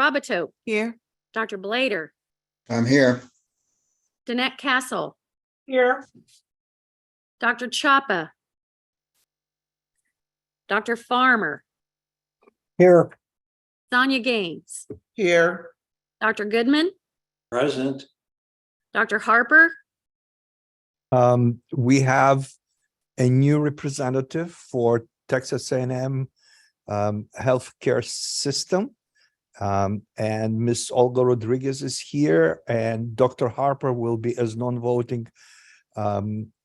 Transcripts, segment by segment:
Bobato, Here. Dr. Blader, I'm here. Danette Castle, Here. Dr. Chapa, Dr. Farmer, Here. Sonia Gaines, Here. Dr. Goodman, Present. Dr. Harper, We have a new representative for Texas A&M healthcare system. And Miss Olga Rodriguez is here, and Dr. Harper will be as non-voting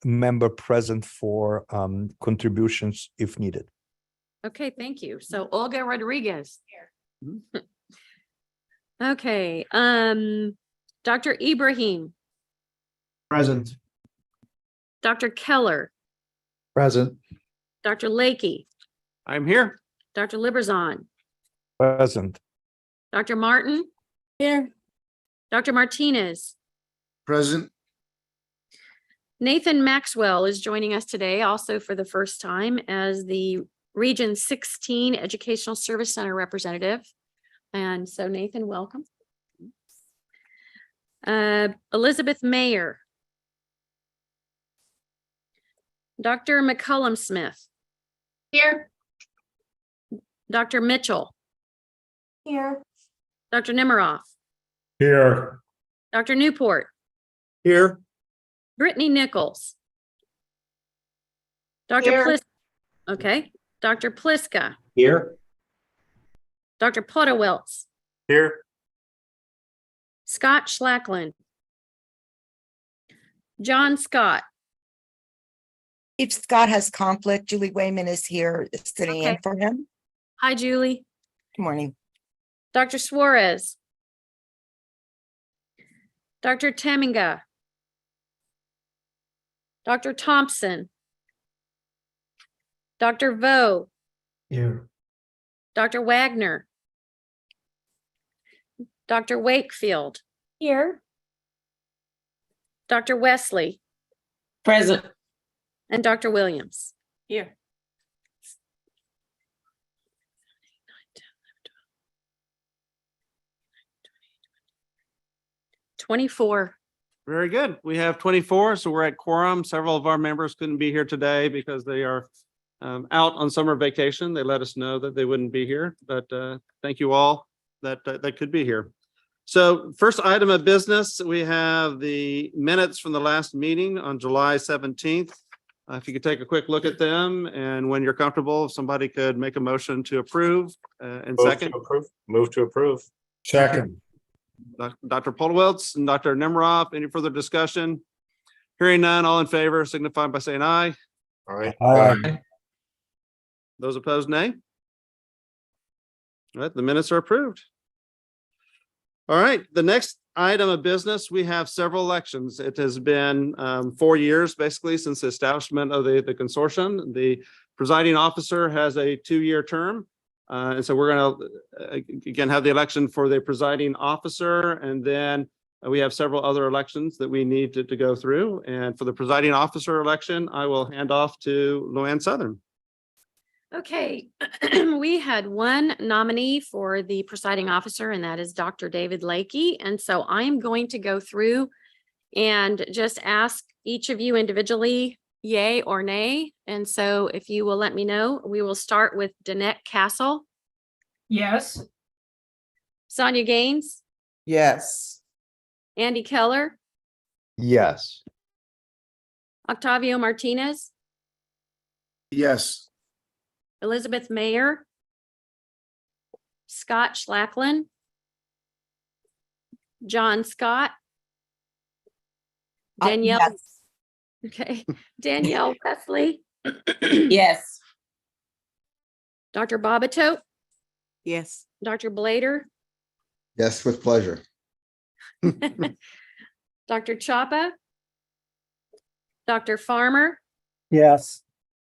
member present for contributions if needed. Okay, thank you. So Olga Rodriguez. Okay, Dr. Ibrahim, Present. Dr. Keller, Present. Dr. Lakey, I'm here. Dr. Liberzon, Present. Dr. Martin, Here. Dr. Martinez. Present. Nathan Maxwell is joining us today also for the first time as the Region 16 Educational Service Center representative. And so Nathan, welcome. Elizabeth Mayer. Dr. McCullum Smith. Here. Dr. Mitchell. Here. Dr. Nemiroff. Here. Dr. Newport. Here. Brittany Nichols. Dr. Here. Pliska. Okay. Dr. Pliska. Here. Dr. Podewelts. Here. Scott Schlacklin. John Scott. If Scott has conflict, Julie Wayman is here sitting in Okay. for him. Hi, Julie. Good morning. Dr. Suarez. Dr. Teminga. Dr. Thompson. Dr. Vo. Here. Dr. Wagner. Dr. Wakefield. Here. Dr. Wesley. Present. And Dr. Williams. Here. "24. Very good. We have 24, so we're at quorum. Several of our members couldn't be here today because they are out on summer vacation. They let us know that they wouldn't be here, but thank you all that could be here. So first item of business, we have the minutes from the last meeting on July 17th. If you could take a quick look at them, and when you're comfortable, if somebody could make a motion to approve and second. Move to approve. Second. Dr. Podewelts and Dr. Nemiroff, any further discussion? Hearing none, all in favor signify by saying aye. Aye. Those opposed, nay. All right, the minutes are approved. All right, the next item of business, we have several elections. It has been 4 years basically since the establishment of the consortium. The presiding officer has a 2-year term. And so we're going to again have the election for the presiding officer, and then we have several other elections that we need to go through. And for the presiding officer election, I will hand off to Luann Southern. Okay, we had one nominee for the presiding officer, and that is Dr. David Lakey. And so I am going to go through and just ask each of you individually, yay or nay. And so if you will let me know, we will start with Danette Castle, Yes. Sonia Gaines, Yes. Andy Keller, Yes. Octavio Martinez, Yes. Elizabeth Mayer, Scott Schlacklin, John Scott, Danielle. Yes. Okay, Danielle Wesley, Yes. Dr. Bobato, Yes. Dr. Blader, Yes, with pleasure. Dr. Chapa, Dr. Farmer, Yes.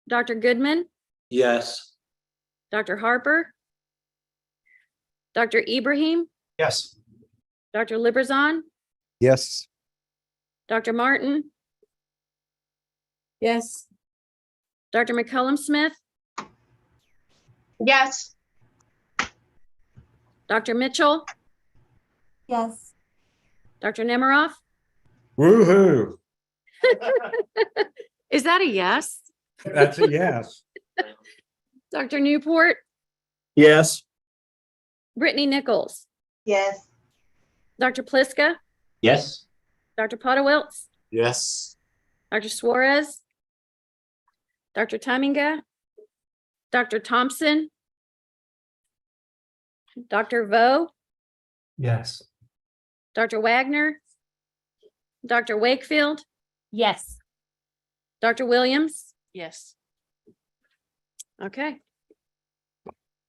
Dr. Goodman, Yes. Dr. Harper, Dr. Ibrahim, Yes. Dr. Liberzon, Yes. Dr. Martin, Yes. Dr. McCullum Smith, Yes. Dr. Mitchell, Yes. Dr. Nemiroff. Woo-hoo. Is that a yes? That's a yes. Dr. Newport, Yes. Brittany Nichols, Yes. Dr. Pliska, Yes. Dr. Podewiltz, Yes. Dr. Suarez, Dr. Tuminga, Dr. Thompson, Dr. Vo, Yes. Dr. Wagner, Dr. Wakefield, Yes. Dr. Williams. Yes. Okay.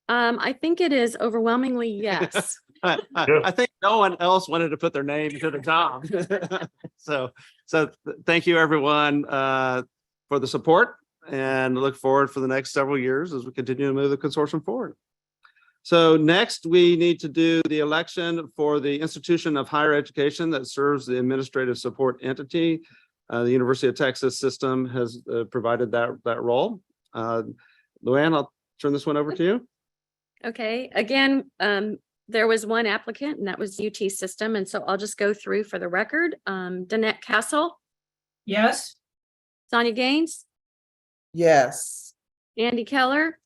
I think it is overwhelmingly yes. I think no one else wanted to put their name to the top. So thank you, everyone, for the support, and look forward for the next several years as we continue to move the consortium forward. So next, we need to do the election for the institution of higher education that serves the administrative support entity. The University of Texas system has provided that role. Luann, I'll turn this one over to you. Okay, again, there was one applicant and that was UT System. And so I'll just go through for the record. Danette Castle, Yes. Sonia Gaines, Yes. Andy Keller,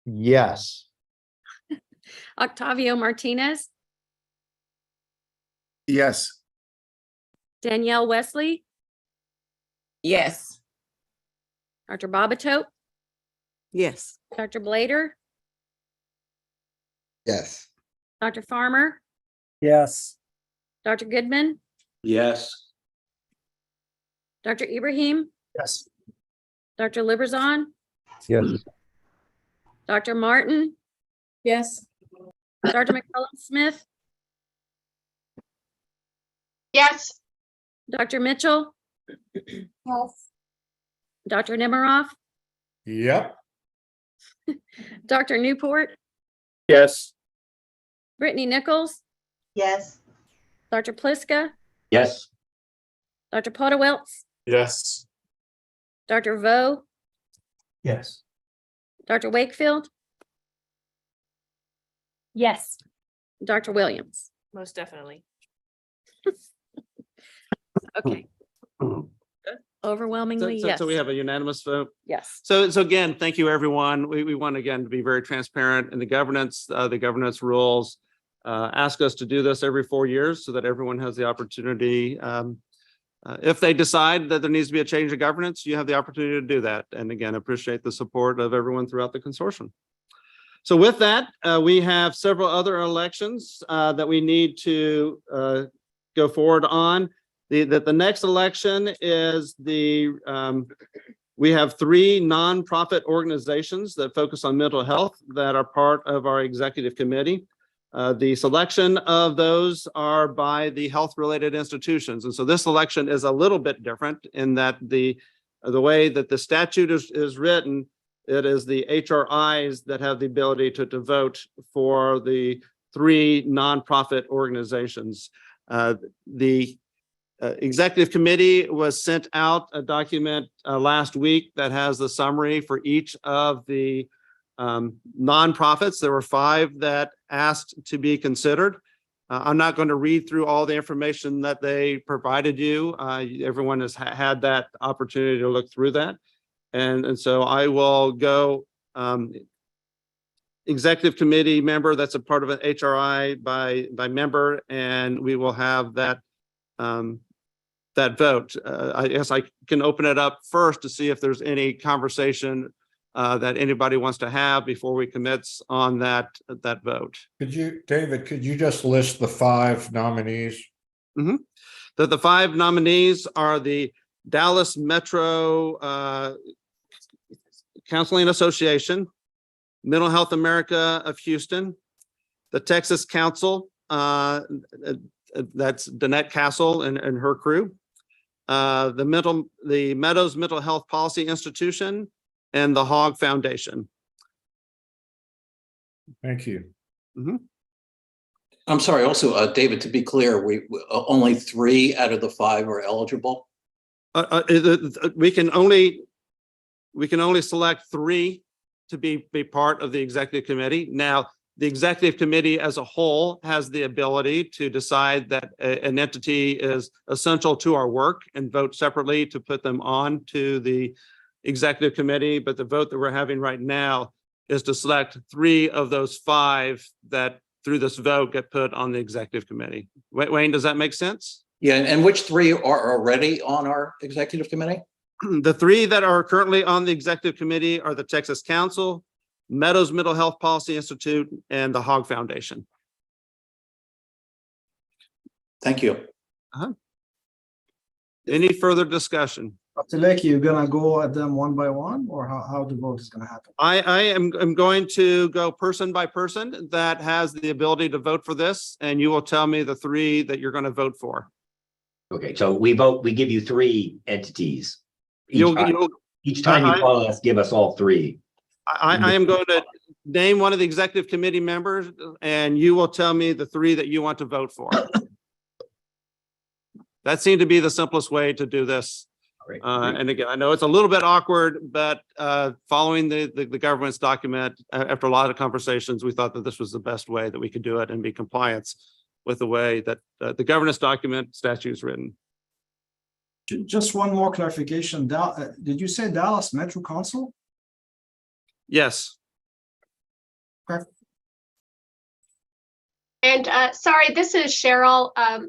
Yes. Octavio Martinez, Yes. Danielle Wesley, Yes. Dr. Bobbitope, Yes. Dr. Blader, Yes. Dr. Farmer, Yes. Dr. Goodman, Yes. Dr. Ibrahim, Yes. Dr. Liberzon, Yes. Dr. Martin, Yes. Dr. McCullough Smith, Yes. Dr. Mitchell, Yes. Dr. Nemiroff, Yep. Dr. Newport, Yes. Brittany Nichols, Yes. Dr. Pliska, Yes. Dr. Podewiltz, Yes. Dr. Vo, Yes. Dr. Wakefield, Yes. Dr. Williams. Most definitely. Okay, overwhelmingly yes. So we have a unanimous vote. Yes. So again, thank you, everyone. We want, again, to be very transparent in the governance rules. Ask us to do this every 4 years so that everyone has the opportunity. If they decide that there needs to be a change of governance, you have the opportunity to do that. And again, appreciate the support of everyone throughout the consortium. So with that, we have several other elections that we need to go forward on. The next election is we have 3 nonprofit organizations that focus on mental health that are part of our executive committee. The selection of those are by the health-related institutions. And so this election is a little bit different in that the way that the statute is written, it is the HRIs that have the ability to vote for the 3 nonprofit organizations. The executive committee was sent out a document last week that has the summary for each of the nonprofits. There were 5 that asked to be considered. I'm not going to read through all the information that they provided you. Everyone has had that opportunity to look through that. And so I will go executive committee member that's a part of an HRI by member, and we will have that that vote. I guess I can open it up first to see if there's any conversation that anybody wants to have before we commit on that vote. David, could you just list the 5 nominees? The 5 nominees are the Dallas Metro Counseling Association, Mental Health America of Houston, the Texas Council, that's Danette Castle and her crew, the Meadows Mental Health Policy Institution, and the Hogg Foundation. Thank you. I'm sorry, also, David, to be clear, we only 3 out of the 5 are eligible? We can only select 3 to be part of the executive committee. Now, The executive committee as a whole has the ability to decide that an entity is essential to our work and vote separately to put them on to the executive committee. But the vote that we're having right now is to select 3 of those 5 that through this vote get put on the executive committee. Wayne, does that make sense? Yeah, and which 3 are already on our executive committee? The 3 that are currently on the executive committee are the Texas Council, Meadows Mental Health Policy Institute, and the Hogg Foundation. Thank you. Any further discussion? Dr. Lecky, you're gonna go at them one by one, or how the vote is gonna happen? I'm going to go person by person that has the ability to vote for this, and you will tell me the 3 that you're going to vote for. Okay, so we give you 3 entities. Each You'll, time, you'll, each time you call us, give us all 3. I am going to name one of the executive committee members, and you will tell me the 3 that you want to vote for. That seemed to be the simplest way to do this. Great. And again, I know it's a little bit awkward, but following the government's document, after a lot of conversations, we thought that this was the best way that we could do it and be compliance with the way that the governance document statute is written. Just one more clarification. Did you say Dallas Metro Council? Yes. And sorry, this is Cheryl. I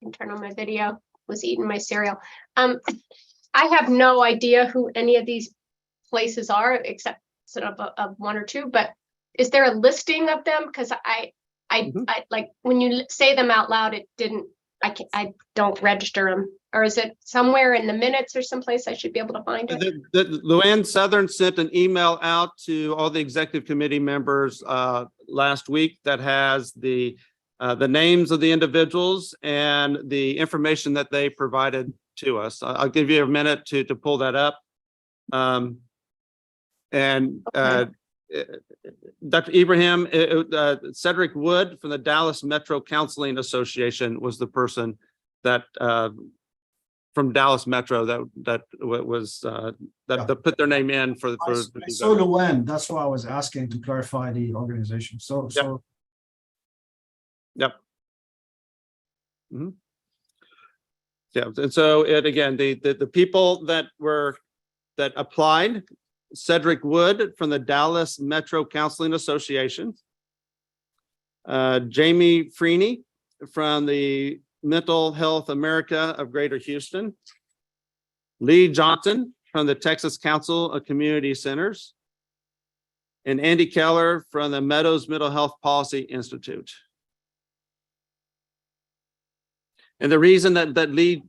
can turn on my video. Was eating my cereal. I have no idea who any of these places are, except sort of 1 or 2. But is there a listing of them? Because I like when you say them out loud, it didn't. I don't register them. Or is it somewhere in the minutes or someplace I should be able to find it? Luann Southern sent an email out to all the executive committee members last week that has the names of the individuals and the information that they provided to us. I'll give you a minute to pull that up. Dr. Ibrahim, Cedric Wood from the Dallas Metro Counseling Association was the person that from Dallas Metro that put their name in for I saw Luann. That's why I was asking to clarify the organization. Yep. Mm-hmm. Yeah, and so again, the people that applied: Cedric Wood from the Dallas Metro Counseling Association, Jamie Freeney from the Mental Health America of Greater Houston, Lee Johnson from the Texas Council of Community Centers, and Andy Keller from the Meadows Mental Health Policy Institute. And the reason that Lee,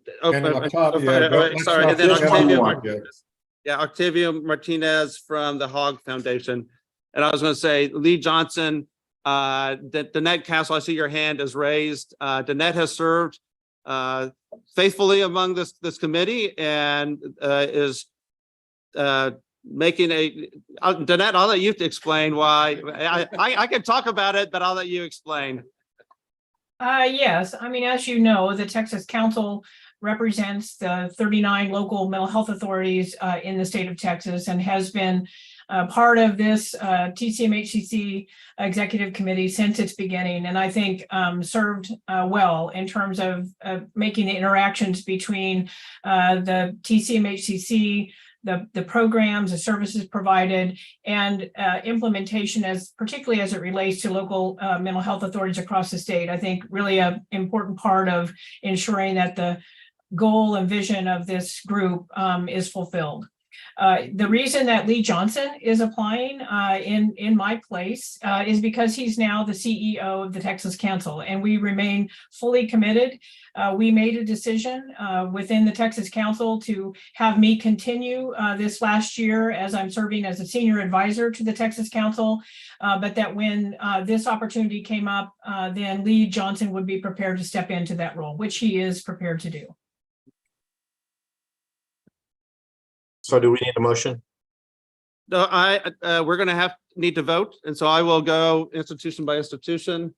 Octavio Martinez from the Hogg Foundation. And I was going to say Lee Johnson, Danette Castle, I see your hand is raised. Danette has served faithfully among this committee and is making Danette, I'll let you explain why. I can talk about it, but I'll let you explain. Yes, I mean, as you know, the Texas Council represents the 39 local mental health authorities in the state of Texas and has been part of this TCMHCC executive committee since its beginning, and I think served well in terms of making the interactions between the TCMHCC, the programs, the services provided, and implementation, particularly as it relates to local mental health authorities across the state. I think really an important part of ensuring that the goal and vision of this group is fulfilled. The reason that Lee Johnson is applying in my place is because he's now the CEO of the Texas Council, and we remain fully committed. We made a decision within the Texas Council to have me continue this last year as I'm serving as a senior advisor to the Texas Council, but that when this opportunity came up, then Lee Johnson would be prepared to step into that role, which he is prepared to do. So do we need a motion? No, we're going to need to vote, and so I will go institution by institution.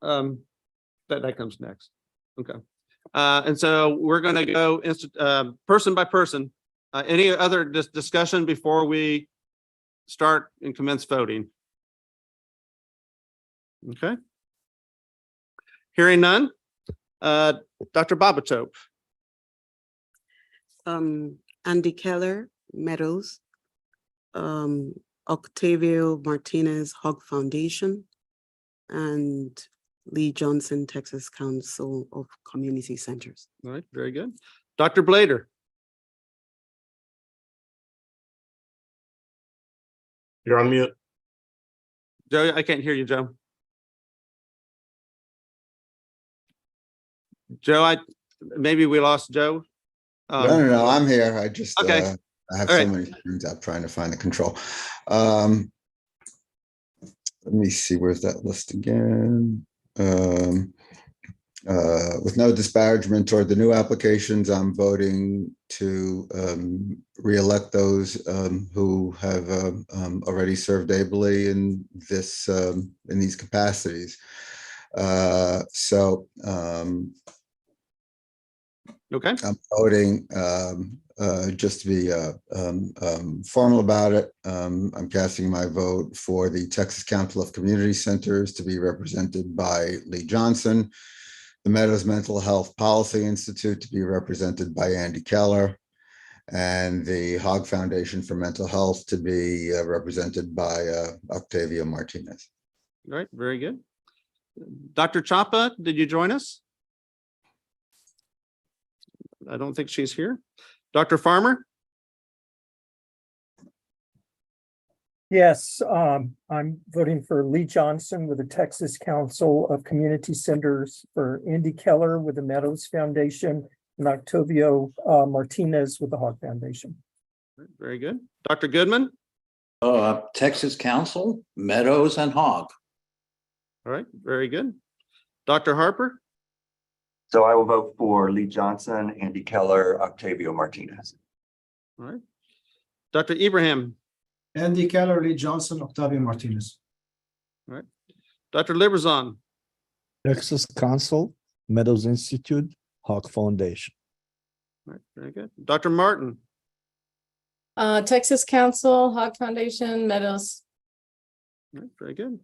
That comes next. Okay, and so we're going to go person by person. Any other discussion before we start and commence voting? Okay. Hearing none. Dr. Babatope. Andy Keller, Meadows, Octavio Martinez, Hogg Foundation, and Lee Johnson, Texas Council of Community Centers. All right, very good. Dr. Blader. You're on mute. Joe, I can't hear you, Joe. Joe, maybe we lost Joe. No, I'm here. I just, okay. I have All so right. many screens up trying to find the control. Let me see, where's that list again? With no disparagement toward the new applications, I'm voting to re-elect those who have already served ably in this in these capacities. Okay. I'm voting just to be formal about it. I'm casting my vote for the Texas Council of Community Centers to be represented by Lee Johnson, the Meadows Mental Health Policy Institute to be represented by Andy Keller, and the Hogg Foundation for Mental Health to be represented by Octavio Martinez. All right, very good. Dr. Chapa, did you join us? I don't think she's here. Dr. Farmer? Yes, I'm voting for Lee Johnson with the Texas Council of Community Centers, for Andy Keller with the Meadows Foundation, and Octavio Martinez with the Hogg Foundation. Very good. Dr. Goodman? Texas Council, Meadows, and Hogg. All right, very good. Dr. Harper? So I will vote for Lee Johnson, Andy Keller, Octavio Martinez. All right. Dr. Ibrahim? Andy Keller, Lee Johnson, Octavio Martinez. All right. Dr. Liberzon? Texas Council, Meadows Institute, Hogg Foundation. All right, very good. Dr. Martin? Texas Council, Hogg Foundation, Meadows. All right, very good.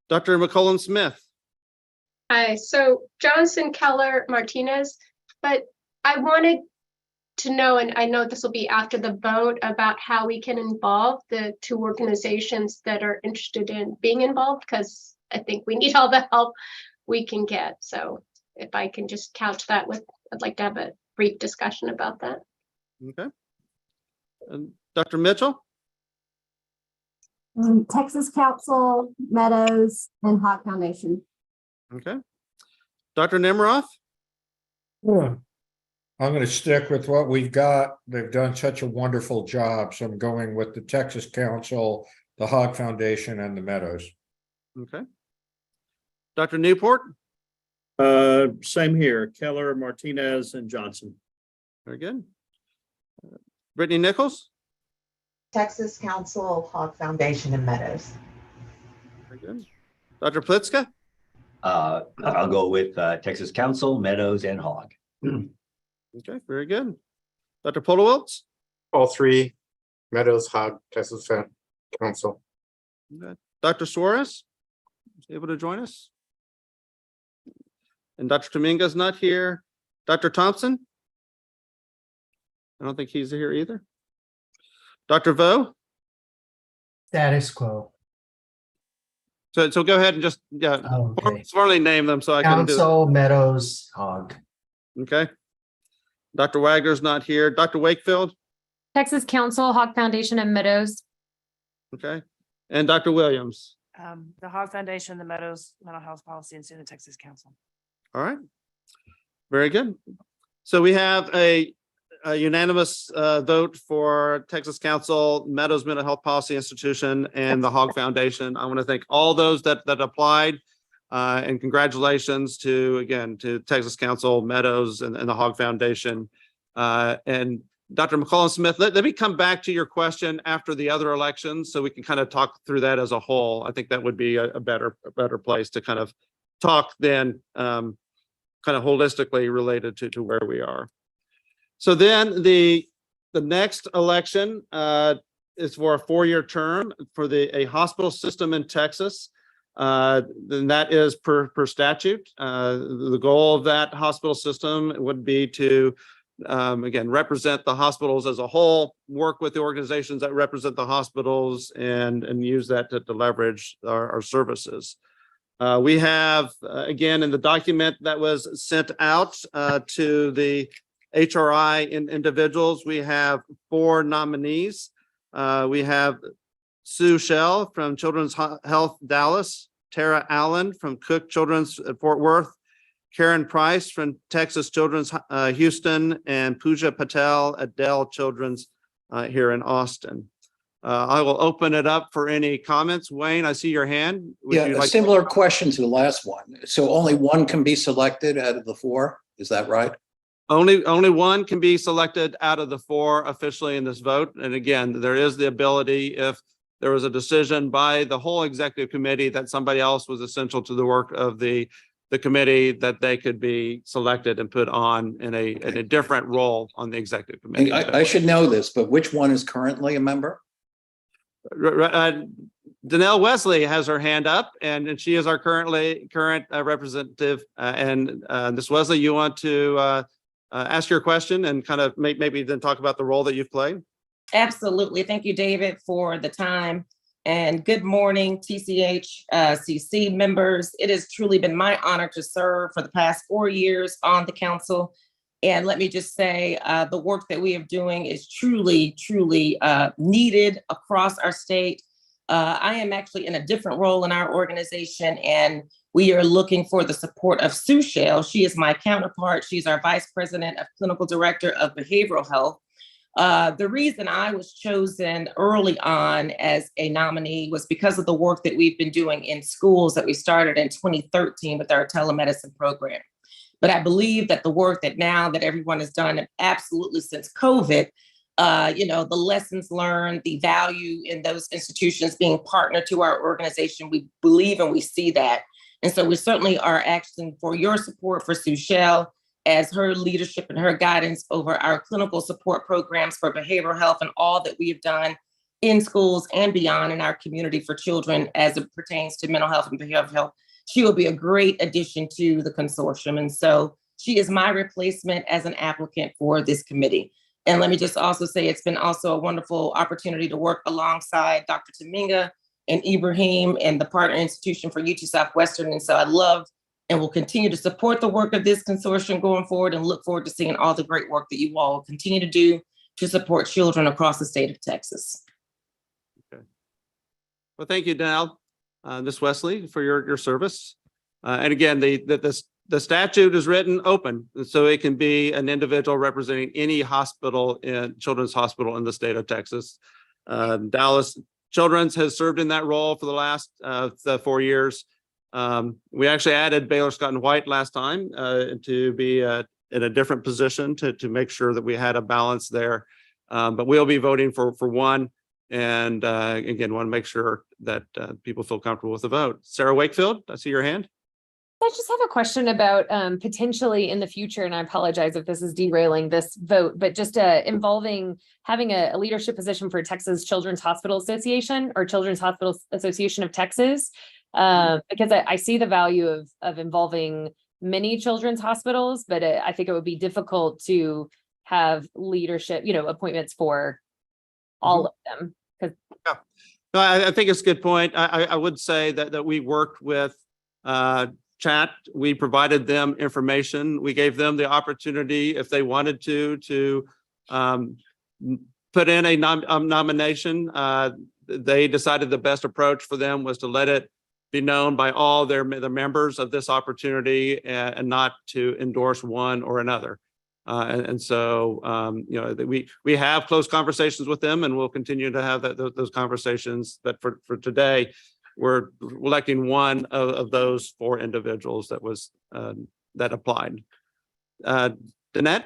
Dr. McCollum Smith? Hi, so Johnson, Keller, Martinez, but I wanted to know, and I know this will be after the vote, about how we can involve the two organizations that are interested in being involved, because I think we need all the help we can get. So if I can just couch that with, I'd like to have a brief discussion about that. Okay. And Dr. Mitchell? Texas Council, Meadows, and Hogg Foundation. Okay. Dr. Nemiroff? I'm going to stick with what we've got. They've done such a wonderful job. So I'm going with the Texas Council, the Hogg Foundation, and the Meadows. Okay. Dr. Newport? Same here, Keller, Martinez, and Johnson. Very good. Brittany Nichols? Texas Council, Hogg Foundation, and Meadows. Very good. Dr. Plitzka? I'll go with Texas Council, Meadows, and Hogg. Okay, very good. Dr. Polowitz? All three, Meadows, Hogg, Texas Council. Okay. Dr. Suarez is able to join us. And Dr. Dominguez not here. Dr. Thompson? I don't think he's here either. Dr. Vo? Status quo. So go ahead and just formally name them so I can do Council, Meadows, Hogg. Okay. Dr. Wagner's not here. Dr. Wakefield? Texas Council, Hogg Foundation, and Meadows. Okay. And Dr. Williams? The Hogg Foundation, the Meadows Mental Health Policy Institute, and Texas Council. All right. Very good. So we have a unanimous vote for Texas Council, Meadows Mental Health Policy Institution, and the Hogg Foundation. I want to thank all those that applied, and congratulations to Texas Council, Meadows, and the Hogg Foundation. And Dr. McCollum Smith, let me come back to your question after the other elections so we can kind of talk through that as a whole. I think that would be a better place to kind of talk then kind of holistically related to where we are. So then the next election is for a 4-year term for a hospital system in Texas. then that is per statute. The goal of that hospital system would be to, again, represent the hospitals as a whole, work with the organizations that represent the hospitals, and use that to leverage our services. We have, again, in the document that was sent out to the HRI individuals, we have 4 nominees. We have Sue Shell from Children's Health Dallas, Tara Allen from Cook Children's at Fort Worth, Karen Price from Texas Children's Houston, and Pooja Patel at Dell Children's here in Austin. I will open it up for any comments. Wayne, I see your hand. Would Yeah, you a like similar question to the last one. So only one can be selected out of the 4, is that right? Only one can be selected out of the 4 officially in this vote. And again, there is the ability, if there was a decision by the whole executive committee that somebody else was essential to the work of the committee, that they could be selected and put on in a different role on the executive committee. I should know this, but which one is currently a member? Danelle Wesley has her hand up, and she is our current representative. And Ms. Wesley, you want to ask your question and kind of maybe then talk about the role that you've played? Absolutely. Thank you, David, for the time. And good morning, TCHCC members. It has truly been my honor to serve for the past 4 years on the council. And let me just say, the work that we are doing is truly needed across our state. I am actually in a different role in our organization, and we are looking for the support of Sue Shell. She is my counterpart. She's our Vice President of Clinical Director of Behavioral Health. The reason I was chosen early on as a nominee was because of the work that we've been doing in schools that we started in 2013 with our telemedicine program. But I believe that the work that now that everyone has done absolutely since COVID, the lessons learned, the value in those institutions being partner to our organization, we believe and we see that. And so we certainly are asking for your support for Sue Shell as her leadership and her guidance over our clinical support programs for behavioral health and all that we have done in schools and beyond in our community for children as it pertains to mental health and behavioral health. She will be a great addition to the consortium. And so she is my replacement as an applicant for this committee. And let me just also say, it's been also a wonderful opportunity to work alongside Dr. Taminga and Ibrahim and the partner institution for UT Southwestern. And so I love and will continue to support the work of this consortium going forward, and look forward to seeing all the great work that you all will continue to do to support children across the state of Texas. Okay. Well, thank you, Danelle. Ms. Wesley, for your service. And again, the statute is written open, so it can be an individual representing any hospital in children's hospital in the state of Texas. Dallas Children's has served in that role for the last 4 years. We actually added Baylor Scott and White last time to be in a different position to make sure that we had a balance there. But we'll be voting for one. And again, want to make sure that people feel comfortable with the vote. Sarah Wakefield, I see your hand. I just have a question about potentially in the future, and I apologize if this is derailing this vote, but just involving having a leadership position for Texas Children's Hospital Association or Children's Hospital Association of Texas, because I see the value of involving many children's hospitals, but I think it would be difficult to have leadership, appointments for all of them. Yeah, no, I think it's a good point. I would say that we worked with Chat. We provided them information. We gave them the opportunity, if they wanted to put in a nomination. They decided the best approach for them was to let it be known by all the members of this opportunity and not to endorse one or another. So we have close conversations with them, and we'll continue to have those conversations. But for today, we're electing one of those 4 individuals that applied. Danette,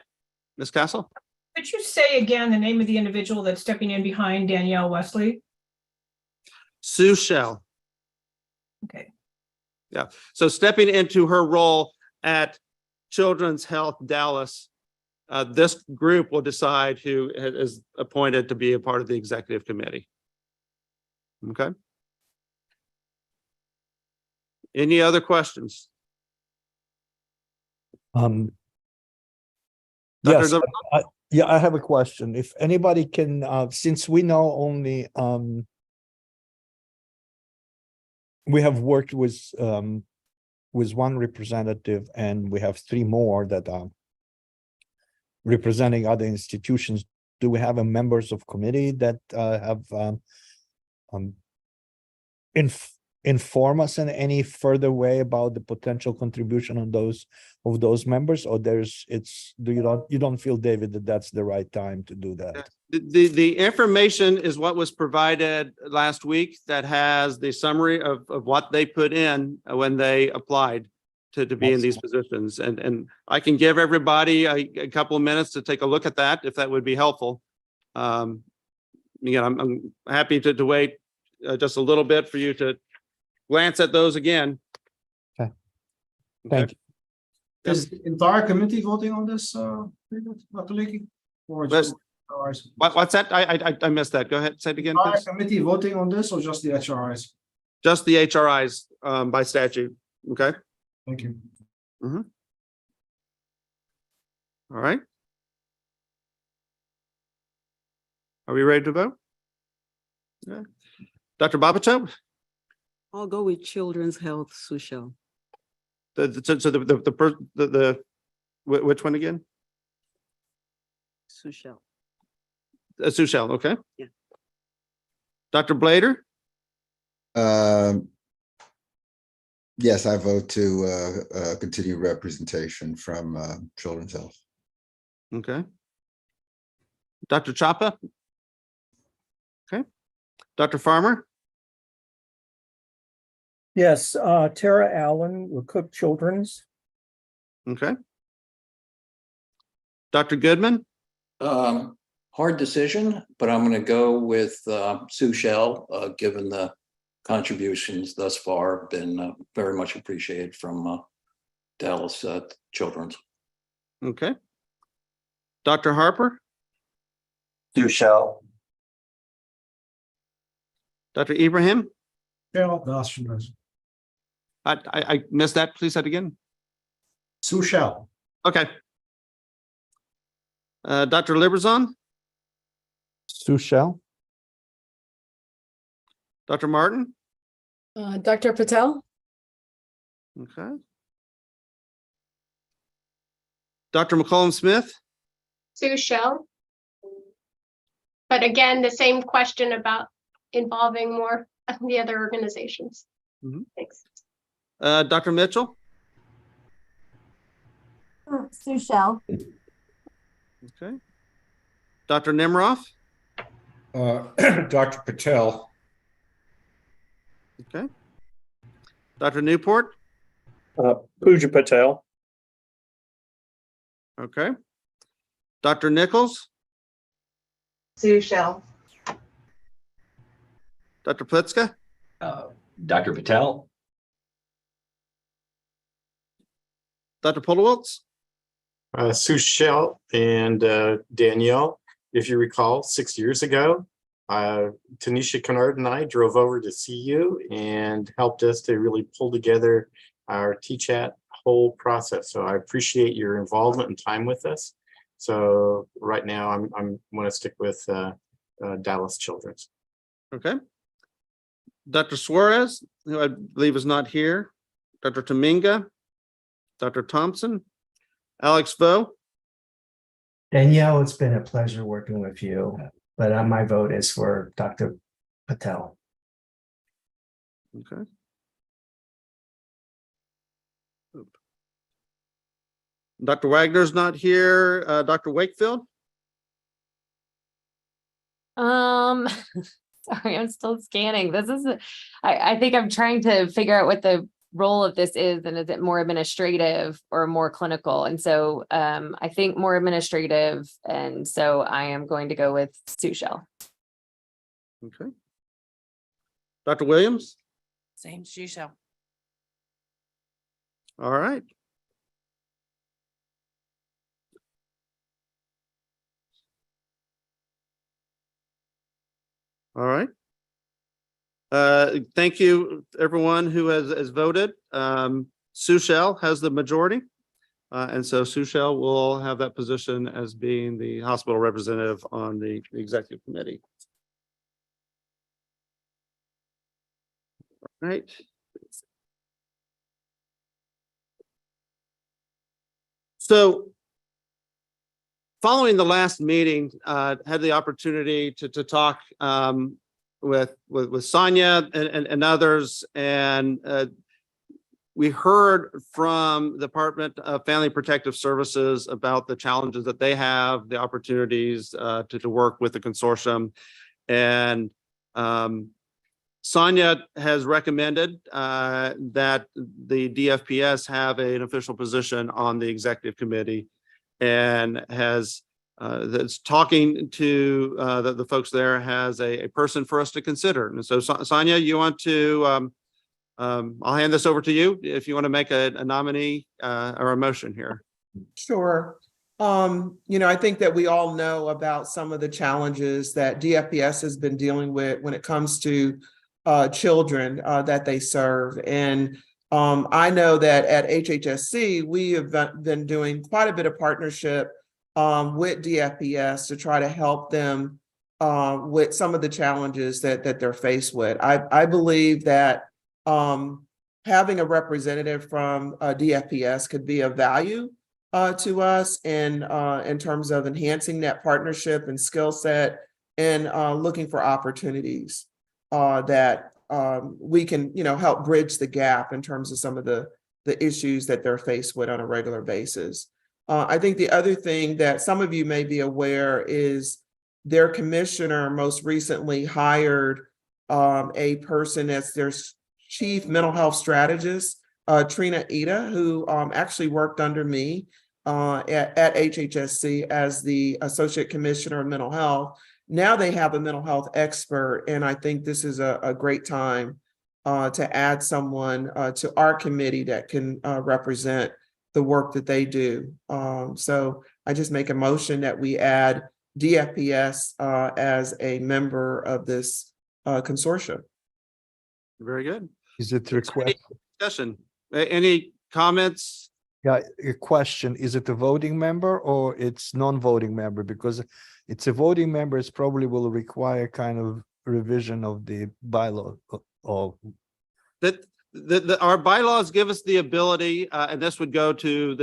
Ms. Castle? Could you say again the name of the individual that's stepping in behind Danielle Wesley? Sue Shell. Okay. Yeah. So stepping into her role at Children's Health Dallas, this group will decide who is appointed to be a part of the executive committee. Okay. Any other questions? Yes, Dr. yeah, I have a question. If anybody can, since we know only, we have worked with one representative and we have three more that are representing other institutions. Do we have a members of committee that have inform us in any further way about the potential contribution of those members, or you don't feel, David, that that's the right time to do that? The information is what was provided last week that has the summary of what they put in when they applied to be in these positions. And I can give everybody a couple of minutes to take a look at that, if that would be helpful. Again, I'm happy to wait just a little bit for you to glance at those again. Okay. Thank you. Is the entire committee voting on this, Dr. Leakey? Or just HRIs? What's that? I missed that. Go ahead. Say it again, Entire please. committee voting on this or just the HRIs? Just the HRIs by statute. Okay. Thank you. All right. Are we ready to vote? Yeah. Dr. Babato? I'll go with Children's Health, Sushel. Which one again? Sushel. Sushel, okay. Yeah. Dr. Blader? Yes, I vote to continue representation from Children's Health. Okay. Dr. Chapa? Okay. Dr. Farmer? Yes, Tara Allen with Cook Children's. Okay. Dr. Goodman? Hard decision, but I'm going to go with Sue Shell, given the contributions thus far have been very much appreciated from Dallas Children's. Okay. Dr. Harper? Sushel. Dr. Ibrahim? Cheryl Dallas Children's. I missed that. Please say it again. Sue Shell. Okay. Dr. Liberzon? Sushel? Dr. Martin? Dr. Patel? Okay. Dr. McCollum Smith? Sue Shell. But again, the same question about involving more of the other organizations. Thanks. Dr. Mitchell? Sue Shell. Okay. Dr. Nimroff? Dr. Patel. Okay. Dr. Newport? Pooja Patel. Okay. Dr. Nichols? Sue Shell. Dr. Plitzka? Dr. Patel? Dr. Polowitz? Sue Shell and Danielle, if you recall, 6 years ago, Tanisha Kennard and I drove over to see you and helped us to really pull together our TChat whole process. So I appreciate your involvement and time with us. So right now I'm going to stick with Dallas Children's. Okay. Dr. Suarez, who I believe is not here. Dr. Tominga? Dr. Thompson? Alex Vo? Danielle, it's been a pleasure working with you, but my vote is for Dr. Patel. Okay. Dr. Wagner's not here. Dr. Wakefield? Sorry, I'm still scanning. This is, I think I'm trying to figure out what the role of this is, and is it more administrative or more clinical? And so I think more administrative, and so I am going to go with Sue Shell. Okay. Dr. Williams? Same, Sushel. All right. All right. Thank you, everyone who has voted. Sushel has the majority. And so Sushel will have that position as being the hospital representative on the executive committee. Right. So following the last meeting, had the opportunity to talk with Sonia and others, and we heard from the Department of Family Protective Services about the challenges that they have, the opportunities to work with the consortium. And Sonia has recommended that the DFPS have an official position on the executive committee, and has that's talking to the folks there, has a person for us to consider. And so Sonia, you want to I'll hand this over to you if you want to make a nominee or a motion here. Sure. I think that we all know about some of the challenges that DFPS has been dealing with when it comes to children that they serve. And I know that at HHSC, we have been doing quite a bit of partnership with DFPS to try to help them with some of the challenges that they're faced with. I believe that having a representative from DFPS could be of value to us in terms of enhancing that partnership and skill set, and looking for opportunities that we can, help bridge the gap in terms of some of the issues that they're faced with on a regular basis. I think the other thing that some of you may be aware is their commissioner most recently hired a person as their chief mental health strategist, Trina Ida, who actually worked under me at HHSC as the associate commissioner of mental health. Now they have a mental health expert, and I think this is a great time to add someone to our committee that can represent the work that they do. So I just make a motion that we add DFPS as a member of this consortium. Very good. Is it request? Discussion. Any comments? Yeah, a question. Is it a voting member or it's non-voting member? Because it's a voting member, it probably will require kind of revision of the bylaw of that our bylaws give us the ability, and this would go to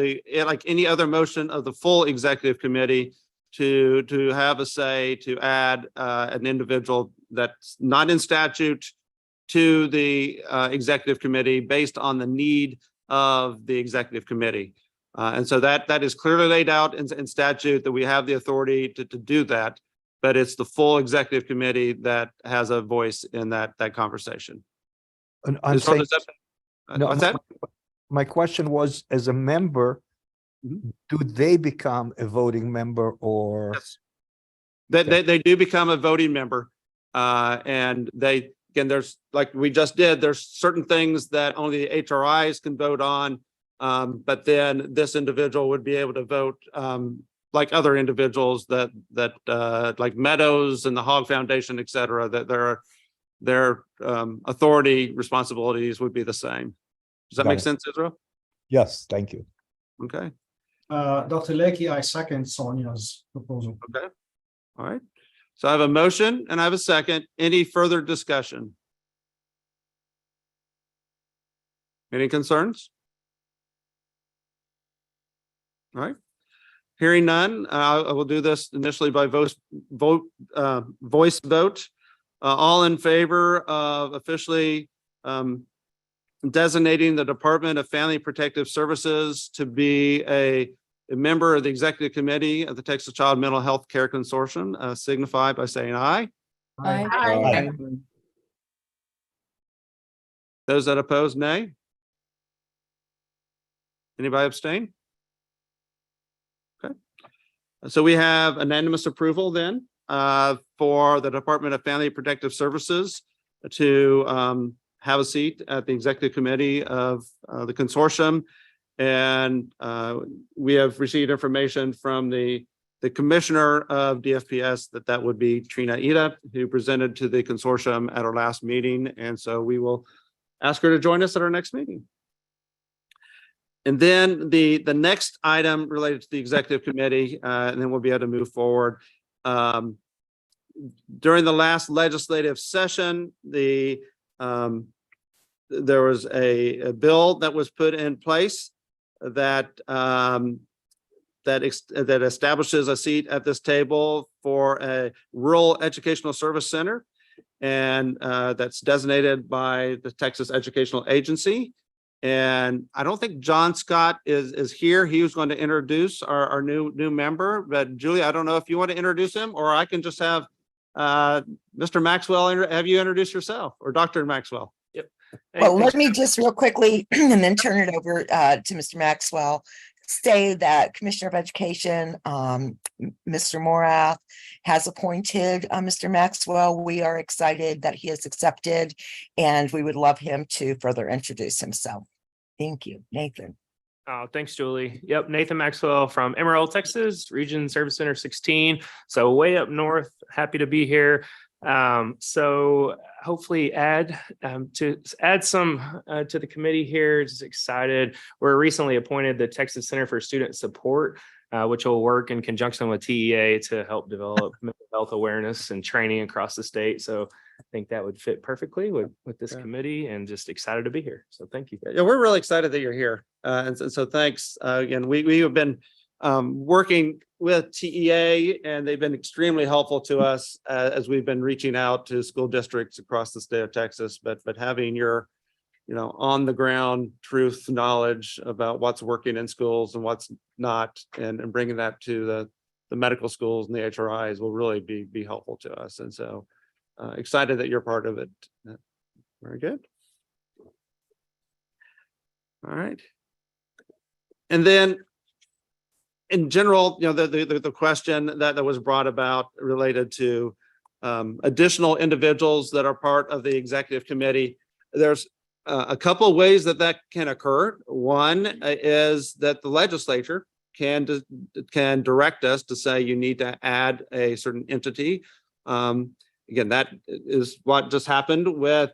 like any other motion of the full executive committee, to have a say to add an individual that's not in statute to the executive committee based on the need of the executive committee. And so that is clearly laid out in statute that we have the authority to do that, but it's the full executive committee that has a voice in that conversation. And I'm saying, no, what's that? My question was, as a member, do they become a voting member or? Yes. They do become a voting member. And again, there's, like we just did, there's certain things that only the HRIs can vote on. But then this individual would be able to vote like other individuals that like Meadows and the Hogg Foundation, et cetera, that their authority responsibilities would be the same. Does that make sense, Israel? Yes, thank you. Okay. Dr. Leakey, I second Sonia's proposal. Okay. All right. So I have a motion and I have a second. Any further discussion? Any concerns? All right. Hearing none, I will do this initially by voice vote. All in favor of officially designating the Department of Family Protective Services to be a member of the executive committee of the Texas Child Mental Health Care Consortium, signify by saying aye. Aye. Aye. Those that oppose, nay. Anybody abstain? Okay. So we have unanimous approval then for the Department of Family Protective Services to have a seat at the executive committee of the consortium. And we have received information from the the commissioner of DFPS, that would be Trina Ida, who presented to the consortium at our last meeting. And so we will ask her to join us at our next meeting. And then the next item related to the executive committee, and then we'll be able to move forward. During the last legislative session, there was a bill that was put in place that establishes a seat at this table for a rural educational service center, and that's designated by the Texas Educational Agency. And I don't think John Scott is here. He was going to introduce our new member, but Julie, I don't know if you want to introduce him, or I can just have Mr. Maxwell, have you introduce yourself, or Dr. Maxwell? Yep. Well, let me just real quickly and then turn it over to Mr. Maxwell. Say that Commissioner of Education, Mr. Morath, has appointed Mr. Maxwell. We are excited that he has accepted, and we would love him to further introduce himself. Thank you, Nathan. Oh, thanks, Julie. Yep, Nathan Maxwell from Emerald, Texas, Region Service Center 16. So way up north, happy to be here. So hopefully add some to the committee here. Just excited. We're recently appointed the Texas Center for Student Support, which will work in conjunction with TEA to help develop mental health awareness and training across the state. So I think that would fit perfectly with this committee, and just excited to be here. So thank you. Yeah, we're really excited that you're here. And so thanks. Again, we have been working with TEA, and they've been extremely helpful to us as we've been reaching out to school districts across the state of Texas. But having your, on the ground truth knowledge about what's working in schools and what's not, and bringing that to the medical schools and the HRIs will really be helpful to us. And so excited that you're part of it. Very good. All right. And then in general, the question that was brought about related to additional individuals that are part of the executive committee. There's a couple of ways that can occur. One is that the legislature can direct us to say you need to add a certain entity. Again, that is what just happened with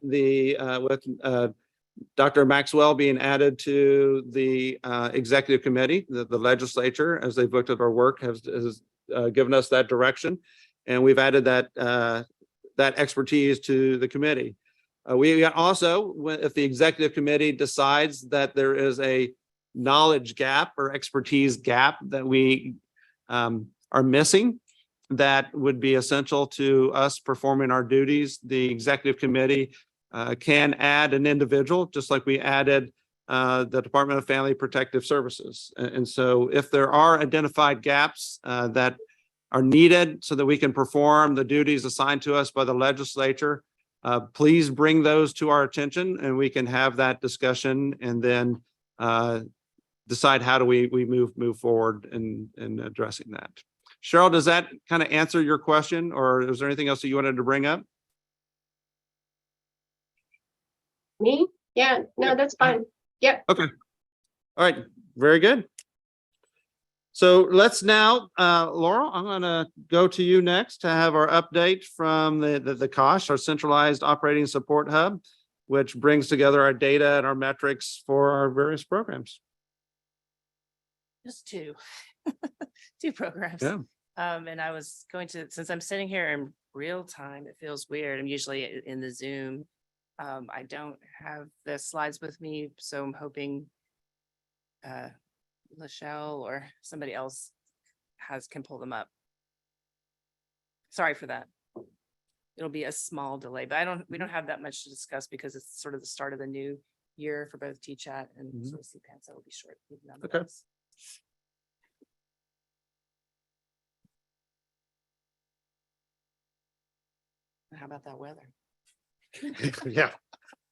Dr. Maxwell being added to the executive committee. The legislature, as they've looked at our work, has given us that direction, and we've added that expertise to the committee. We also, if the executive committee decides that there is a knowledge gap or expertise gap that we are missing, that would be essential to us performing our duties, the executive committee can add an individual, just like we added the Department of Family Protective Services. And so if there are identified gaps that are needed so that we can perform the duties assigned to us by the legislature, please bring those to our attention, and we can have that discussion, and then decide how do we move forward in addressing that. Cheryl, does that kind of answer your question, or is there anything else that you wanted to bring up? Me? Yeah, no, that's fine. Yep. Okay. All right. Very good. So let's now, Laurel, I'm going to go to you next to have our update from the COSH, our Centralized Operating Support Hub, which brings together our data and our metrics for our various programs. Just two programs. Yeah. And I was going to, since I'm sitting here in real time, it feels weird. I'm usually in the Zoom. I don't have the slides with me, so I'm hoping Lachelle or somebody else can pull them up. Sorry for that. It'll be a small delay, but we don't have that much to discuss because it's sort of the start of the new year for both TChat and CPAN, so it'll be short. Okay. How about that weather? Yeah.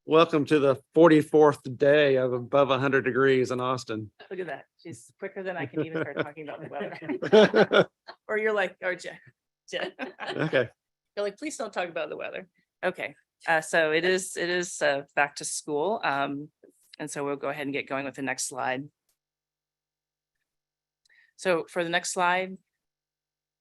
Welcome to the 44th day of above 100 degrees in Austin. Look at that. She's quicker than I can even start talking about the weather. Or you're like, oh, Jen. Okay. You're like, please don't talk about the weather. Okay. So it is back to school. And so we'll go ahead and get going with the next slide. So for the next slide,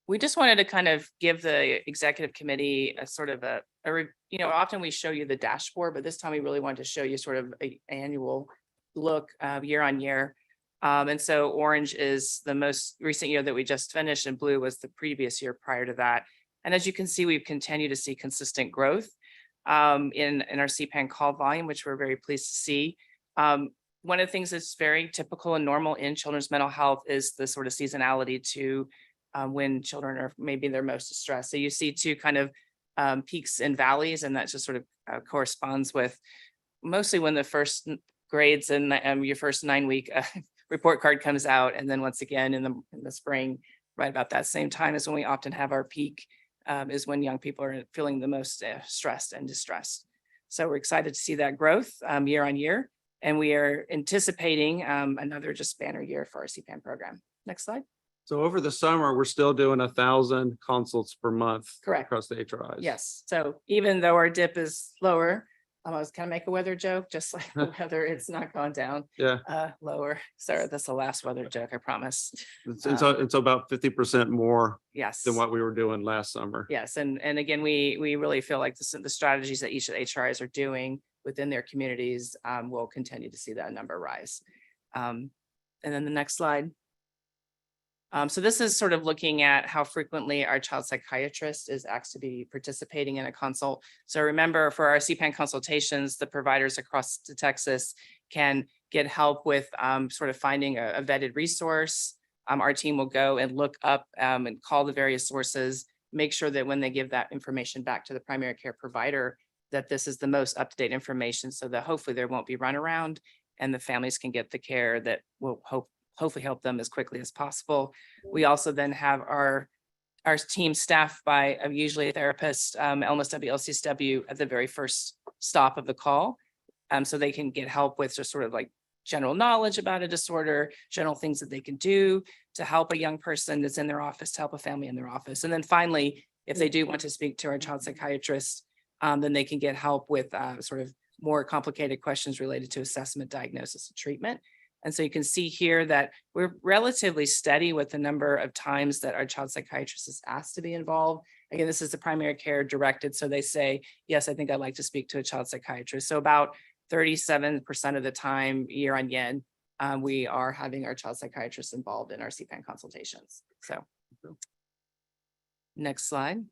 We just wanted to kind of give the executive committee a sort of often we show you the dashboard, but this time we really wanted to show you sort of an annual look year on year. And so orange is the most recent year that we just finished and blue was the previous year prior to that. And as you can see, we've continued to see consistent growth in our CPAN call volume, which we're very pleased to see. One of the things that's very typical and normal in children's mental health is the sort of seasonality to when children are maybe their most distressed. So you see two kind of peaks and valleys, and that just sort of corresponds with mostly when the first grades and your first 9-week report card comes out. And then once again in the spring, right about that same time is when we often have our peak, is when young people are feeling the most stressed and distressed. So we're excited to see that growth year on year. And we are anticipating another just banner year for our CPAN program. Next slide. So over the summer, we're still doing 1,000 consults per month. Correct. Across the HRIs. Yes. So even though our dip is lower, I was kind of make a weather joke, just like the weather, it's not gone down. Yeah. Lower. Sorry, that's the last weather joke, I promise. It's about 50% more. Yes. Than what we were doing last summer. Yes. And again, we really feel like the strategies that each of the HRIs are doing within their communities will continue to see that number rise. And then the next slide. So this is sort of looking at how frequently our child psychiatrist is asked to be participating in a consult. So remember, for our CPAN consultations, the providers across Texas can get help with sort of finding a vetted resource. Our team will go and look up and call the various sources, make sure that when they give that information back to the primary care provider, that this is the most up-to-date information so that hopefully there won't be runaround and the families can get the care that will hopefully help them as quickly as possible. We also then have our team staffed by usually a therapist, LMSW, LCSW at the very first stop of the call. So they can get help with just sort of like general knowledge about a disorder, general things that they can do to help a young person that's in their office, to help a family in their office. And then finally, if they do want to speak to our child psychiatrist, then they can get help with sort of more complicated questions related to assessment, diagnosis, and treatment. And so you can see here that we're relatively steady with the number of times that our child psychiatrist is asked to be involved. Again, this is the primary care directed. So they say, yes, I think I'd like to speak to a child psychiatrist. So about 37% of the time, year on year, we are having our child psychiatrists involved in our CPAN consultations. So next slide.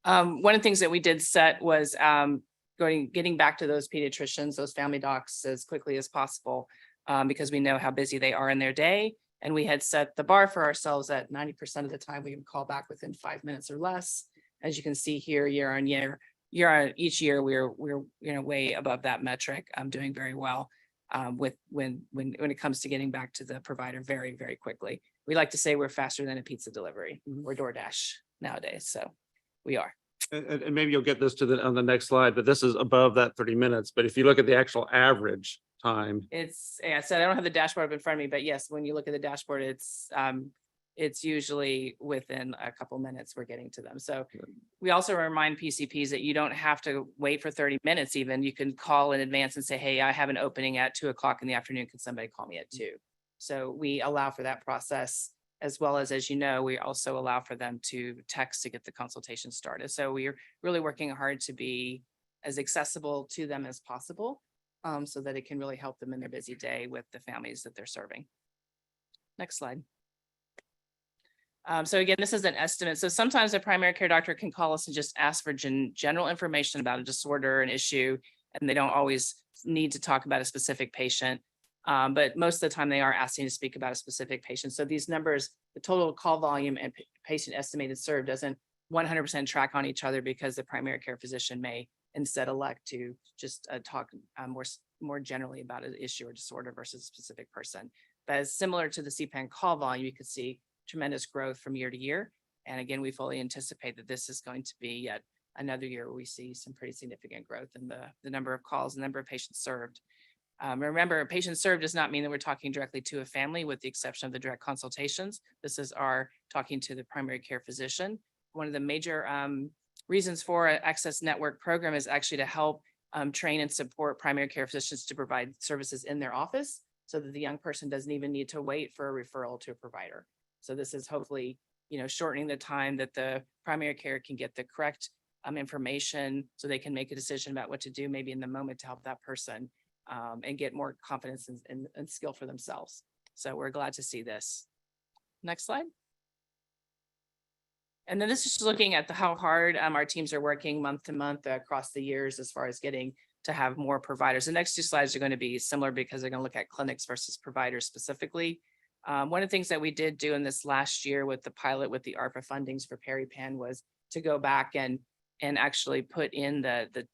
One of the things that we did set was getting back to those pediatricians, those family docs as quickly as possible, because we know how busy they are in their day. And we had set the bar for ourselves at 90% of the time we can call back within 5 minutes or less. As you can see here, year on year, each year we're way above that metric. Doing very well with when it comes to getting back to the provider very, very quickly. We like to say we're faster than a pizza delivery or DoorDash nowadays. So we are. And maybe you'll get this on the next slide, but this is above that 30 minutes. But if you look at the actual average time. I said I don't have the dashboard up in front of me, but yes, when you look at the dashboard, it's usually within a couple minutes we're getting to them. So we also remind PCPs that you don't have to wait for 30 minutes even. You can call in advance and say, hey, I have an opening at 2 o'clock in the afternoon. Can somebody call me at 2? So we allow for that process, as well as you know, we also allow for them to text to get the consultation started. So we're really working hard to be as accessible to them as possible, so that it can really help them in their busy day with the families that they're serving. Next slide. So again, this is an estimate. So sometimes a primary care doctor can call us and just ask for general information about a disorder, an issue, and they don't always need to talk about a specific patient. But most of the time they are asking to speak about a specific patient. So these numbers, the total call volume and patient estimated served doesn't 100% track on each other, because the primary care physician may instead elect to just talk more generally about an issue or disorder versus a specific person. But as similar to the CPAN call volume, you can see tremendous growth from year to year. And again, we fully anticipate that this is going to be yet another year where we see some pretty significant growth in the number of calls, the number of patients served. Remember, patient served does not mean that we're talking directly to a family, with the exception of the direct consultations. This is our talking to the primary care physician. One of the major reasons for an Access Network program is actually to help train and support primary care physicians to provide services in their office, so that the young person doesn't even need to wait for a referral to a provider. So this is hopefully shortening the time that the primary care can get the correct information so they can make a decision about what to do maybe in the moment to help that person and get more confidence and skill for themselves. So we're glad to see this. Next slide. And then this is just looking at how hard our teams are working month to month across the years as far as getting to have more providers. The next two slides are going to be similar because they're going to look at clinics versus providers specifically. One of the things that we did do in this last year with the pilot with the ARPA fundings for PeriPan was to go back and actually put in the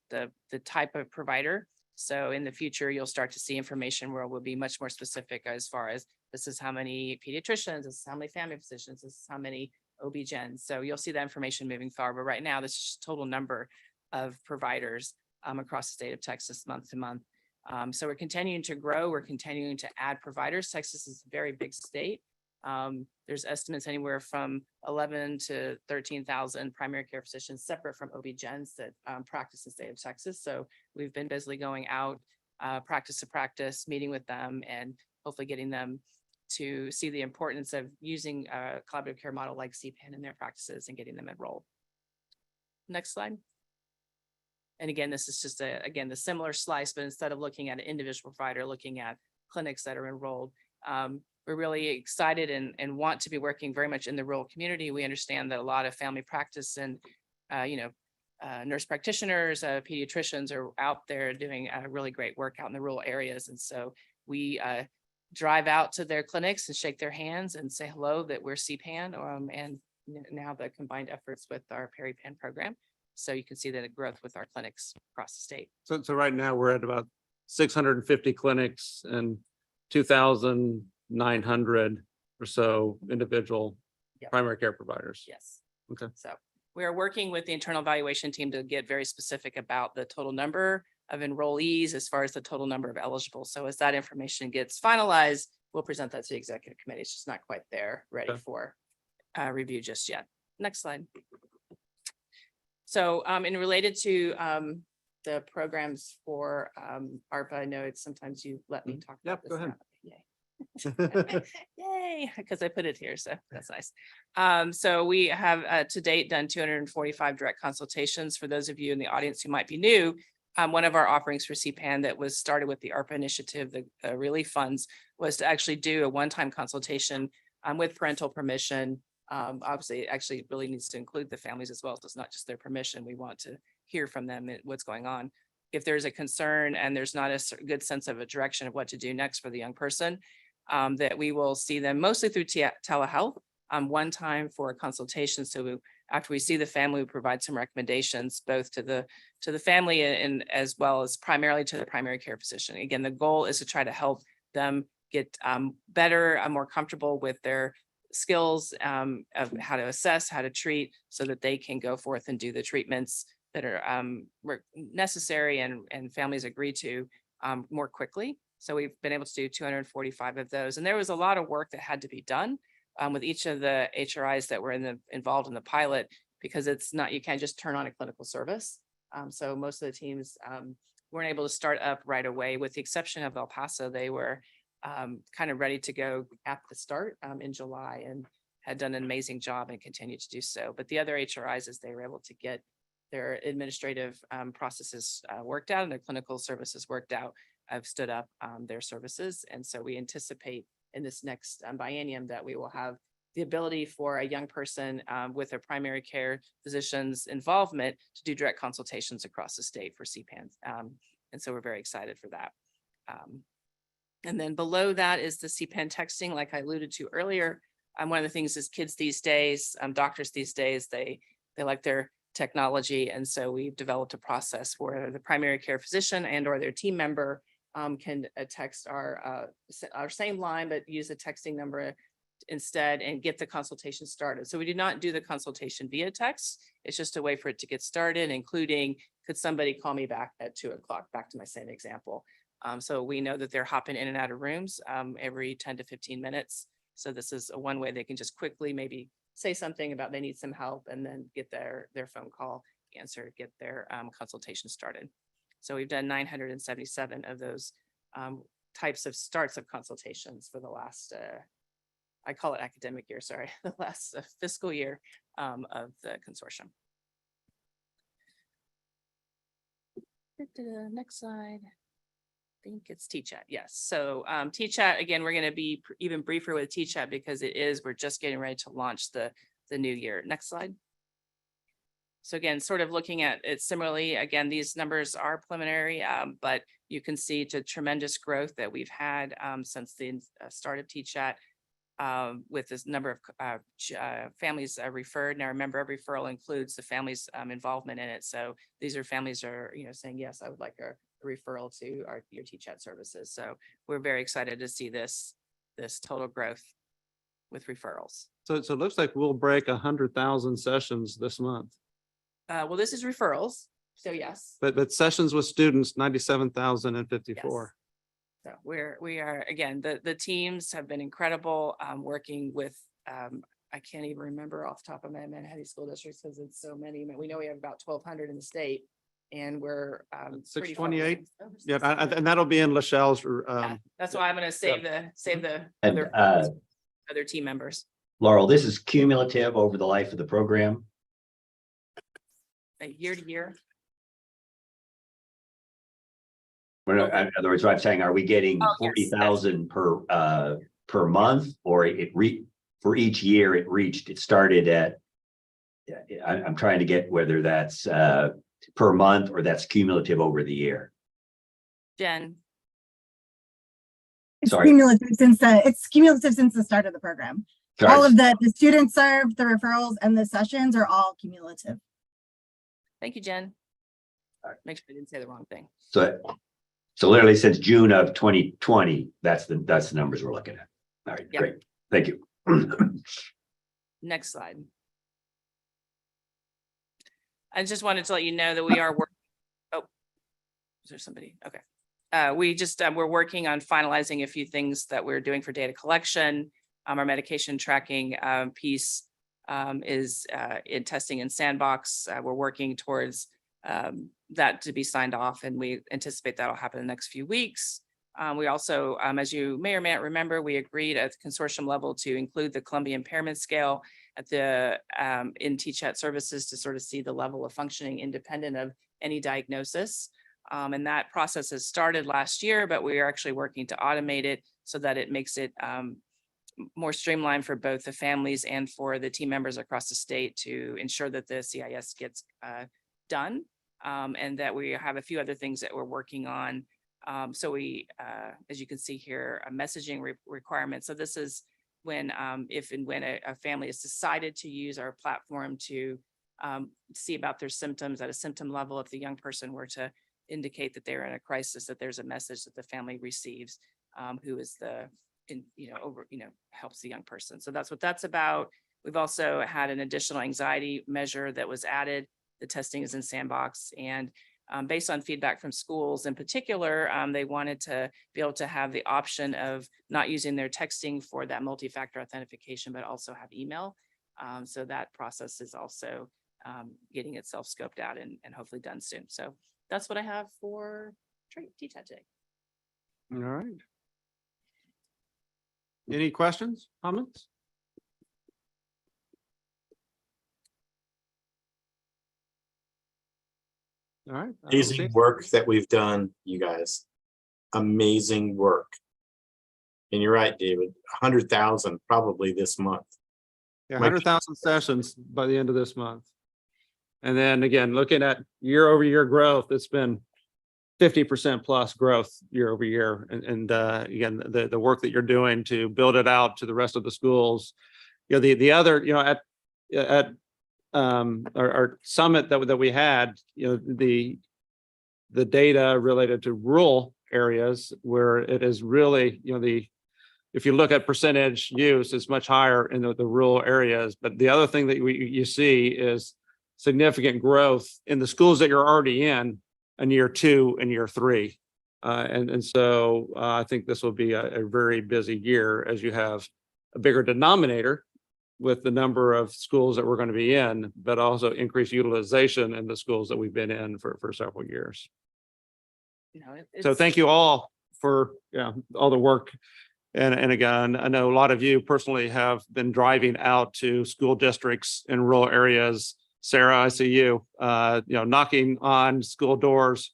type of provider. So in the future, you'll start to see information where we'll be much more specific as far as this is how many pediatricians, this is how many family physicians, this is how many OB-GYNs. So you'll see that information moving forward. But right now, this is just total number of providers across the state of Texas month to month. So we're continuing to grow. We're continuing to add providers. Texas is a very big state. There's estimates anywhere from 11 to 13,000 primary care physicians separate from OB-GYNs that practice in the state of Texas. So we've been busily going out practice to practice, meeting with them and hopefully getting them to see the importance of using a collaborative care model like CPAN in their practices and getting them enrolled. Next slide. And again, this is just again, the similar slice, but instead of looking at an individual provider, looking at clinics that are enrolled. We're really excited and want to be working very much in the rural community. We understand that a lot of family practice and, nurse practitioners, pediatricians are out there doing really great work out in the rural areas. And so we drive out to their clinics and shake their hands and say hello that we're CPAN and now the combined efforts with our PeriPan program. So you can see the growth with our clinics across the state. So right now we're at about 650 clinics and 2,900 or so individual primary care providers. Yes. Okay. So we are working with the internal evaluation team to get very specific about the total number of enrollees as far as the total number of eligible. So as that information gets finalized, we'll present that to the executive committee. It's just not quite there, ready for review just yet. Next slide. So in related to the programs for ARPA, I know it's sometimes you let me talk about this. Go ahead. Yay. Yay, because I put it here, so that's nice. So we have to date done 245 direct consultations. For those of you in the audience who might be new, one of our offerings for CPAN that was started with the ARPA initiative, the relief funds, was to actually do a one-time consultation with parental permission. Obviously, it actually really needs to include the families as well. So it's not just their permission. We want to hear from them what's going on. If there's a concern and there's not a good sense of a direction of what to do next for the young person, that we will see them mostly through telehealth, one time for a consultation. So after we see the family, we provide some recommendations both to the family and as well as primarily to the primary care physician. Again, the goal is to try to help them get better, more comfortable with their skills of how to assess, how to treat, so that they can go forth and do the treatments that are necessary and families agree to more quickly. So we've been able to do 245 of those. And there was a lot of work that had to be done with each of the HRIs that were involved in the pilot, because it's not, you can't just turn on a clinical service. So most of the teams weren't able to start up right away, with the exception of El Paso. They were kind of ready to go at the start in July and had done an amazing job and continued to do so. But the other HRIs, as they were able to get their administrative processes worked out and their clinical services worked out, have stood up their services. And so we anticipate in this next biennium that we will have the ability for a young person with a primary care physician's involvement to do direct consultations across the state for CPAN. And so we're very excited for that. And then below that is the CPAN texting, like I alluded to earlier. One of the things is kids these days, doctors these days, they like their technology. And so we've developed a process where the primary care physician and or their team member can text our same line, but use a texting number instead and get the consultation started. So we do not do the consultation via text. It's just a way for it to get started, including, could somebody call me back at 2 o'clock, back to my same example. So we know that they're hopping in and out of rooms every 10 to 15 minutes. So this is one way they can just quickly maybe say something about they need some help and then get their phone call answered, get their consultation started. So we've done 977 of those types of starts of consultations for the last I call it academic year, sorry, the last fiscal year of the consortium. Next slide. I think it's T-Chat. Yes. So T-Chat, again, we're going to be even briefer with T-Chat because we're just getting ready to launch the new year. Next slide. So again, sort of looking at it similarly, again, these numbers are preliminary, but you can see the tremendous growth that we've had since the start of T-Chat with this number of families referred. Now, remember, every referral includes the family's involvement in it. So these are families are, saying, yes, I would like a referral to your T-Chat services. So we're very excited to see this total growth with referrals. So it looks like we'll break 100,000 sessions this month. Well, this is referrals. So yes. But sessions with students, 97,054. So we are, again, the teams have been incredible working with, I can't even remember off the top of my head, Manhattan School District because it's so many. We know we have about 1,200 in the state and we're 628. Yeah, and that'll be in Lachelle's. That's why I'm going to save the And, other team members. Laurel, this is cumulative over the life of the program. Year to year. In other words, what I'm saying, are we getting Oh, yes, 40,000 per month, or for each year it started at? I'm trying to get whether that's per month or that's cumulative over the year. Jen. It's Sorry. cumulative since the start of the program. Sorry. All of the students served, the referrals, and the sessions are all cumulative. Thank you, Jen. All right, make sure I didn't say the wrong thing. So literally since June of 2020, that's the numbers we're looking at. All right, Yep. Great. Thank you. Next slide. I just wanted to let you know that we are working. Oh, is there somebody? Okay. We're working on finalizing a few things that we're doing for data collection. Our medication tracking piece is in testing in Sandbox. We're working towards that to be signed off, and we anticipate that'll happen in the next few weeks. We also, as you may or may not remember, we agreed at the consortium level to include the Columbia Impairment Scale at the in T-Chat services to sort of see the level of functioning independent of any diagnosis. And that process has started last year, but we are actually working to automate it so that it makes it more streamlined for both the families and for the team members across the state to ensure that the CIS gets done, and that we have a few other things that we're working on. So we, as you can see here, a messaging requirement. So this is when, if and when a family has decided to use our platform to see about their symptoms at a symptom level, if the young person were to indicate that they're in a crisis, that there's a message that the family receives, who is helps the young person. So that's what that's about. We've also had an additional anxiety measure that was added. The testing is in Sandbox, and based on feedback from schools in particular, they wanted to be able to have the option of not using their texting for that multi-factor authentication, but also have email. So that process is also getting itself scoped out and hopefully done soon. So that's what I have for T-Chat today. All right. Any questions, comments? All right. Amazing work that we've done, you guys. Amazing work. And you're right, David, 100,000 probably this month. Yeah, 100,000 sessions by the end of this month. And then again, looking at year over year growth, it's been 50% plus growth year over year. And again, the work that you're doing to build it out to the rest of the schools, the other, at our summit that we had, the data related to rural areas where it is really, if you look at percentage use, it's much higher in the rural areas. But the other thing that you see is significant growth in the schools that you're already in year 2 and year 3. And so I think this will be a very busy year as you have a bigger denominator with the number of schools that we're going to be in, but also increased utilization in the schools that we've been in for several years. So thank you all for all the work And again, I know a lot of you personally have been driving out to school districts in rural areas. Sarah, I see you, knocking on school doors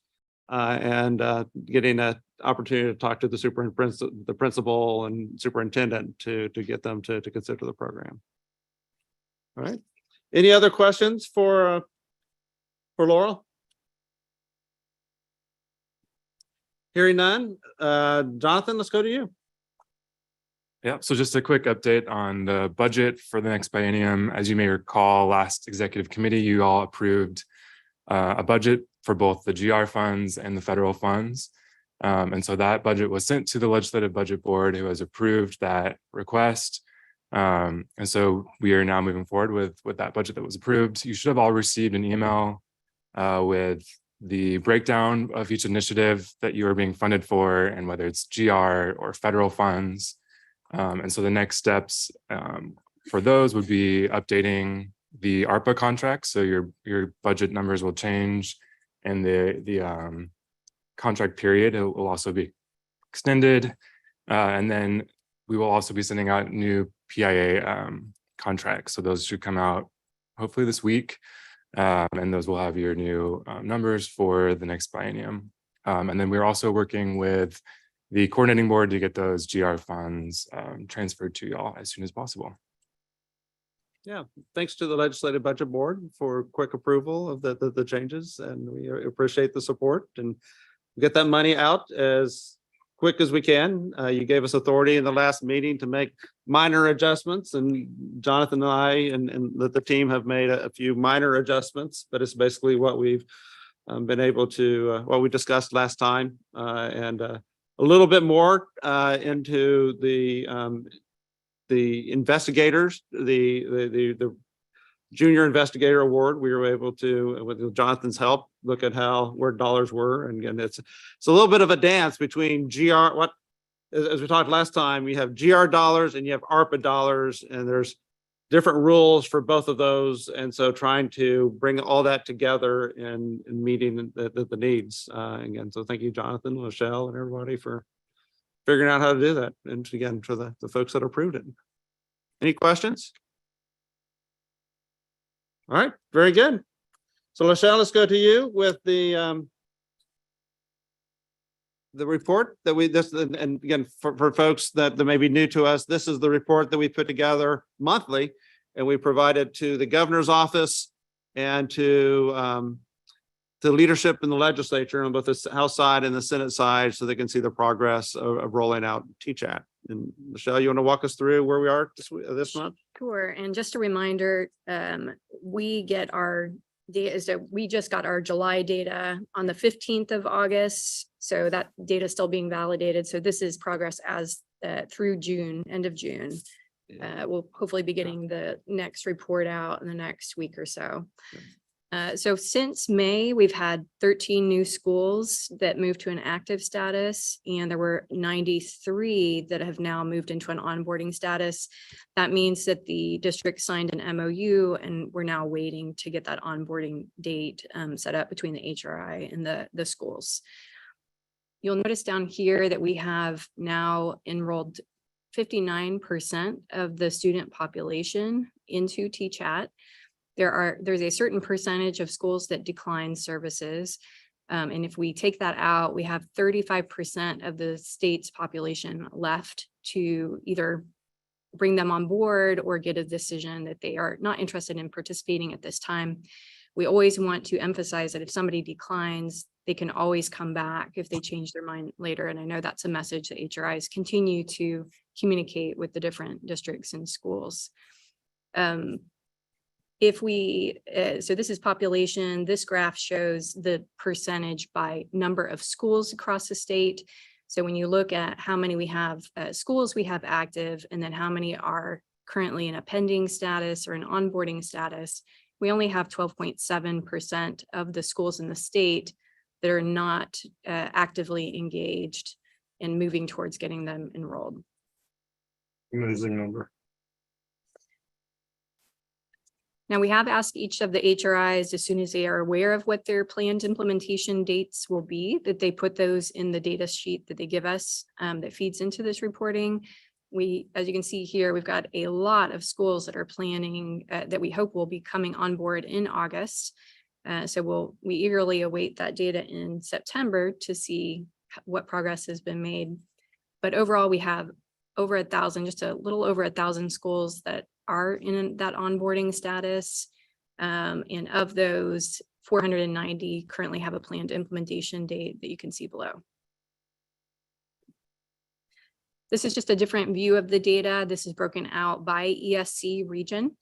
and getting an opportunity to talk to the principal and superintendent to get them to consider the program. All right. Any other questions for Laurel? Hearing none, Jonathan, let's go to you. Yeah, so just a quick update on the budget for the next biennium. As you may recall, last executive committee, you all approved a budget for both the GR funds and the federal funds. And so that budget was sent to the Legislative Budget Board, who has approved that request. And so we are now moving forward with that budget that was approved. You should have all received an email with the breakdown of each initiative that you are being funded for, and whether it's GR or federal funds. And so the next steps for those would be updating the ARPA contract. So your budget numbers will change, and the contract period will also be extended. And then we will also be sending out new PIA contracts. So those should come out hopefully this week. And those will have your new numbers for the next biennium. And then we're also working with the coordinating board to get those GR funds transferred to y'all as soon as possible. Yeah, thanks to the Legislative Budget Board for quick approval of the changes, and we appreciate the support and get that money out as quick as we can. You gave us authority in the last meeting to make minor adjustments, and Jonathan and I and the team have made a few minor adjustments, but it's basically what we've been able to, what we discussed last time, and a little bit more into the investigators, the junior investigator award. We were able to, with Jonathan's help, look at where dollars were, and again, it's a little bit of a dance between GR. As we talked last time, you have GR dollars and you have ARPA dollars, and there's different rules for both of those, and so trying to bring all that together and meeting the needs. Again, so thank you, Jonathan, Michelle, and everybody for figuring out how to do that, and again, for the folks that approved it. Any questions? All right, very good. So Michelle, let's go to you with the report that and again, for folks that may be new to us, this is the report that we put together monthly, and we provide it to the governor's office and to leadership in the legislature on both the House side and the Senate side, so they can see the progress of rolling out TChat. And Michelle, you want to walk us through where we are this month? Sure. And just a reminder, we get our data, so we just got our July data on the 15th of August. So that data is still being validated. So this is progress as through June, end of June. We'll hopefully be getting the next report out in the next week or so. So since May, we've had 13 new schools that moved to an active status, and there were 93 that have now moved into an onboarding status. That means that the district signed an MOU, and we're now waiting to get that onboarding date set up between the HRI and the schools. You'll notice down here that we have now enrolled 59% of the student population into TChat. There's a certain percentage of schools that decline services. And if we take that out, we have 35% of the state's population left to either bring them on board or get a decision that they are not interested in participating at this time. We always want to emphasize that if somebody declines, they can always come back if they change their mind later. And I know that's a message that HRIs continue to communicate with the different districts and schools. So this is population, this graph shows the percentage by number of schools across the state. So when you look at how many we have schools we have active, and then how many are currently in a pending status or an onboarding status, we only have 12.7% of the schools in the state that are not actively engaged and moving towards getting them enrolled. Amazing number. Now, we have asked each of the HRIs, as soon as they are aware of what their planned implementation dates will be, that they put those in the data sheet that they give us that feeds into this reporting. We, as you can see here, we've got a lot of schools that are planning that we hope will be coming on board in August. So we eagerly await that data in September to see what progress has been made. But overall, we have over 1,000, just a little over 1,000 schools that are in that onboarding status. And of those, 490 currently have a planned implementation date that you can see below. This is just a different view of the data. This is broken out by ESC region.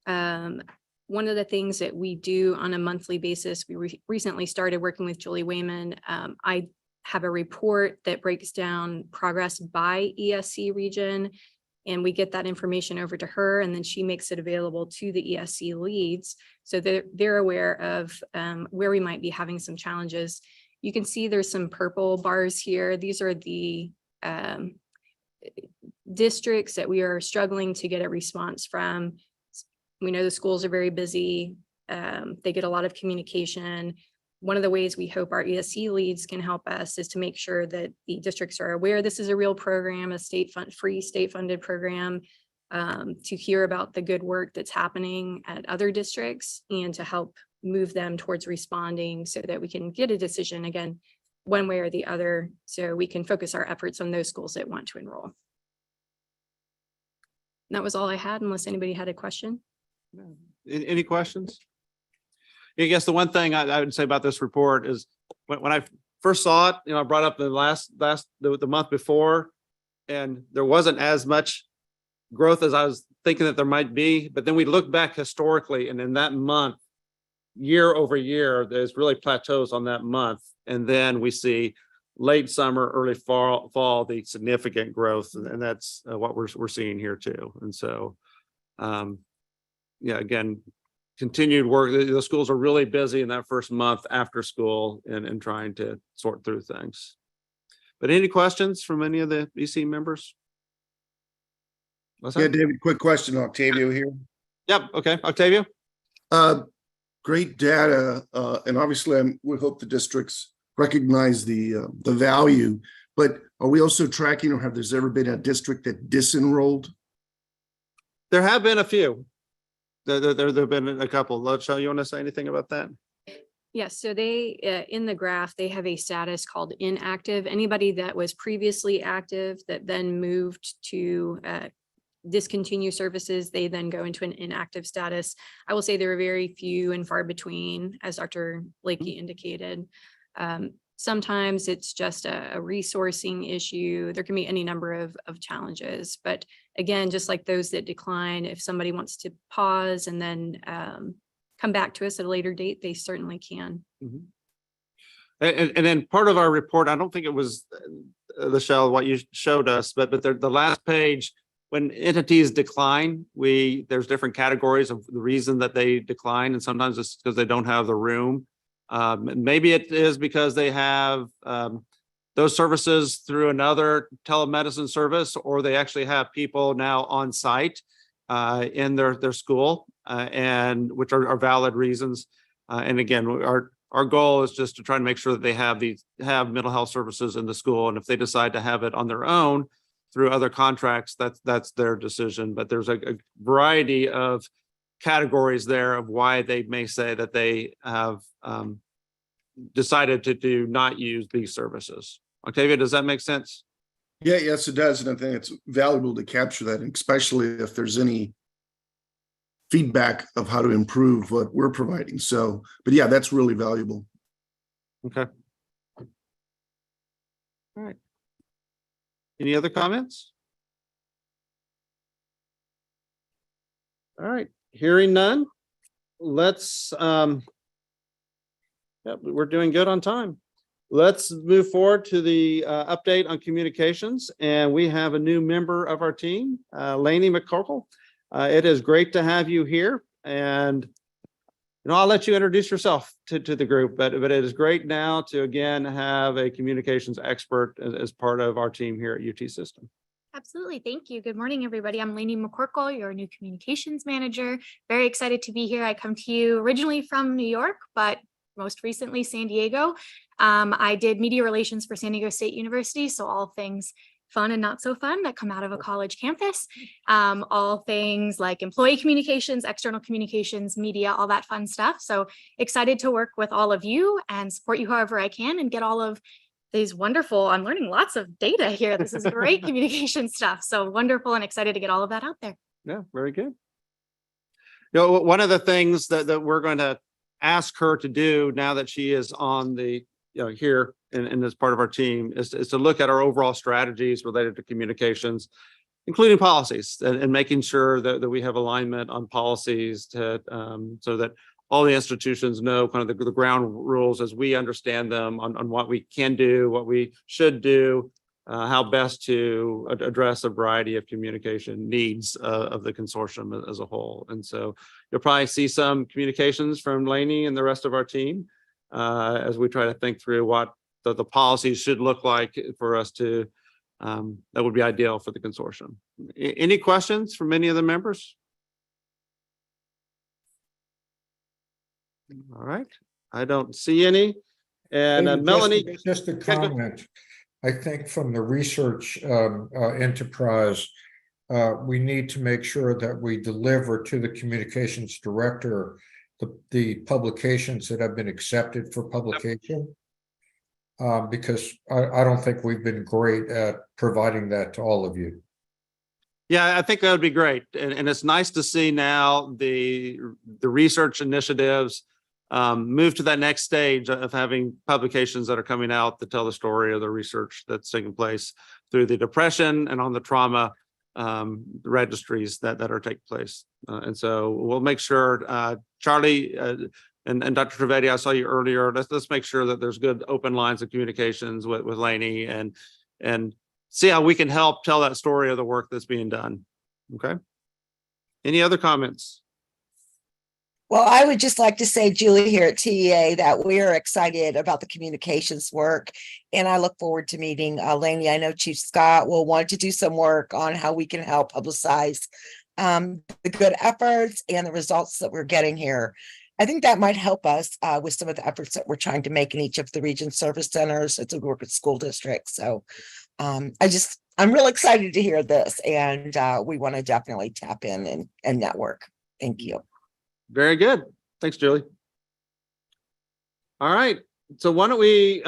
One of the things that we do on a monthly basis, we recently started working with Julie Wayman. I have a report that breaks down progress by ESC region, and we get that information over to her, and then she makes it available to the ESC leads so that they're aware of where we might be having some challenges. You can see there's some purple bars here. These are the districts that we are struggling to get a response from. We know the schools are very busy. They get a lot of communication. One of the ways we hope our ESC leads can help us is to make sure that the districts are aware this is a real program, a free state-funded program, to hear about the good work that's happening at other districts and to help move them towards responding so that we can get a decision, again, one way or the other, so we can focus our efforts on those schools that want to enroll. And that was all I had, unless anybody had a question. Any questions? I guess the one thing I would say about this report is when I first saw it, I brought up the the month before, and there wasn't as much growth as I was thinking that there might be. But then we look back historically, and in that month, year over year, there's really plateaus on that month. And then we see late summer, early fall, the significant growth. And that's what we're seeing here too. And so, yeah, again, continued work. The schools are really busy in that first month after school and trying to sort through things. But any questions from any of the EC members? Yeah, David, quick question, Octavio here. Yep. Okay, Octavio. Great data, and obviously we hope the districts recognize the value, but are we also tracking, or have there's ever been a district that disenrolled? There have been a few. There have been a couple. Lochelle, you want to say anything about that? Yes, so they, in the graph, they have a status called inactive. Anybody that was previously active that then moved to discontinue services, they then go into an inactive status. I will say there are very few and far between, as Dr. Lakey indicated. Sometimes it's just a resourcing issue. There can be any number of challenges, but again, just like those that decline, if somebody wants to pause and then come back to us at a later date, they certainly can. Mm-hmm. And then part of our report, I don't think it was, Michelle, what you showed us, but the last page, when entities decline, there's different categories of the reason that they decline, and sometimes it's because they don't have the room. Maybe it is because they have those services through another telemedicine service, or they actually have people now on site in their school, and which are valid reasons. And again, our goal is just to try to make sure that they have mental health services in the school, and if they decide to have it on their own through other contracts, that's their decision. But there's a variety of categories there of why they may say that they have decided to do not use these services. Octavia, does that make sense? Yeah, yes, it does. And I think it's valuable to capture that, especially if there's any feedback of how to improve what we're providing. So, but yeah, that's really valuable. Okay. All right. Any other comments? All right, hearing none, let's, we're doing good on time. Let's move forward to the update on communications. And we have a new member of our team, Lainey McCorkle. It is great to have you here. And I'll let you introduce yourself to the group, but it is great now to again have a communications expert as part of our team here at UT System. Absolutely. Thank you. Good morning, everybody. I'm Lainey McCorkle, your new communications manager. Very excited to be here. I come to you originally from New York, but most recently San Diego. I did media relations for San Diego State University, so all things fun and not so fun that come out of a college campus. All things like employee communications, external communications, media, all that fun stuff. So excited to work with all of you and support you however I can and get all of these wonderful, I'm learning lots of data here. This is great communication stuff. So wonderful and excited to get all of that out there. Yeah, very good. One of the things that we're going to ask her to do now that she is on the, here and as part of our team is to look at our overall strategies related to communications, including policies and making sure that we have alignment on policies to, so that all the institutions know kind of the ground rules as we understand them on what we can do, what we should do, how best to address a variety of communication needs of the consortium as a whole. And so you'll probably see some communications from Lainey and the rest of our team as we try to think through what the policies should look like for us to, that would be ideal for the consortium. Any questions from any of the members? All right, I don't see any. And Maybe Melanie, just a comment. I think from the research enterprise, we need to make sure that we deliver to the communications director the publications that have been accepted for publication. Because I don't think we've been great at providing that to all of you. yeah, I think that would be great. And it's nice to see now the research initiatives move to that next stage of having publications that are coming out that tell the story of the research that's taking place through the depression and on the trauma registries that are taking place. And so we'll make sure, Charlie and Dr. Trivedi, I saw you earlier. Let's make sure that there's good open lines of communications with Lainey and see how we can help tell that story of the work that's being done. Okay. Any other comments? Well, I would just like to say, Julie, here at TEA, that we are excited about the communications work. And I look forward to meeting Lainey. I know Chief Scott will want to do some work on how we can help publicize the good efforts and the results that we're getting here. I think that might help us with some of the efforts that we're trying to make in each of the region service centers as we work with school districts. So I'm real excited to hear this, and we want to definitely tap in and network. Thank you. Very good. Thanks, Julie. All right. So why don't we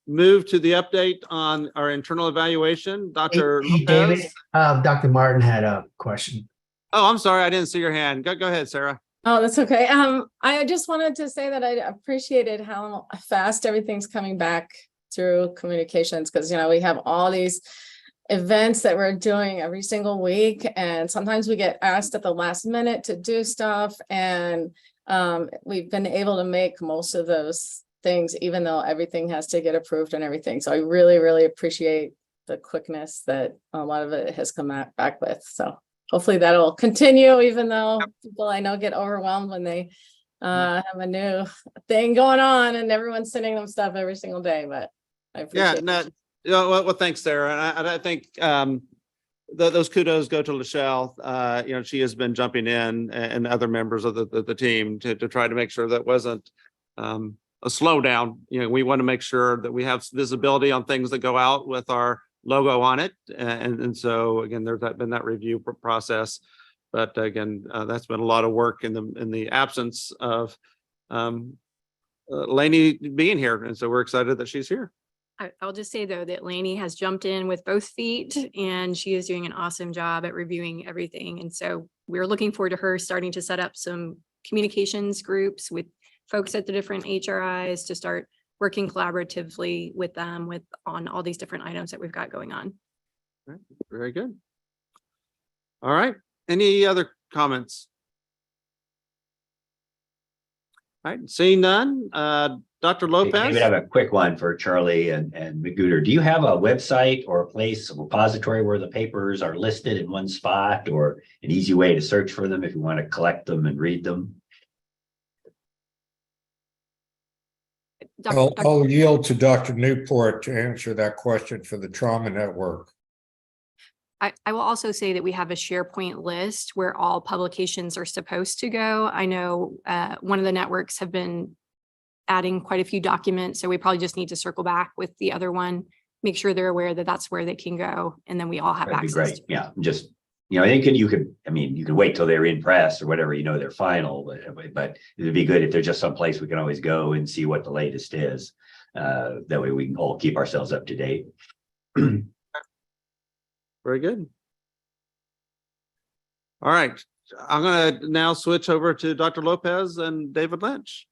move to the update on our internal evaluation? Dr. Hey, David, Lopez? Dr. Martin had a question. Oh, I'm sorry. I didn't see your hand. Go ahead, Sarah. Oh, that's okay. I just wanted to say that I appreciated how fast everything's coming back through communications, because, we have all these events that we're doing every single week, and sometimes we get asked at the last minute to do stuff, and we've been able to make most of those things, even though everything has to get approved and everything. So I really, really appreciate the quickness that a lot of it has come back with. So hopefully that'll continue, even though people I know get overwhelmed when they have a new thing going on and everyone's sending them stuff every single day. But I appreciate it. Well, thanks, Sarah. And I think those kudos go to Lachelle. She has been jumping in, and other members of the team to try to make sure that wasn't a slowdown. We want to make sure that we have visibility on things that go out with our logo on it. And so again, there's been that review process. But again, that's been a lot of work in the absence of Lainey being here. And so we're excited that she's here. I'll just say, though, that Lainey has jumped in with both feet, and she is doing an awesome job at reviewing everything. And so we're looking forward to her starting to set up some communications groups with folks at the different HRIs to start working collaboratively with them on all these different items that we've got going on. Very good. All right. Any other comments? All right. Seeing none. Dr. Lopez? David, I have a quick one for Charlie and Magooter. Do you have a website or a place, a repository where the papers are listed in one spot, or an easy way to search for them if you want to collect them and read them? I'll yield to Dr. Newport to answer that question for the Trauma Network. I will also say that we have a SharePoint list where all publications are supposed to go. I know one of the networks have been adding quite a few documents, so we probably just need to circle back with the other one, make sure they're aware that that's where they can go, and then we all have That'd be access. great. Yeah, just, I think you could, you could wait till they're in press or whatever, they're final, but it'd be good if there's just some place we can always go and see what the latest is. That way we can all keep ourselves up to date. Very good. All right, I'm going to now switch over to Dr. Lopez and David Lynch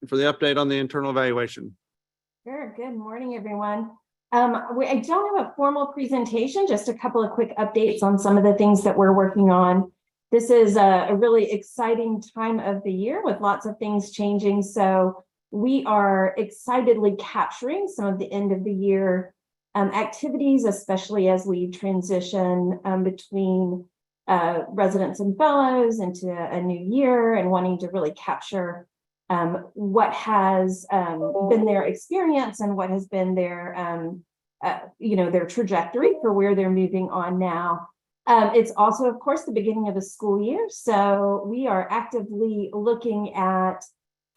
for the update on the internal evaluation. Sure. Good morning, everyone. I don't have a formal presentation, just a couple of quick updates on some of the things that we're working on. This is a really exciting time of the year with lots of things changing. So we are excitedly capturing some of the end of the year activities, especially as we transition between residents and fellows into a new year and wanting to really capture what has been their experience and what has been their, their trajectory for where they're moving on now. It's also, of course, the beginning of the school year. So we are actively looking at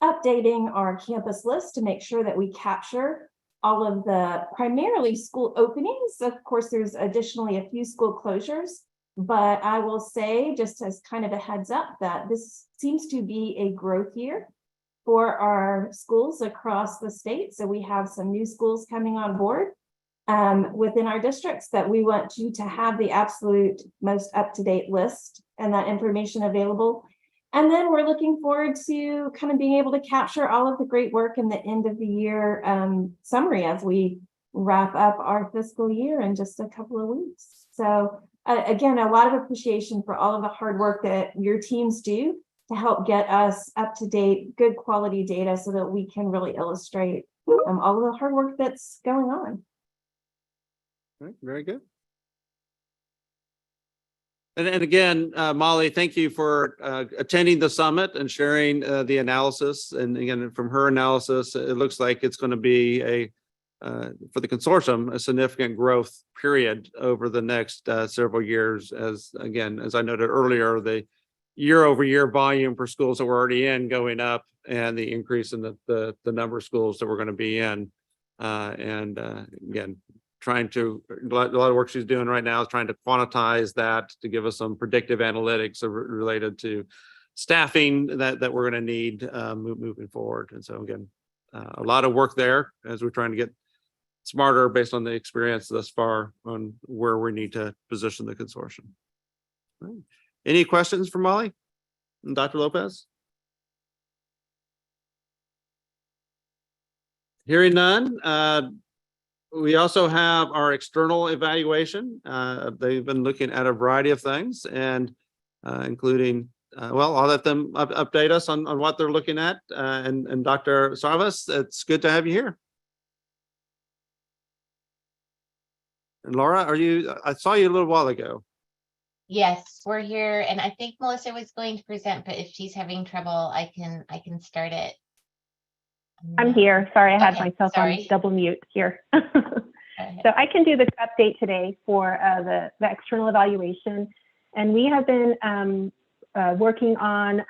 updating our campus list to make sure that we capture all of the primarily school openings. Of course, there's additionally a few school closures, but I will say, just as kind of a heads up, that this seems to be a growth year for our schools across the state. So we have some new schools coming on board within our districts that we want you to have the absolute most up-to-date list and that information available. And then we're looking forward to kind of being able to capture all of the great work in the end of the year summary as we wrap up our fiscal year in just a couple of weeks. So again, a lot of appreciation for all of the hard work that your teams do to help get us up to date, good quality data so that we can really illustrate all of the hard work that's going on. All right, very good. And again, Molly, thank you for attending the summit and sharing the analysis. And again, from her analysis, it looks like it's going to be for the consortium, a significant growth period over the next several years. As I noted earlier, the year-over-year volume for schools that we're already in going up, and the increase in the number of schools that we're going to be in. Again, a lot of work she's doing right now is trying to quantize that to give us some predictive analytics related to staffing that we're going to need moving forward. And so again, a lot of work there as we're trying to get smarter based on the experience thus far on where we need to position the consortium. All right. Any questions for Molly and Dr. Lopez? Hearing none. We also have our external evaluation. They've been looking at a variety of things, and including, I'll let them update us on what they're looking at. And Dr. Sarvis, it's good to have you here. And Laura, I saw you a little while ago. Yes, we're here, and I think Melissa was going to present, but if she's having trouble, I can start it. I'm here. Sorry, I had Okay, myself sorry. on double mute here. So I can do the update today for the external evaluation. And we have been working on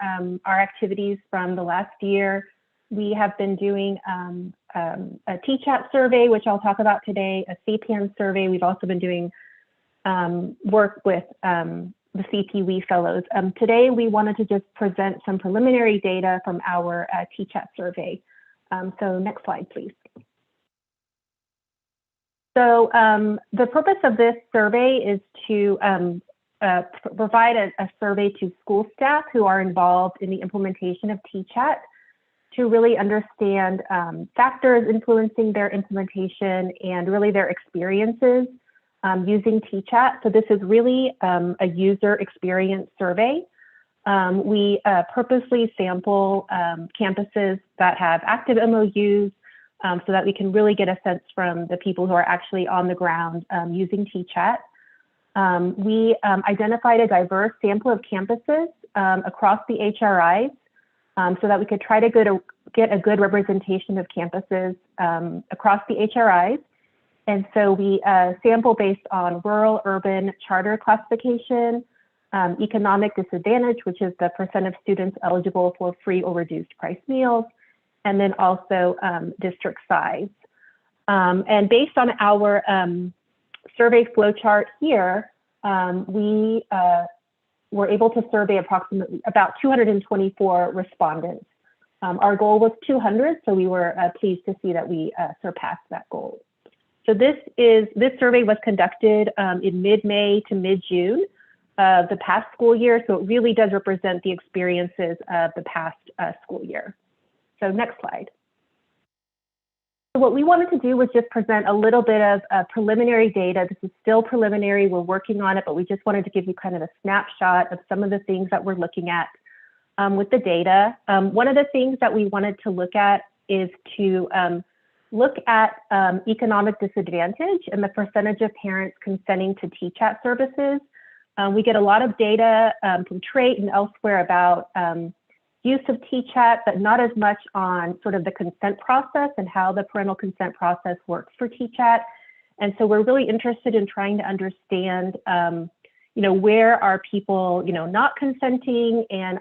our activities from the last year. We have been doing a TChat survey, which I'll talk about today, a CPAN survey. We've also been doing work with the CPWE fellows. Today, we wanted to just present some preliminary data from our TChat survey. So next slide, please. So the purpose of this survey is to provide a survey to school staff who are involved in the implementation of TChat to really understand factors influencing their implementation and really their experiences using TChat. So this is really a user experience survey. We purposely sample campuses that have active MOUs so that we can really get a sense from the people who are actually on the ground using TChat. We identified a diverse sample of campuses across the HRIs so that we could try to get a good representation of campuses across the HRIs. And so we sample based on rural, urban, charter classification, economic disadvantage, which is the percent of students eligible for free or reduced price meals, and then also district size. And based on our survey flow chart here, we were able to survey approximately about 224 respondents. Our goal was 200, so we were pleased to see that we surpassed that goal. So this survey was conducted in mid-May to mid-June of the past school year, so it really does represent the experiences of the past school year. So next slide. So what we wanted to do was just present a little bit of preliminary data. This is still preliminary, we're working on it, but we just wanted to give you kind of a snapshot of some of the things that we're looking at with the data. One of the things that we wanted to look at is to look at economic disadvantage and the percentage of parents consenting to TCHAT services. We get a lot of data from TRAIT and elsewhere about use of TCHAT, but not as much on sort of the consent process and how the parental consent process works for TCHAT. And so we're really interested in trying to understand, where are people, not consenting, and,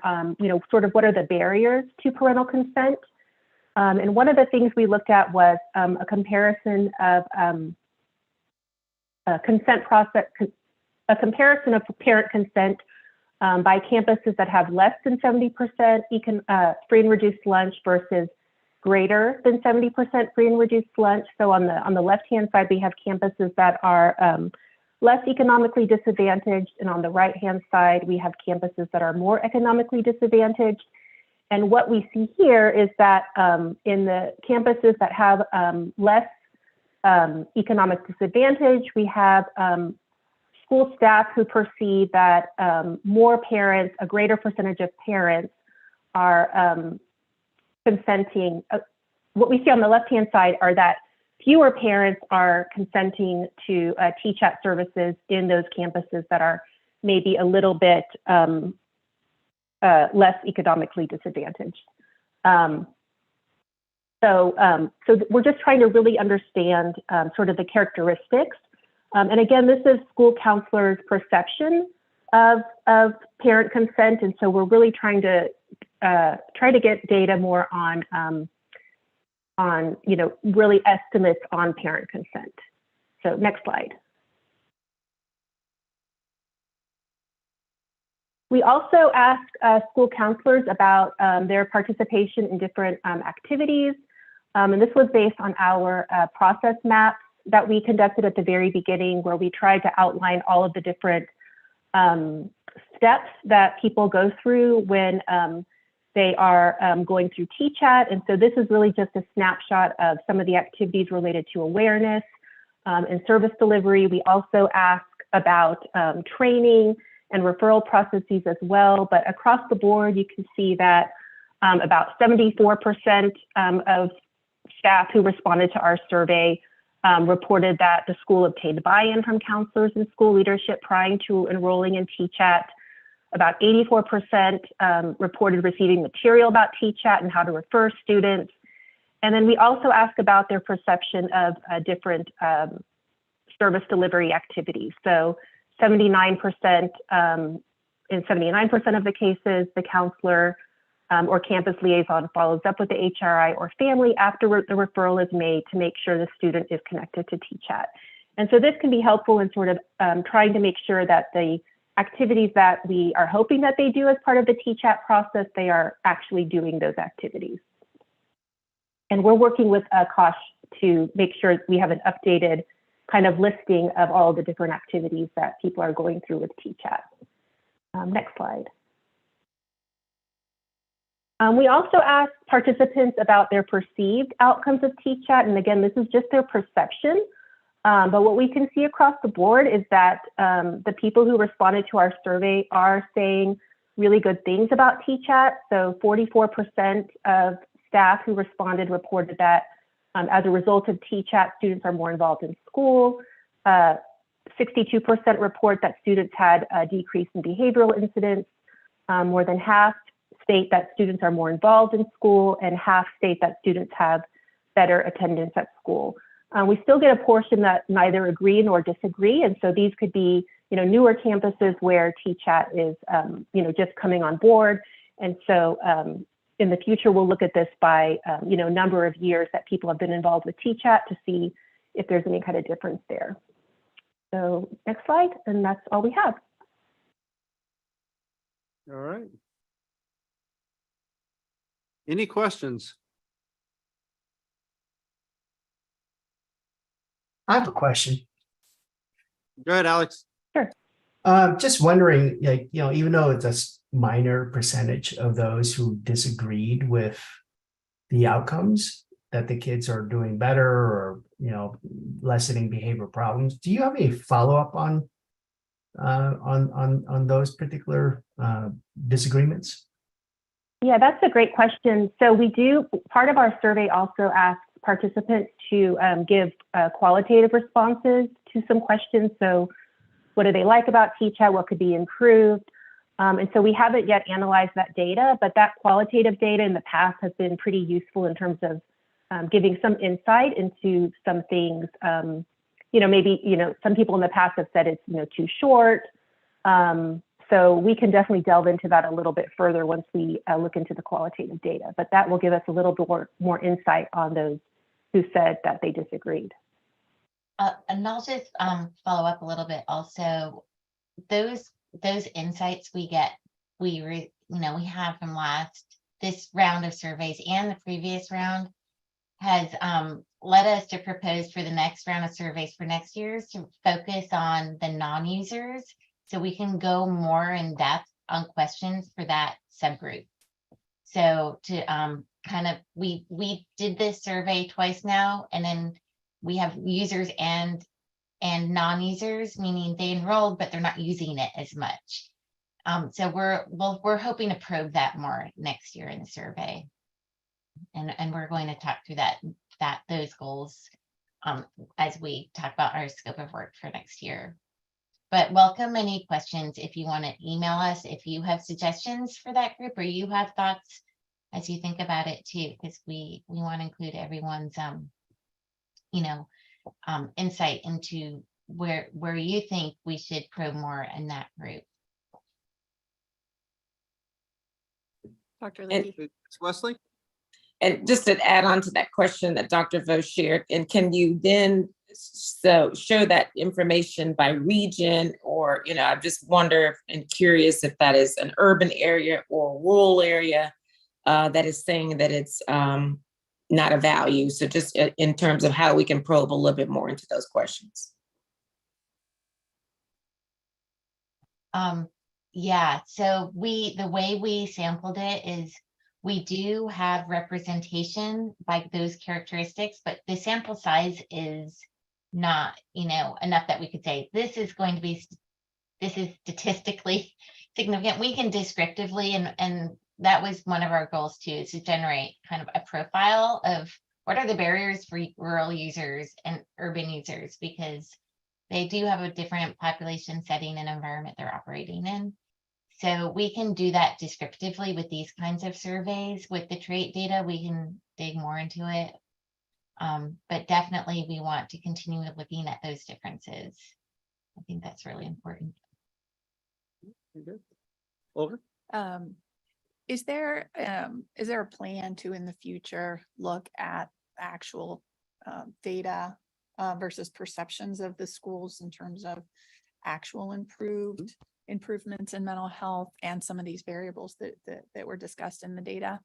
sort of what are the barriers to parental consent. And one of the things we looked at was a comparison of consent process, a comparison of parent consent by campuses that have less than 70% free and reduced lunch versus greater than 70% free and reduced lunch. So on the left-hand side, we have campuses that are less economically disadvantaged, and on the right-hand side, we have campuses that are more economically disadvantaged. And what we see here is that in the campuses that have less economic disadvantage, we have school staff who perceive that more parents, a greater percentage of parents are consenting. What we see on the left-hand side are that fewer parents are consenting to TCHAT services in those campuses that are maybe a little bit less economically disadvantaged. So we're just trying to really understand sort of the characteristics. And again, this is school counselors' perception of parent consent, and so we're really trying to get data more on really estimates on parent consent. So next slide. We also asked school counselors about their participation in different activities, and this was based on our process maps that we conducted at the very beginning, where we tried to outline all of the different steps that people go through when they are going through TCHAT. And so this is really just a snapshot of some of the activities related to awareness and service delivery. We also ask about training and referral processes as well. But across the board, you can see that about 74% of staff who responded to our survey reported that the school obtained buy-in from counselors and school leadership prior to enrolling in TCHAT. About 84% reported receiving material about TCHAT and how to refer students. And then we also ask about their perception of different service delivery activities. So 79%, in 79% of the cases, the counselor or campus liaison follows up with the HRI or family after the referral is made to make sure the student is connected to TCHAT. And so this can be helpful in sort of trying to make sure that the activities that we are hoping that they do as part of the TCHAT process, they are actually doing those activities. And we're working with Kosh to make sure we have an updated kind of listing of all the different activities that people are going through with TCHAT. Next slide. We also asked participants about their perceived outcomes of TCHAT. And again, this is just their perception. But what we can see across the board is that the people who responded to our survey are saying really good things about TCHAT. So 44% of staff who responded reported that as a result of TCHAT, students are more involved in school. 62% report that students had a decrease in behavioral incidents. More than half state that students are more involved in school, and half state that students have better attendance at school. We still get a portion that neither agree nor disagree. And so these could be, newer campuses where TChat is, just coming on board. And so in the future, we'll look at this by, number of years that people have been involved with TChat to see if there's any kind of difference there. So next slide, and that's all we have. All right. Any questions? I have a question. Go ahead, Alex. Sure. Just wondering, even though it's a minor percentage of those who disagreed with the outcomes, that the kids are doing better or, lessening behavior problems, do you have any follow-up on those particular disagreements? Yeah, that's a great question. So we do, part of our survey also asks participants to give qualitative responses to some questions. So what do they like about TChat? What could be improved? And so we haven't yet analyzed that data, but that qualitative data in the past has been pretty useful in terms of giving some insight into some things. Maybe, some people in the past have said it's, too short. So we can definitely delve into that a little bit further once we look into the qualitative data, but that will give us a little bit more insight on those who said that they disagreed. And I'll just follow up a little bit also. Those insights we get, we have from this round of surveys and the previous round has led us to propose for the next round of surveys for next year to focus on the non-users so we can go more in depth on questions for that subgroup. So to we did this survey twice now, and then we have users and non-users, meaning they enrolled, but they're not using it as much. So we're hoping to probe that more next year in the survey. And we're going to talk through those goals as we talk about our scope of work for next year. But welcome any questions if you want to email us, if you have suggestions for that group or you have thoughts as you think about it too, because we want to include everyone's insight into where you think we should probe more in that group. Dr. And- Lee. Wesley? And just to add on to that question that Dr. Vo shared, and can you then show that information by region, or, I just wonder and curious if that is an urban area or rural area that is saying that it's not a value. So just in terms of how we can probe a little bit more into those questions. Yeah, so the way we sampled it is we do have representation by those characteristics, but the sample size is not, enough that we could say this is statistically significant. We can descriptively, and that was one of our goals too, is to generate kind of a profile of what are the barriers for rural users and urban users, because they do have a different population setting and environment they're operating in. So we can do that descriptively with these kinds of surveys. With the trait data, we can dig more into it. But definitely we want to continue looking at those differences. I think that's really important. Over. Is there a plan to in the future look at actual data versus perceptions of the schools in terms of actual improvements in mental health and some of these variables that were discussed in the data?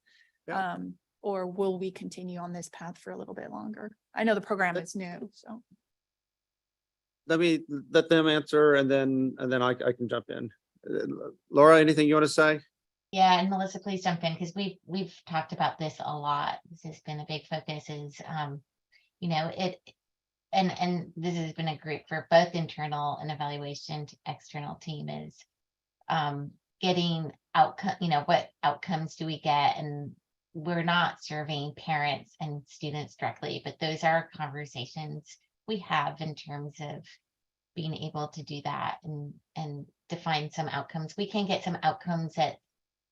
Yeah. Or will we continue on this path for a little bit longer? I know the program is new, so. Let me let them answer and then I can jump in. Laura, anything you want to say? Yeah, and Melissa, please jump in, because we've talked about this a lot. This has been a big focus, is and this has been a group for both internal and evaluation external team, is getting outcome, what outcomes do we get? And we're not surveying parents and students directly, but those are conversations we have in terms of being able to do that and define some outcomes. We can get some outcomes at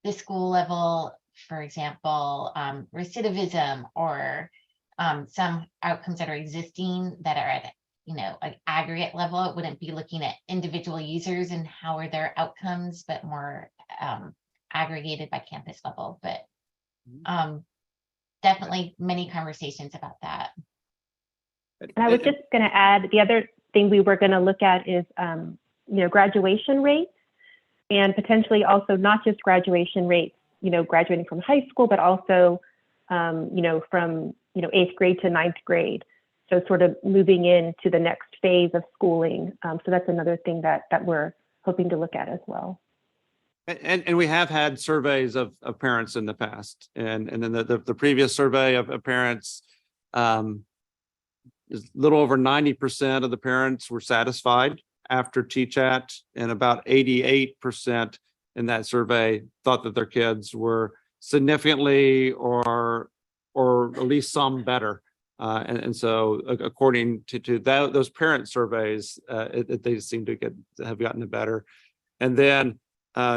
the school level, for example, recidivism or some outcomes that are existing that are at, an aggregate level. It wouldn't be looking at individual users and how are their outcomes, but more aggregated by campus level. But definitely many conversations about that. And I was just going to add, the other thing we were going to look at is, graduation rates, and potentially also not just graduation rates, graduating from high school, but also, from, 8th grade to 9th grade. So sort of moving into the next phase of schooling. So that's another thing that we're hoping to look at as well. And we have had surveys of parents in the past, and then the previous survey of parents, is a little over 90% of the parents were satisfied after T-Chat, and about 88% in that survey thought that their kids were significantly or at least some better. And so according to those parent surveys, they seem to have gotten it better. And then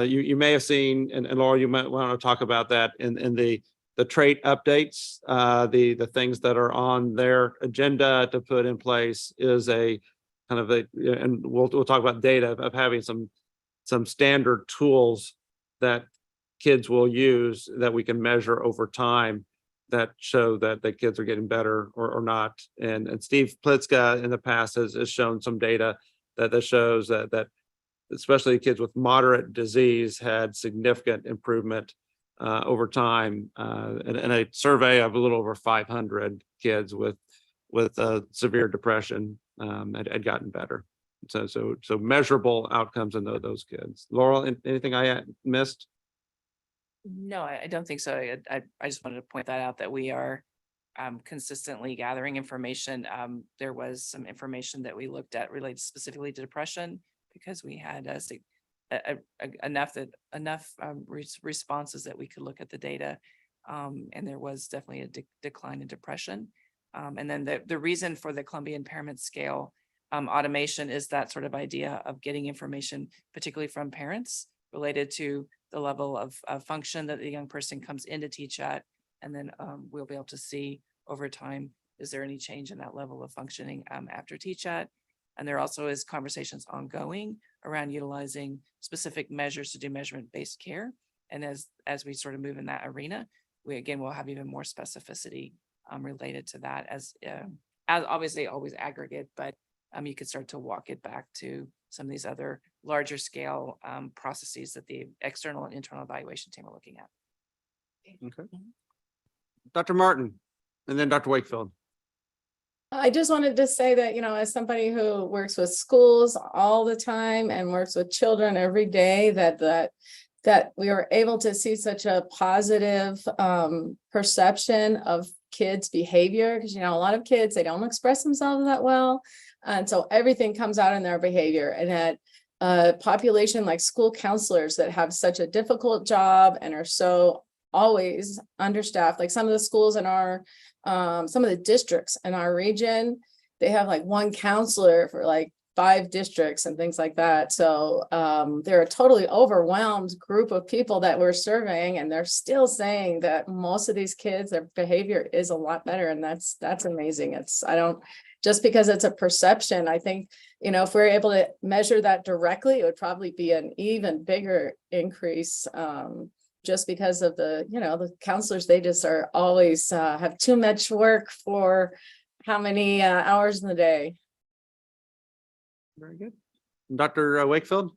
you may have seen, and Laura, you might want to talk about that in the trait updates, the things that are on their agenda to put in place is a kind of and we'll talk about data of having some standard tools that kids will use that we can measure over time that show that the kids are getting better or not. And Steve Plitzka in the past has shown some data that shows that especially kids with moderate disease had significant improvement over time. And a survey of a little over 500 kids with severe depression had gotten better. So measurable outcomes in those kids. Laurel, anything I missed? No, I don't think so. I just wanted to point that out, that we are consistently gathering information. There was some information that we looked at related specifically to depression, because we had enough responses that we could look at the data, and there was definitely a decline in depression. And then the reason for the Columbia Impairment Scale automation is that sort of idea of getting information, particularly from parents, related to the level of function that the young person comes into T-Chat, and then we'll be able to see over time, is there any change in that level of functioning after T-Chat? And there also is conversations ongoing around utilizing specific measures to do measurement-based care. And as we sort of move in that arena, we will have even more specificity related to that, as obviously always aggregate, but you could start to walk it back to some of these other larger scale processes that the external and internal evaluation team are looking at. Okay. Dr. Martin, and then Dr. Wakefield. I just wanted to say that, as somebody who works with schools all the time and works with children every day, that we were able to see such a positive perception of kids' behavior, because, a lot of kids, they don't express themselves that well. And so everything comes out in their behavior. And at a population like school counselors that have such a difficult job and are so always understaffed, like some of the schools in our some of the districts in our region, they have like one counselor for like 5 districts and things like that. So they're a totally overwhelmed group of people that we're surveying, and they're still saying that most of these kids, their behavior is a lot better. And that's amazing. Just because it's a perception, I think, if we're able to measure that directly, it would probably be an even bigger increase. Just because of the counselors, they just are always have too much work for how many hours in the day. Very good. Dr. Wakefield?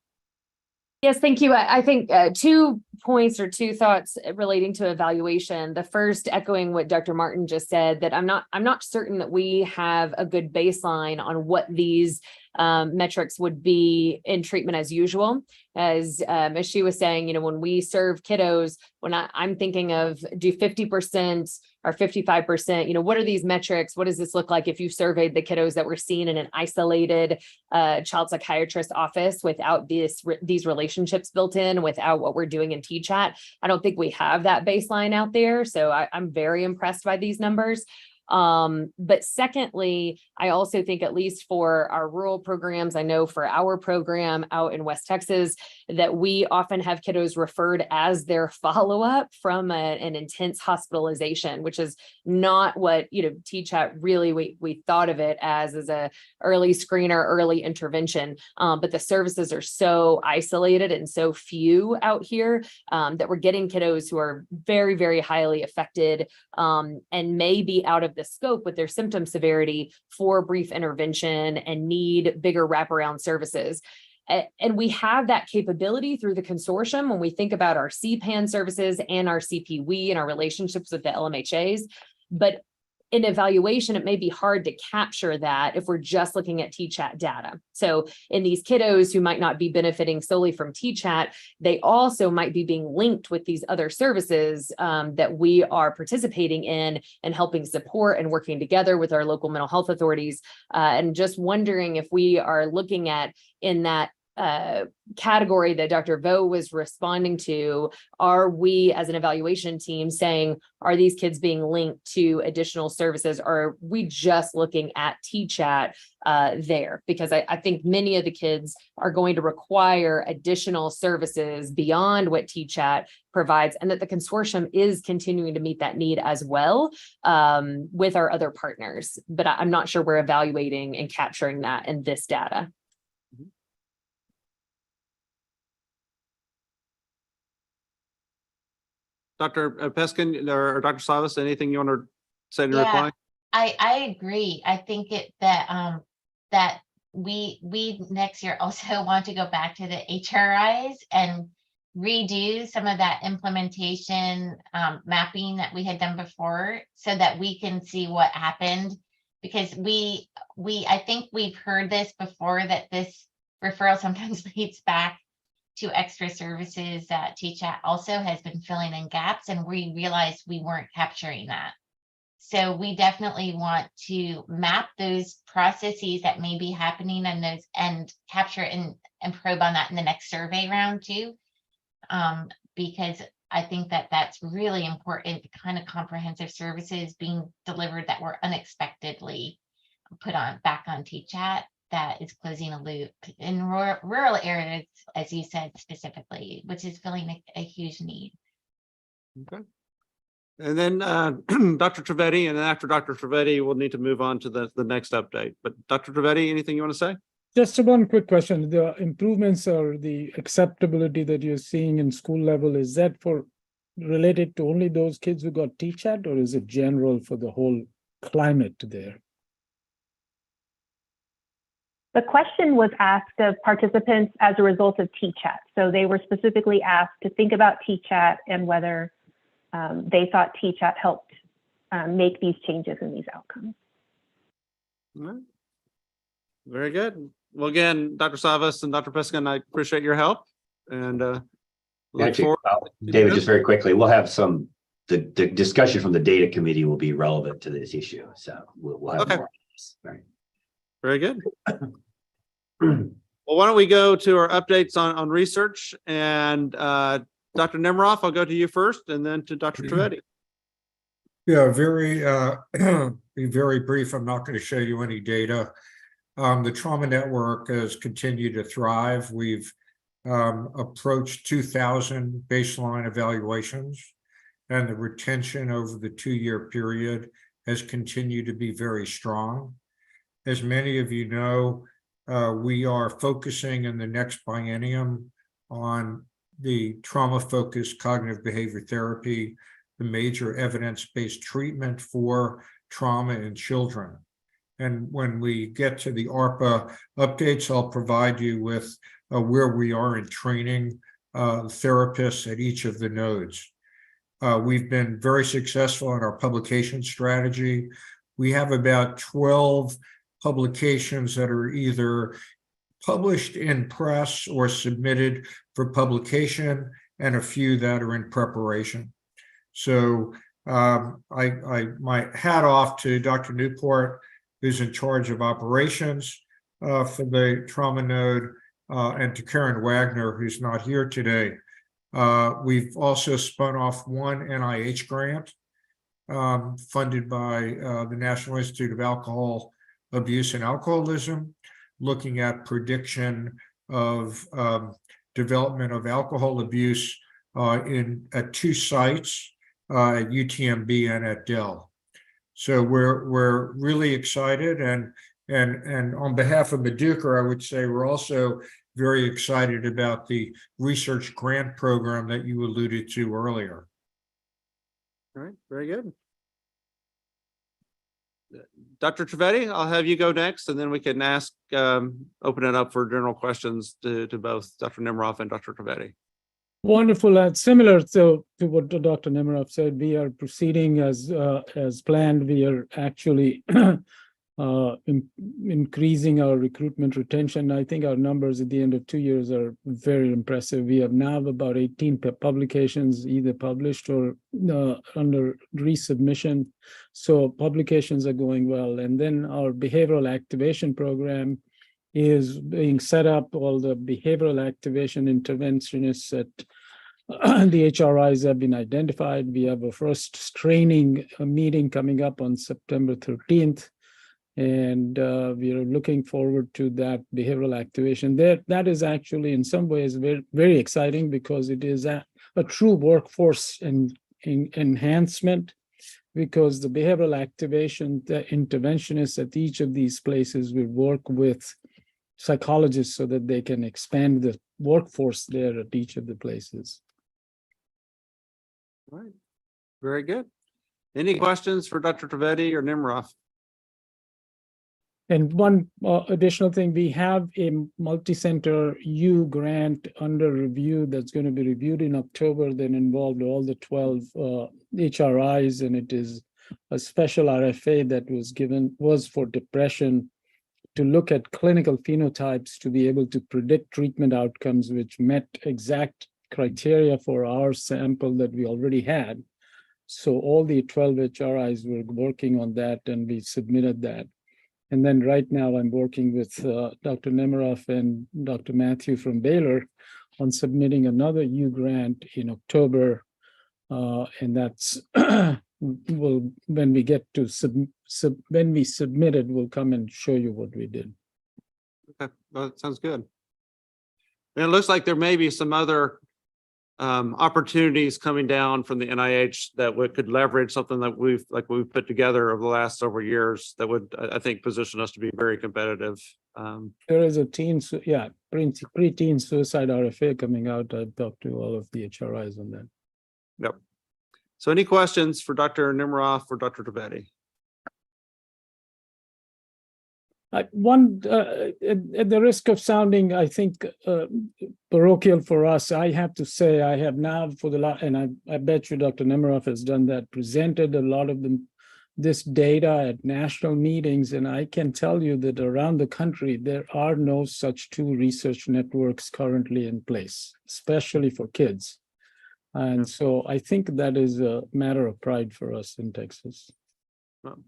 Yes, thank you. I think 2 points or 2 thoughts relating to evaluation. The first, echoing what Dr. Martin just said, that I'm not certain that we have a good baseline on what these metrics would be in treatment as usual. As she was saying, when we serve kiddos, when I'm thinking of do 50% or 55%, what are these metrics? What does this look like if you surveyed the kiddos that were seen in an isolated child psychiatrist office without these relationships built in, without what we're doing in T-Chat? I don't think we have that baseline out there. So I'm very impressed by these numbers. But secondly, I also think at least for our rural programs, I know for our program out in West Texas, that we often have kiddos referred as their follow-up from an intense hospitalization, which is not what, TCHAT really, we thought of it as a early screener, early intervention. But the services are so isolated and so few out here that we're getting kiddos who are very, very highly affected and may be out of the scope with their symptom severity for brief intervention and need bigger wraparound services. And we have that capability through the consortium when we think about our CPAN services and our CPW and our relationships with the LMHAs. But in evaluation, it may be hard to capture that if we're just looking at TCHAT data. So in these kiddos who might not be benefiting solely from TCHAT, they also might be being linked with these other services that we are participating in and helping support and working together with our local mental health authorities. And just wondering if we are looking at in that category that Dr. Vo was responding to, are we as an evaluation team saying, are these kids being linked to additional services? Or are we just looking at TCHAT there? Because I think many of the kids are going to require additional services beyond what TCHAT provides, and that the consortium is continuing to meet that need as well with our other partners. But I'm not sure we're evaluating and capturing that in this data. Dr. Peskin or Dr. Savas, anything you want to say in Yeah, reply? I agree. I think that we next year also want to go back to the HRIs and redo some of that implementation mapping that we had done before, so that we can see what happened. Because I think we've heard this before, that this referral sometimes leads back to extra services that TCHAT also has been filling in gaps, and we realized we weren't capturing that. So we definitely want to map those processes that may be happening and capture and probe on that in the next survey round too. Because I think that that's really important, the kind of comprehensive services being delivered that were unexpectedly put back on TCHAT. That is closing a loop in rural areas, as you said specifically, which is filling a huge need. Okay. And then Dr. Trivedi, and then after Dr. Trivedi, we'll need to move on to the next update. But Dr. Trivedi, anything you want to say? Just one quick question. The improvements or the acceptability that you're seeing in school level, is that related to only those kids who got TCHAT, or is it general for the whole climate there? The question was asked of participants as a result of TCHAT. So they were specifically asked to think about TCHAT and whether they thought TCHAT helped make these changes in these outcomes. All right. Very good. Well, again, Dr. Savas and Dr. Peskin, I appreciate your help, and look forward. David, just very quickly, we'll have the discussion from the data committee will be relevant to this issue. So we'll have more. Right. Very good. Well, why don't we go to our updates on research, and Dr. Nemiroff, I'll go to you first, and then to Dr. Trivedi. Yeah, be very brief. I'm not going to show you any data. The trauma network has continued to thrive. We've approached 2,000 baseline evaluations, and the retention over the 2-year period has continued to be very strong. As many of you know, we are focusing in the next biennium on the trauma-focused cognitive behavior therapy, the major evidence-based treatment for trauma in children. And when we get to the ARPA updates, I'll provide you with where we are in training therapists at each of the nodes. We've been very successful in our publication strategy. We have about 12 publications that are either published in press or submitted for publication, and a few that are in preparation. So my hat off to Dr. Newport, who's in charge of operations for the trauma node, and to Karen Wagner, who's not here today. We've also spun off one NIH grant funded by the National Institute of Alcohol Abuse and Alcoholism, looking at prediction of development of alcohol abuse at 2 sites, at UTMB and at Dell. So we're really excited, and on behalf of Meduca, I would say we're also very excited about the research grant program that you alluded to earlier. All right, very good. Dr. Trivedi, I'll have you go next, and then we can open it up for general questions to both Dr. Nemiroff and Dr. Trivedi. Wonderful. Similar to what Dr. Nemiroff said, we are proceeding as planned. We are actually increasing our recruitment retention. I think our numbers at the end of 2 years are very impressive. We have now about 18 publications either published or under resubmission. So publications are going well. And then our behavioral activation program is being set up. All the behavioral activation interventionists at the HRIs have been identified. We have a first training meeting coming up on September 13th. And we are looking forward to that behavioral activation. That is actually in some ways very, very exciting because it is a true workforce enhancement, because the behavioral activation, the interventionists at each of these places will work with psychologists so that they can expand the workforce there at each of the places. All right, very good. Any questions for Dr. Trivedi or Nemiroff? And one additional thing, we have a multi-center U grant under review that's going to be reviewed in October that involved all the 12 HRIs, and it is a special RFA that was for depression, to look at clinical phenotypes to be able to predict treatment outcomes, which met exact criteria for our sample that we already had. So all the 12 HRIs were working on that, and we submitted that. And then right now I'm working with Dr. Nemiroff and Dr. Matthew from Baylor on submitting another U grant in October. And that's when we get to when we submit it, we'll come and show you what we did. Okay, well, that sounds good. And it looks like there may be some other opportunities coming down from the NIH that could leverage something that we've put together over the last several years that would, I think, position us to be very competitive. There is a preteen suicide RFA coming out. I've talked to all of the HRIs on that. Yep. So any questions for Dr. Nemiroff or Dr. Trivedi? At the risk of sounding, I think, parochial for us, I have to say I have now for the last, and I bet you Dr. Nemiroff has done that, presented a lot of this data at national meetings, and I can tell you that around the country, there are no such 2 research networks currently in place, especially for kids. And so I think that is a matter of pride for us in Texas. Well,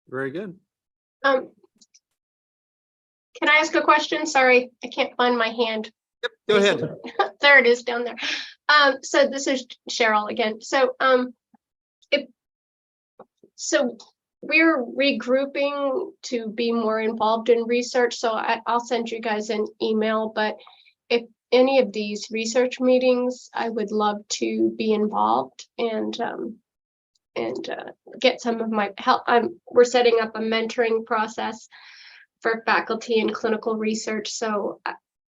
very good. Can I ask a question? Sorry, I can't find my hand. Yep, go ahead. There it is down there. So this is Cheryl again. So so we're regrouping to be more involved in research. So I'll send you guys an email, but if any of these research meetings, I would love to be involved and get some of my help. We're setting up a mentoring process for faculty in clinical research. So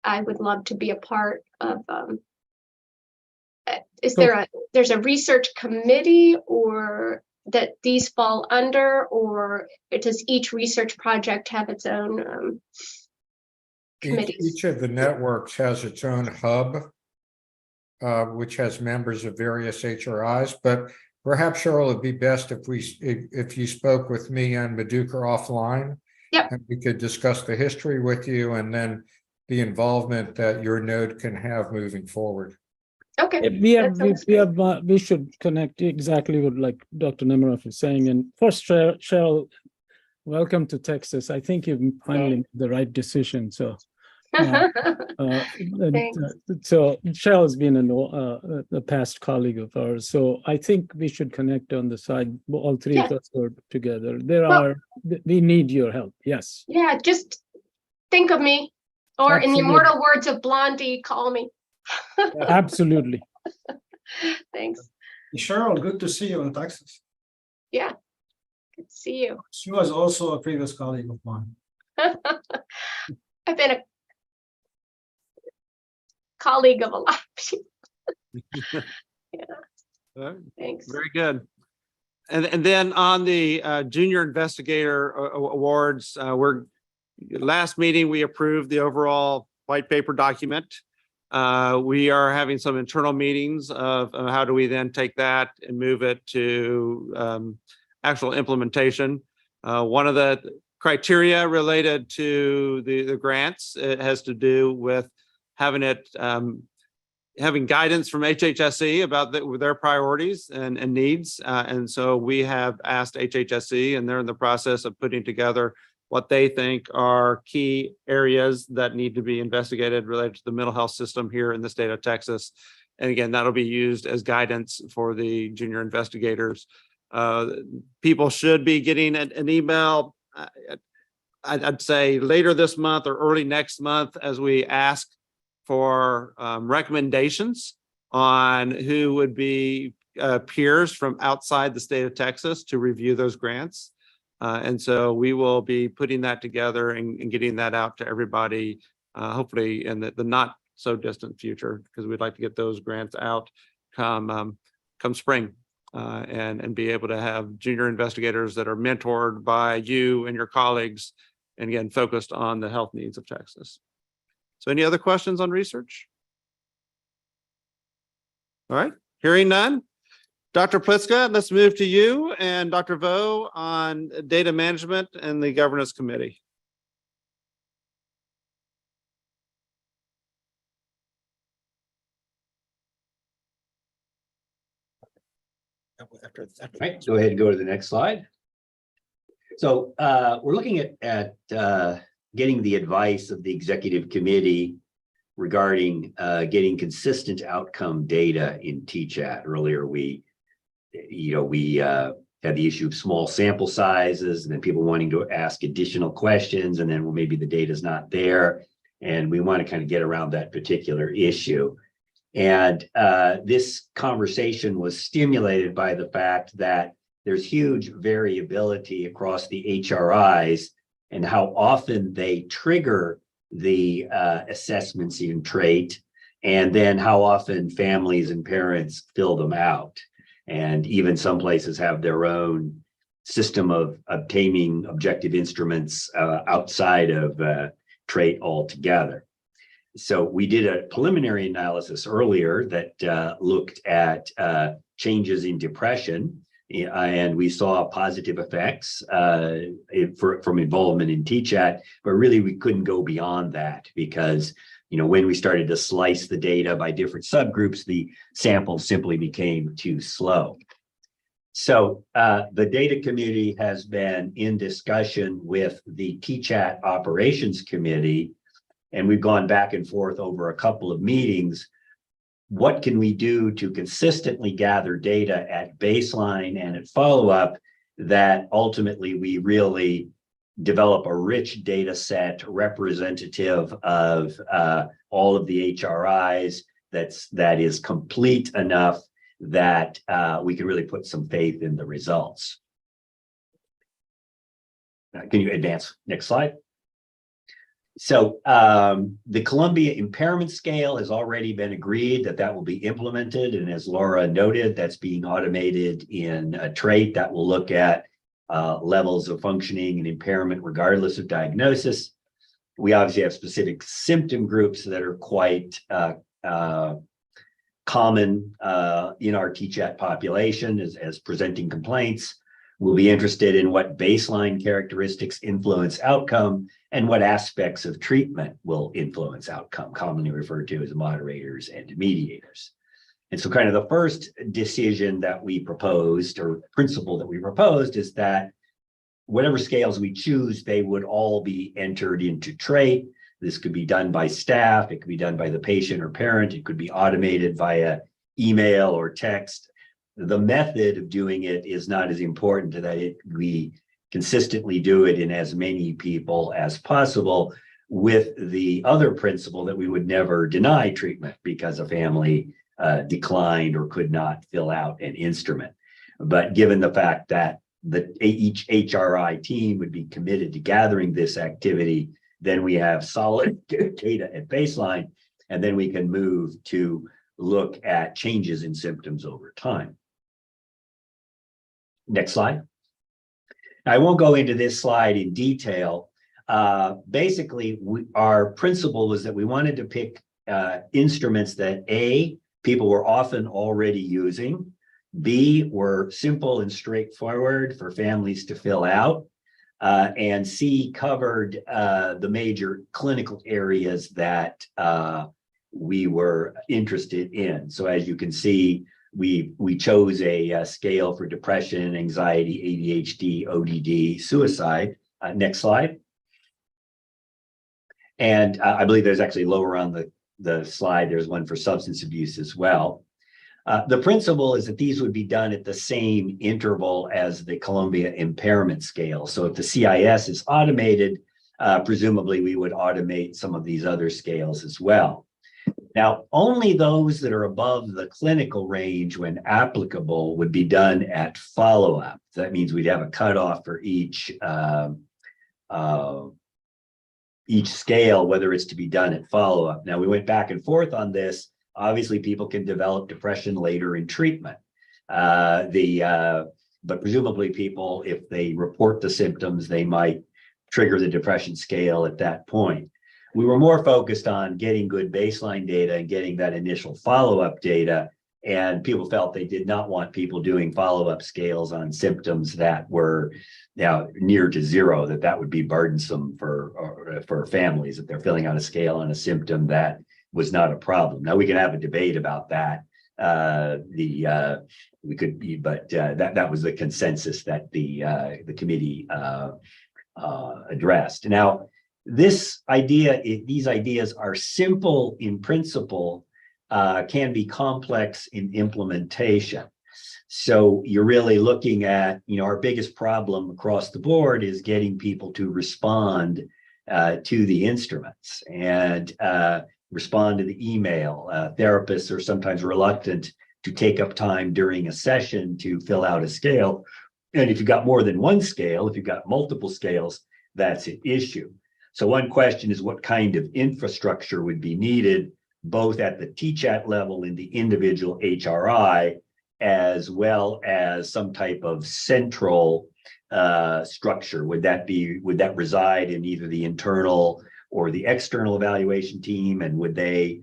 I would love to be a part of, there's a research committee or that these fall under, or does each research project have its own committees? Each of the networks has its own hub, which has members of various HRIs, but perhaps, Cheryl, it'd be best if you spoke with me and Meduca offline. Yep. And we could discuss the history with you and then the involvement that your node can have moving forward. Okay. We should connect exactly what like Dr. Nemiroff is saying. And first, Cheryl, welcome to Texas. I think you've finally made the right decision. So Thanks. So Cheryl has been a past colleague of ours, so I think we should connect on the side, all three of Yeah. us are together. We need your help, yes. Yeah, just think of me, or in the Absolutely. immortal words of Blondie, call me. Absolutely. Thanks. Cheryl, good to see you in Texas. Yeah, good to see you. She was also a previous colleague of mine. I've been a colleague of a lot of people. Yeah, thanks. Very good. And then on the junior investigator awards, last meeting, we approved the overall white paper document. We are having some internal meetings of how do we then take that and move it to actual implementation. One of the criteria related to the grants, it has to do with having guidance from HHSC about their priorities and needs. And so we have asked HHSC, and they're in the process of putting together what they think are key areas that need to be investigated related to the mental health system here in the state of Texas. And again, that'll be used as guidance for the junior investigators. People should be getting an email, I'd say later this month or early next month, as we ask for recommendations on who would be peers from outside the state of Texas to review those grants. And so we will be putting that together and getting that out to everybody, hopefully in the not so distant future, because we'd like to get those grants out come spring, and be able to have junior investigators that are mentored by you and your colleagues, and again, focused on the health needs of Texas. So any other questions on research? All right, hearing none. Dr. Pliska, let's move to you, and Dr. Vo on data management and the governance committee. Right, go ahead and go to the next slide. So we're looking at getting the advice of the executive committee regarding getting consistent outcome data in TChat. Earlier, we had the issue of small sample sizes, and then people wanting to ask additional questions, and then maybe the data is not there, and we want to kind of get around that particular issue. And this conversation was stimulated by the fact that there's huge variability across the HRIs and how often they trigger the assessments in trait, and then how often families and parents fill them out. And even some places have their own system of obtaining objective instruments outside of trait altogether. So we did a preliminary analysis earlier that looked at changes in depression, and we saw positive effects from involvement in TChat, but really we couldn't go beyond that because when we started to slice the data by different subgroups, the sample simply became too slow. So the data community has been in discussion with the TChat operations committee, and we've gone back and forth over a couple of meetings. What can we do to consistently gather data at baseline and at follow-up that ultimately we really develop a rich data set representative of all of the HRIs that is complete enough that we can really put some faith in the results. Can you advance? Next slide. So the Columbia Impairment Scale has already been agreed that will be implemented. And as Laura noted, that's being automated in a trait that will look at levels of functioning and impairment regardless of diagnosis. We obviously have specific symptom groups that are quite common in our TChat population as presenting complaints. We'll be interested in what baseline characteristics influence outcome and what aspects of treatment will influence outcome, commonly referred to as moderators and mediators. And so kind of the first decision that we proposed, or principle that we proposed, is that whatever scales we choose, they would all be entered into trait. This could be done by staff, it could be done by the patient or parent, it could be automated via email or text. The method of doing it is not as important that we consistently do it in as many people as possible, with the other principle that we would never deny treatment because a family declined or could not fill out an instrument. But given the fact that each HRI team would be committed to gathering this activity, then we have solid data at baseline, and then we can move to look at changes in symptoms over time. Next slide. I won't go into this slide in detail. Basically, our principle was that we wanted to pick instruments that A, people were often already using, B, were simple and straightforward for families to fill out, and C, covered the major clinical areas that we were interested in. So as you can see, we chose a scale for depression, anxiety, ADHD, ODD, suicide. Next slide. And I believe there's actually lower on the slide, there's one for substance abuse as well. The principle is that these would be done at the same interval as the Columbia Impairment Scale. So if the CIS is automated, presumably we would automate some of these other scales as well. Now, only those that are above the clinical range when applicable would be done at follow-up. So that means we'd have a cutoff for each scale, whether it's to be done at follow-up. Now, we went back and forth on this. Obviously, people can develop depression later in treatment. But presumably people, if they report the symptoms, they might trigger the depression scale at that point. We were more focused on getting good baseline data and getting that initial follow-up data. And people felt they did not want people doing follow-up scales on symptoms that were near to zero, that would be burdensome for families if they're filling out a scale on a symptom that was not a problem. Now we can have a debate about that. We could be, but that was the consensus that the committee addressed. Now, these ideas are simple in principle, can be complex in implementation. So you're really looking at, our biggest problem across the board is getting people to respond to the instruments and respond to the email. Therapists are sometimes reluctant to take up time during a session to fill out a scale. And if you've got more than one scale, if you've got multiple scales, that's an issue. So one question is what kind of infrastructure would be needed, both at the TChat level in the individual HRI, as well as some type of central structure. Would that reside in either the internal or the external evaluation team? And would they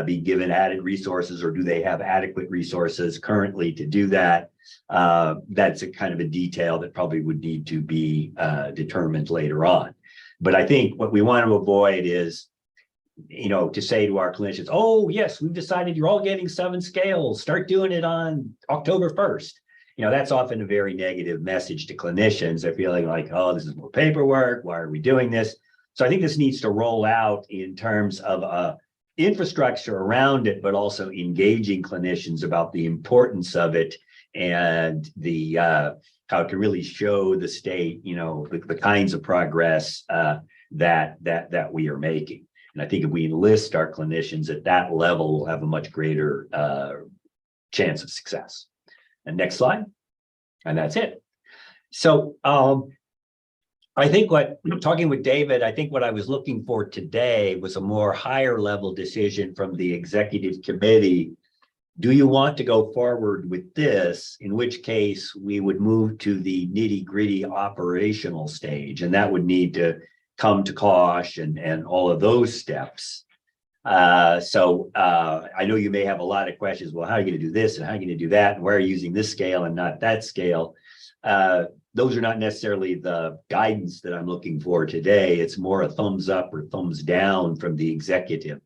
be given added resources, or do they have adequate resources currently to do that? That's a kind of a detail that probably would need to be determined later on. But I think what we want to avoid is, to say to our clinicians, oh, yes, we've decided you're all getting 7 scales. Start doing it on October 1st. That's often a very negative message to clinicians. They're feeling like, oh, this is more paperwork. Why are we doing this? So I think this needs to roll out in terms of infrastructure around it, but also engaging clinicians about the importance of it and how it can really show the state, the kinds of progress that we are making. And I think if we enlist our clinicians at that level, we'll have a much greater chance of success. And next slide. And that's it. So I think talking with David, I think what I was looking for today was a more higher level decision from the executive committee. Do you want to go forward with this? In which case we would move to the nitty-gritty operational stage, and that would need to come to COSH and all of those steps. So I know you may have a lot of questions. Well, how are you going to do this and how are you going to do that? And why are you using this scale and not that scale? Those are not necessarily the guidance that I'm looking for today. It's more a thumbs up or thumbs down from the executive.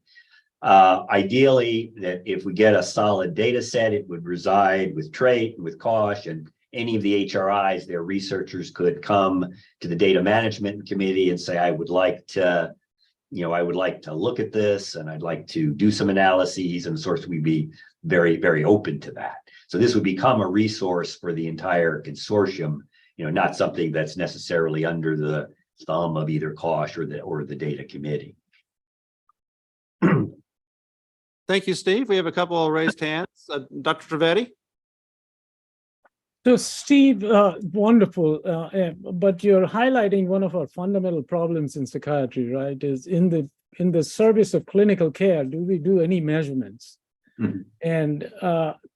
Ideally, that if we get a solid data set, it would reside with TRAIT, with COSH, and any of the HRIs, their researchers could come to the data management committee and say, I would like to I would like to look at this and I'd like to do some analyses, and of course we'd be very, very open to that. So this would become a resource for the entire consortium, not something that's necessarily under the thumb of either COSH or the data committee. Thank you, Steve. We have a couple of raised hands. Dr. Trivedi? So Steve, wonderful, but you're highlighting one of our fundamental problems in psychiatry, right? Is in the service of clinical care, do we do any measurements? Mhm. And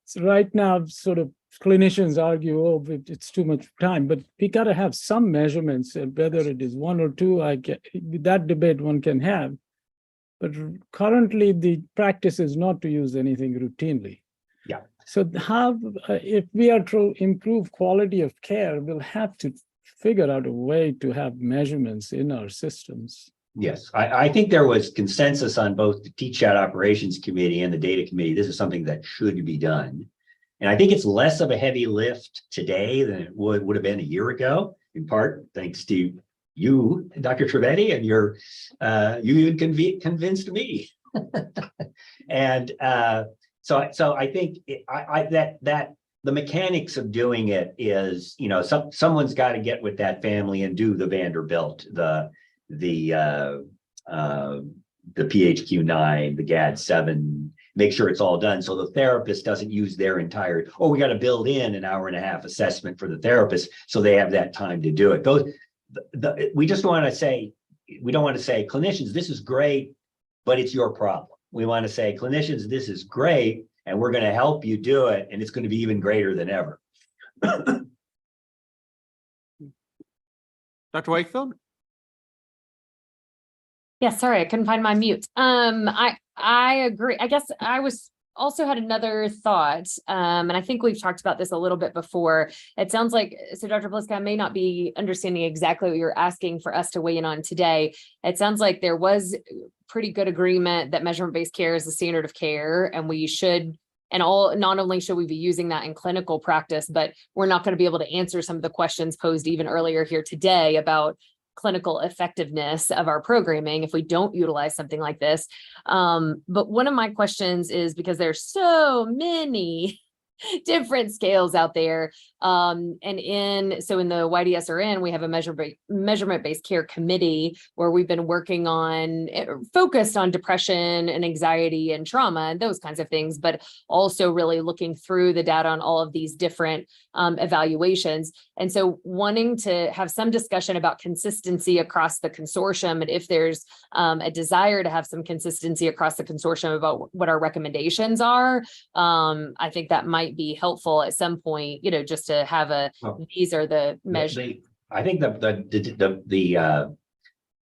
so right now, sort of clinicians argue, oh, it's too much time, but we got to have some measurements, whether it is one or two. That debate one can have, but currently the practice is not to use anything routinely. Yeah. So how, if we are to improve quality of care, we'll have to figure out a way to have measurements in our systems. Yes, I think there was consensus on both the TChat Operations Committee and the Data Committee. This is something that should be done. And I think it's less of a heavy lift today than it would have been a year ago, in part thanks to you, Dr. Trivedi, and you even convinced me. And so I think that the mechanics of doing it is, someone's got to get with that family and do the Vanderbilt, the PHQ-9, the GAD-7, make sure it's all done. So the therapist doesn't use their entire, we got to build in an hour and a half assessment for the therapist so they have that time to do it. We just want to say, we don't want to say, clinicians, this is great, but it's your problem. We want to say, clinicians, this is great, and we're going to help you do it, and it's going to be even greater than ever. Dr. Wakefield? Yeah, sorry, I couldn't find my mute. I agree. I guess I also had another thought, and I think we've talked about this a little bit before. It sounds like, so Dr. Bliska, I may not be understanding exactly what you're asking for us to weigh in on today. It sounds like there was pretty good agreement that measurement-based care is the standard of care, and we should, not only should we be using that in clinical practice, but we're not going to be able to answer some of the questions posed even earlier here today about clinical effectiveness of our programming if we don't utilize something like this. But one of my questions is, because there's so many different scales out there. In the YDSRN, we have a measurement-based care committee where we've been working on, focused on depression and anxiety and trauma and those kinds of things, but also really looking through the data on all of these different evaluations. And so wanting to have some discussion about consistency across the consortium, and if there's a desire to have some consistency across the consortium about what our recommendations are, I think that might be helpful at some point, just to have these are the measures. I think the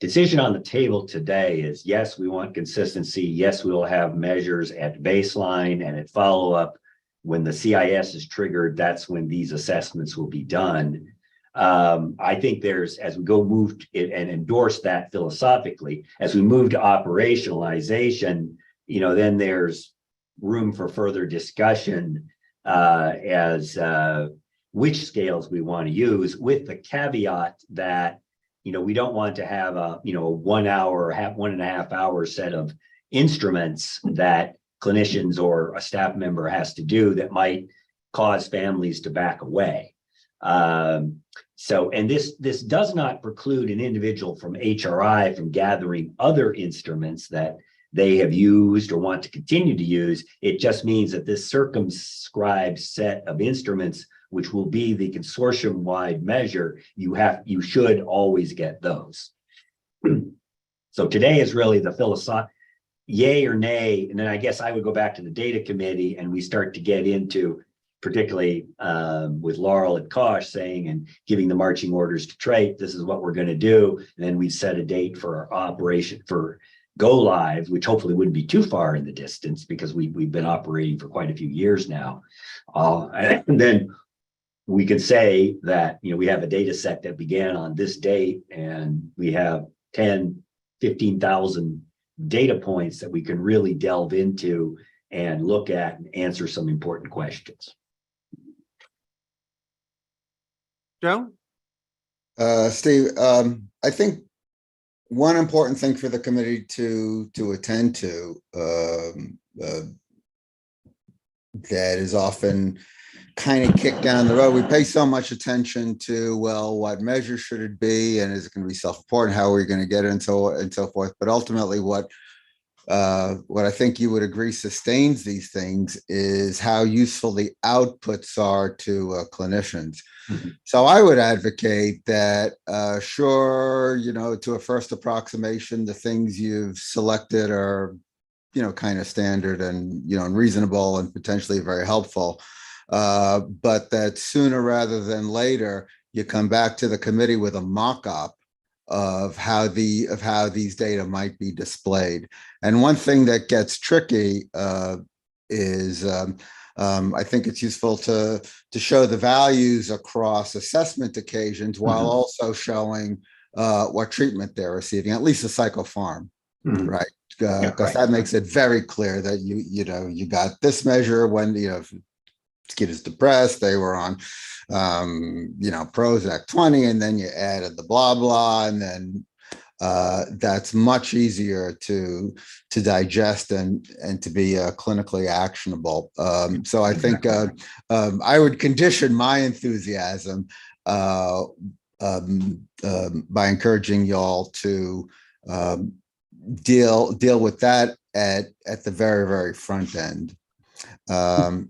decision on the table today is, yes, we want consistency. Yes, we will have measures at baseline and at follow-up. When the CIS is triggered, that's when these assessments will be done. I think as we move and endorse that philosophically, as we move to operationalization, then there's room for further discussion as which scales we want to use, with the caveat that, we don't want to have a 1 hour or 1.5 hour set of instruments that clinicians or a staff member has to do that might cause families to back away. And this does not preclude an individual from HRI from gathering other instruments that they have used or want to continue to use. It just means that this circumscribed set of instruments, which will be the consortium-wide measure, you should always get those. So today is really the philosophical yay or nay, and then I guess I would go back to the data committee and we start to get into, particularly with Laurel at COSH saying and giving the marching orders to Trait, this is what we're going to do. And then we'd set a date for our operation for go live, which hopefully wouldn't be too far in the distance because we've been operating for quite a few years now. And then we could say that, we have a data set that began on this date and we have 15,000 data points that we can really delve into and look at and answer some important questions. Joe? Steve, I think one important thing for the committee to attend to that is often kind of kicked down the road. We pay so much attention to, well, what measure should it be, and is it going to be self-reported? How are we going to get it, and so forth. But ultimately, what I think you would agree sustains these things is how useful the outputs are to clinicians. So I would advocate that, sure, to a first approximation, the things you've selected are, kind of standard and, and reasonable and potentially very helpful. But that sooner rather than later, you come back to the committee with a mock-up of how these data might be displayed. And one thing that gets tricky is I think it's useful to show the values across assessment occasions while also showing what treatment they're receiving, at least a psychopharm, right? Because that makes it very clear that you got this measure when if kid is depressed, they were on Prozac 20, and then you added the blah blah, and then that's much easier to digest and to be clinically actionable. So I think I would condition my enthusiasm by encouraging y'all to deal with that at the very, very front end. I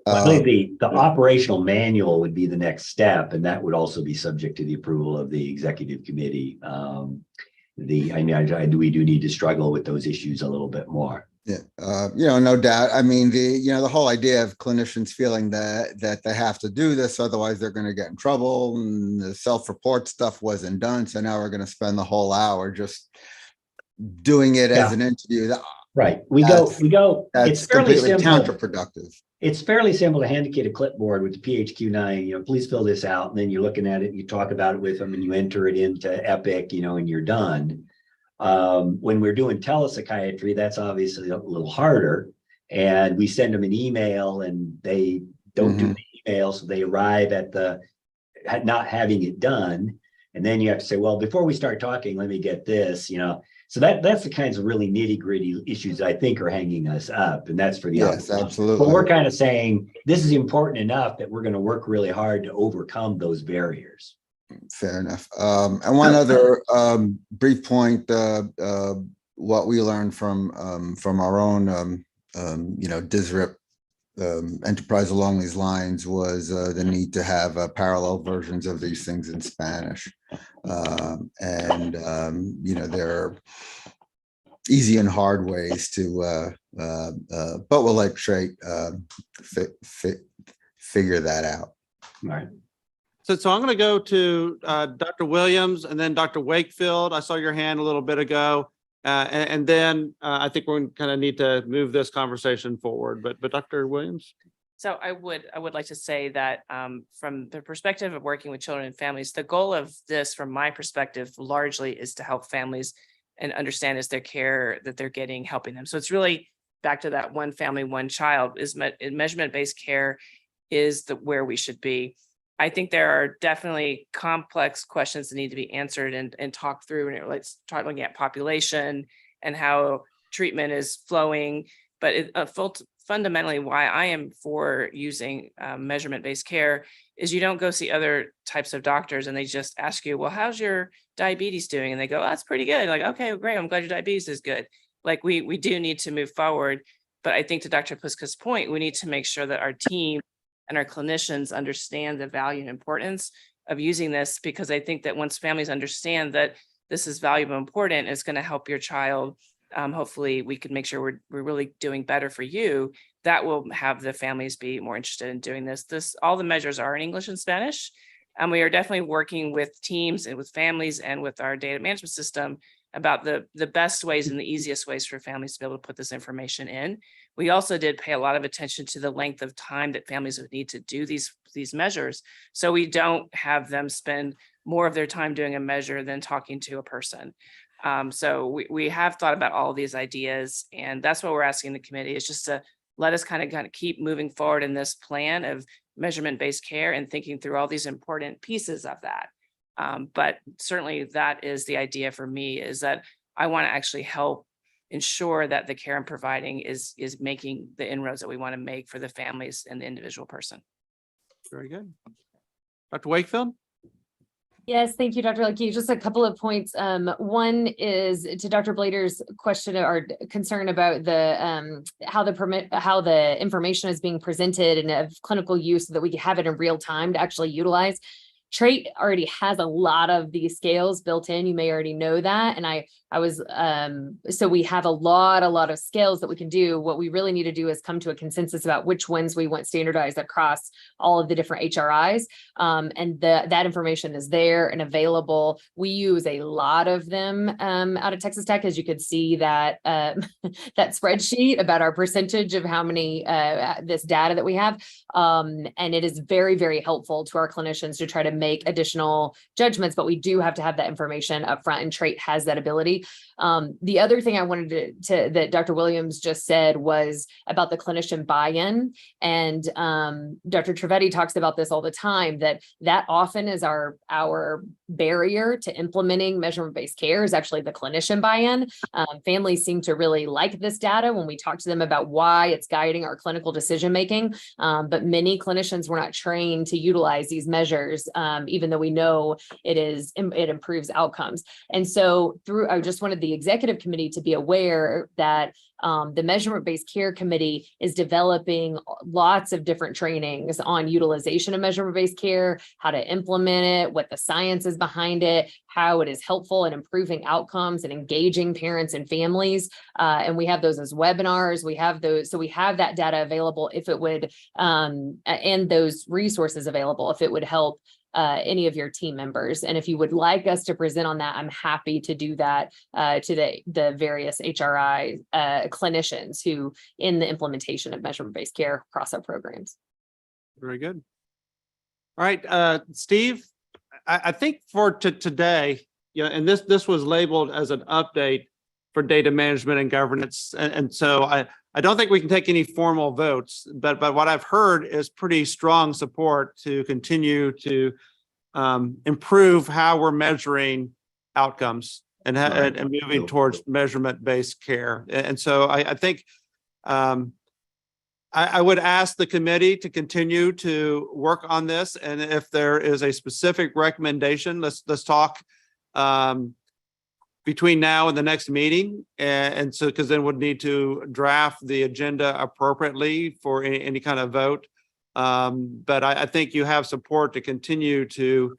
believe the operational manual would be the next step, and that would also be subject to the approval of the executive committee. We do need to struggle with those issues a little bit more. Yeah, no doubt. I mean, the whole idea of clinicians feeling that they have to do this, otherwise they're going to get in trouble, and the self-report stuff wasn't done, so now we're going to spend the whole hour just doing it as an interview. Right. We go. That's it's fairly completely simple. counterproductive. It's fairly simple to hand a kid a clipboard with the PHQ-9, please fill this out. And then you're looking at it, you talk about it with them, and you enter it into Epic, and you're done. When we're doing telepsychiatry, that's obviously a little harder. And we send them an email, and they don't do the email, so they arrive at not having it done. And then you have to say, well, before we start talking, let me get this, So that's the kinds of really nitty-gritty issues that I think are hanging us up, and that's for the absolutely. But we're kind of saying this is important enough that we're going to work really hard to overcome those barriers. Fair enough. And one other brief point: what we learned from our own DISRIP enterprise along these lines was the need to have parallel versions of these things in Spanish. There are easy and hard ways to, but we'll let Trey figure that out. All right. So I'm going to go to Dr. Williams and then Dr. Wakefield. I saw your hand a little bit ago. And then I think we're going to kind of need to move this conversation forward. But Dr. Williams? So I would like to say that from the perspective of working with children and families, the goal of this, from my perspective, largely is to help families and understand is their care that they're getting helping them. So it's really back to that one family, one child. Measurement-based care is where we should be. I think there are definitely complex questions that need to be answered and talked through, and it relates to looking at population and how treatment is flowing. But fundamentally, why I am for using measurement-based care is you don't go see other types of doctors and they just ask you, well, how's your diabetes doing? And they go, oh, that's pretty good. Like, okay, well, great. I'm glad your diabetes is good. Like we do need to move forward. But I think to Dr. Pliska's point, we need to make sure that our team and our clinicians understand the value and importance of using this, because I think that once families understand that this is valuable and important, it's going to help your child. Hopefully we can make sure we're really doing better for you. That will have the families be more interested in doing this. All the measures are in English and Spanish. And we are definitely working with teams and with families and with our data management system about the best ways and the easiest ways for families to be able to put this information in. We also did pay a lot of attention to the length of time that families would need to do these measures. So we don't have them spend more of their time doing a measure than talking to a person. So we have thought about all of these ideas, and that's what we're asking the committee, is just to let us kind of keep moving forward in this plan of measurement-based care and thinking through all these important pieces of that. But certainly that is the idea for me, is that I want to actually help ensure that the care I'm providing is making the inroads that we want to make for the families and the individual person. Very good. Dr. Wakefield? Yes, thank you, Dr. Lucky. Just a couple of points. One is to Dr. Blader's question or concern about the how the information is being presented and of clinical use so that we can have it in real time to actually utilize. Trait already has a lot of these scales built in. You may already know that. And so we have a lot of scales that we can do. What we really need to do is come to a consensus about which ones we want standardized across all of the different HRIs. And that information is there and available. We use a lot of them out of Texas Tech, as you could see that that spreadsheet about our percentage of how many this data that we have. And it is very, very helpful to our clinicians to try to make additional judgments, but we do have to have that information up front, and Trait has that ability. The other thing I wanted that Dr. Williams just said was about the clinician buy-in. And Dr. Trivedi talks about this all the time, that often is our barrier to implementing measurement-based care is actually the clinician buy-in. Families seem to really like this data when we talk to them about why it's guiding our clinical decision-making. But many clinicians were not trained to utilize these measures, even though we know it improves outcomes. And so I just wanted the executive committee to be aware that the measurement-based care committee is developing lots of different trainings on utilization of measurement-based care, how to implement it, what the science is behind it, how it is helpful in improving outcomes and engaging parents and families. And we have those as webinars. We have those, so we have that data available if it would, and those resources available if it would help any of your team members. And if you would like us to present on that, I'm happy to do that to the various HRI clinicians who in the implementation of measurement-based care across our programs. Very good. All right, Steve, I think for today, and this was labeled as an update for data management and governance. And so I don't think we can take any formal votes, but what I've heard is pretty strong support to continue to improve how we're measuring outcomes and moving towards measurement-based care. And so I think I would ask the committee to continue to work on this. And if there is a specific recommendation, let's talk between now and the next meeting. And so, because then we'd need to draft the agenda appropriately for any kind of vote. But I think you have support to continue to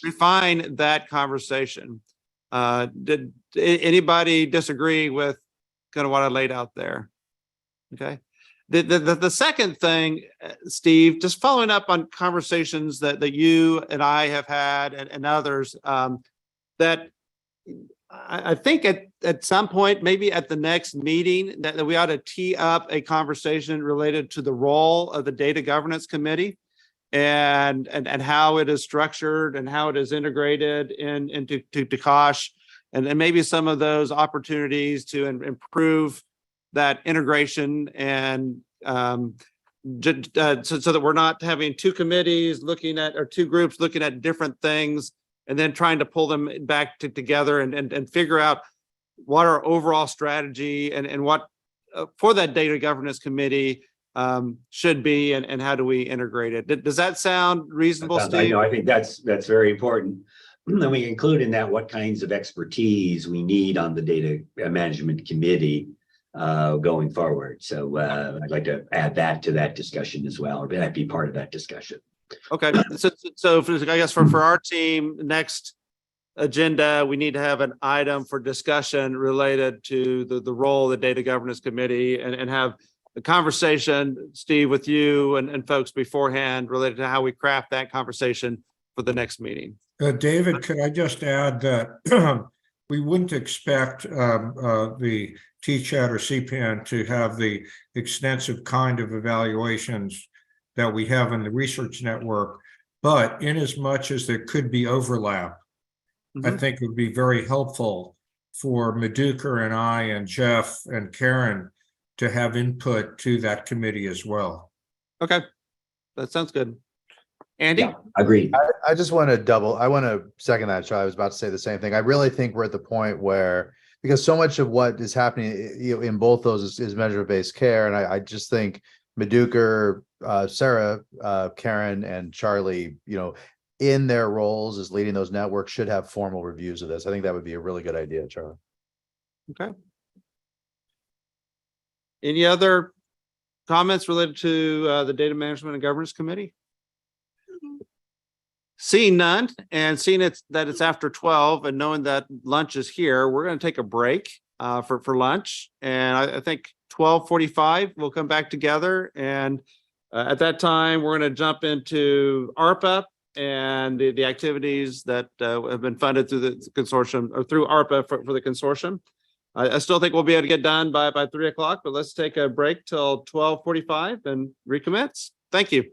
refine that conversation. Did anybody disagree with kind of what I laid out there? Okay. The second thing, Steve, just following up on conversations that you and I have had and others, that I think at some point, maybe at the next meeting, that we ought to tee up a conversation related to the role of the Data Governance Committee and how it is structured and how it is integrated into Kosh, and maybe some of those opportunities to improve that integration and so that we're not having two committees looking at, or two groups looking at different things and then trying to pull them back together and figure out what our overall strategy and what for that data governance committee should be and how do we integrate it. Does that sound reasonable, Steve? I think that's very important. Then we include in that what kinds of expertise we need on the data management committee going forward. So I'd like to add that to that discussion as well, or that be part of that discussion. Okay, so I guess for our team, next agenda, we need to have an item for discussion related to the role of the Data Governance Committee and have a conversation, Steve, with you and folks beforehand related to how we craft that conversation for the next meeting. David, could I just add that we wouldn't expect the TChat or CPAN to have the extensive kind of evaluations that we have in the research network, but in as much as there could be overlap, I think it would be very helpful for Madhukar and I and Jeff and Karen to have input to that committee as well. Okay, that sounds good. Andy? Yeah, agreed. I just want to I want to second that, Charlie. I was about to say the same thing. I really think we're at the point where, because so much of what is happening in both those is measure-based care. And I just think Maduker, Sarah, Karen, and Charlie, in their roles as leading those networks should have formal reviews of this. I think that would be a really good idea, Charlie. Okay. Any other comments related to the Data Management and Governance Committee? Seeing none and seeing that it's after 12 and knowing that lunch is here, we're going to take a break for lunch. And I think 12:45 we'll come back together. And at that time, we're going to jump into ARPA and the activities that have been funded through the consortium or through ARPA for the consortium. I still think we'll be able to get done by 3 o'clock, but let's take a break till 12:45 and recommence. Thank you.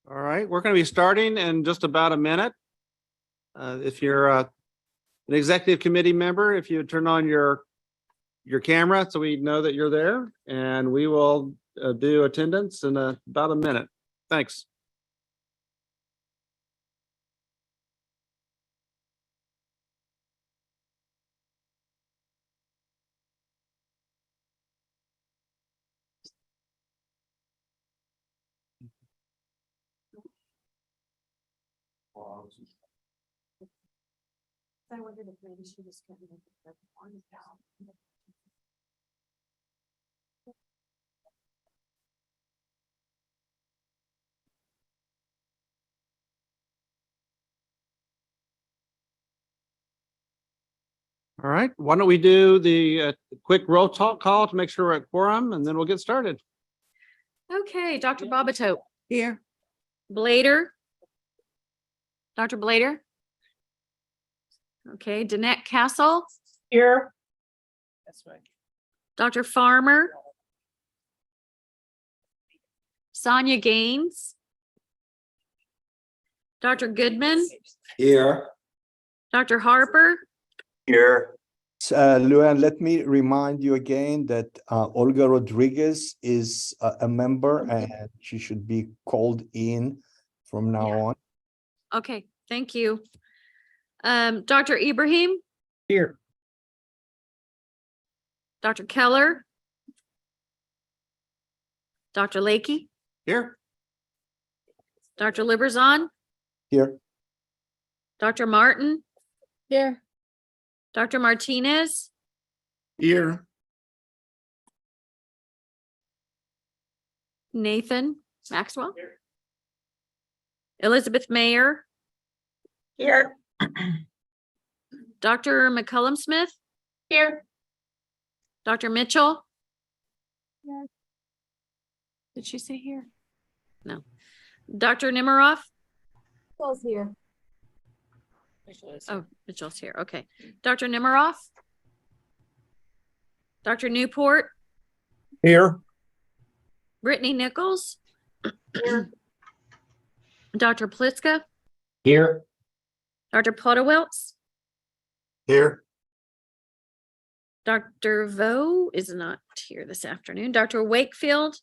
All right, we're going to be starting in just about a minute. If you're an executive committee member, if you turn on your camera so we know that you're there, and we will do attendance in about a minute. Thanks. I wondered if maybe she was getting it. All right, why don't we do the quick roll call to make sure we're at quorum, and then we'll get started. Okay, Dr. Bobato. Here. Blader. Dr. Blader. Okay, Danette Castle. Here. That's right. Dr. Farmer. Sonia Gaines. Dr. Goodman. Here. Dr. Harper. Here. Luann, let me remind you again that Olga Rodriguez is a member and she should be called in from now on. Okay, thank you. Dr. Ibrahim. Here. Dr. Keller. Dr. Lakey. Here. Dr. Liberzon. Here. Dr. Martin. Here. Dr. Martinez. Here. Nathan Maxwell. Elizabeth Mayer. Here. Dr. McCullum Smith. Here. Dr. Mitchell. Did she say here? No. Dr. Nimiroff. Paul's here. Oh, Mitchell's here. Okay. Dr. Nimiroff. Dr. Newport. Here. Brittany Nichols. Dr. Pliska. Here. Dr. Podewelts. Here. Dr. Vo is not here this afternoon. Dr. Wakefield.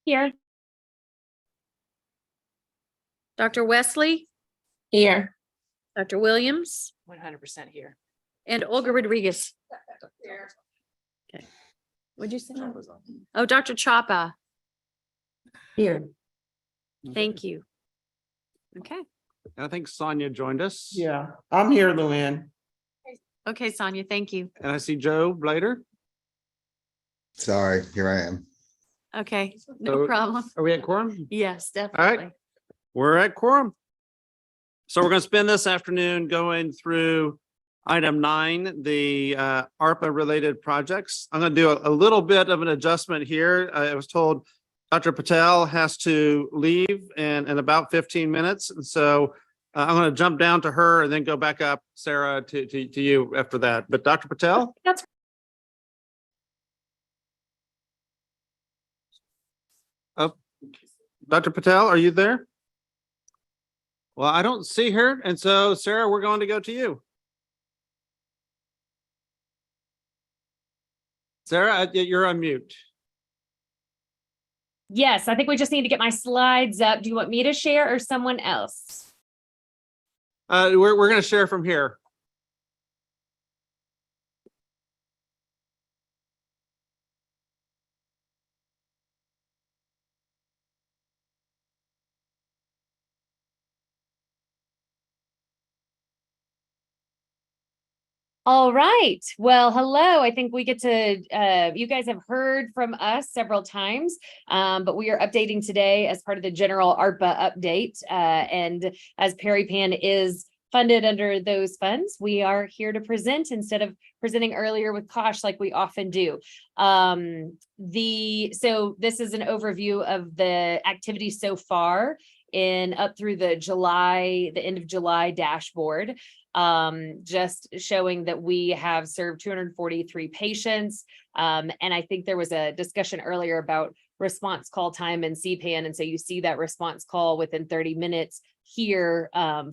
Here. Dr. Wesley. Here. Dr. Williams 100% here. and Olga Rodriguez. Okay. What'd you say? Oh, Dr. Chapa. Here. Thank you. Okay. I think Sonia joined us. Yeah, I'm here, Luann. Okay, Sonia, thank you. And I see Joe Blader. Sorry, here I am. Okay, no So, problem. Are we at quorum? Yes, All definitely. right, we're at quorum. So we're going to spend this afternoon going through item 9, the ARPA related projects. I'm going to do a little bit of an adjustment here. I was told Dr. Patel has to leave in about 15 minutes. And so I'm going to jump down to her and then go back up, Sarah, to you after that. But Dr. Patel? That's Dr. Patel, are you there? Well, I don't see her. And so, Sarah, we're going to go to you. Sarah, you're on mute. Yes, I think we just need to get my slides up. Do you want me to share or someone else? We're going to share from here. All right. Well, hello. I think we get to, you guys have heard from us several times, but we are updating today as part of the general ARPA update. And as Perry Pan is funded under those funds, we are here to present instead of presenting earlier with Kosh like we often do. So this is an overview of the activities so far in up through the end of July dashboard. Just showing that we have served 243 patients. And I think there was a discussion earlier about response call time in CPAN. And so you see that response call within 30 minutes here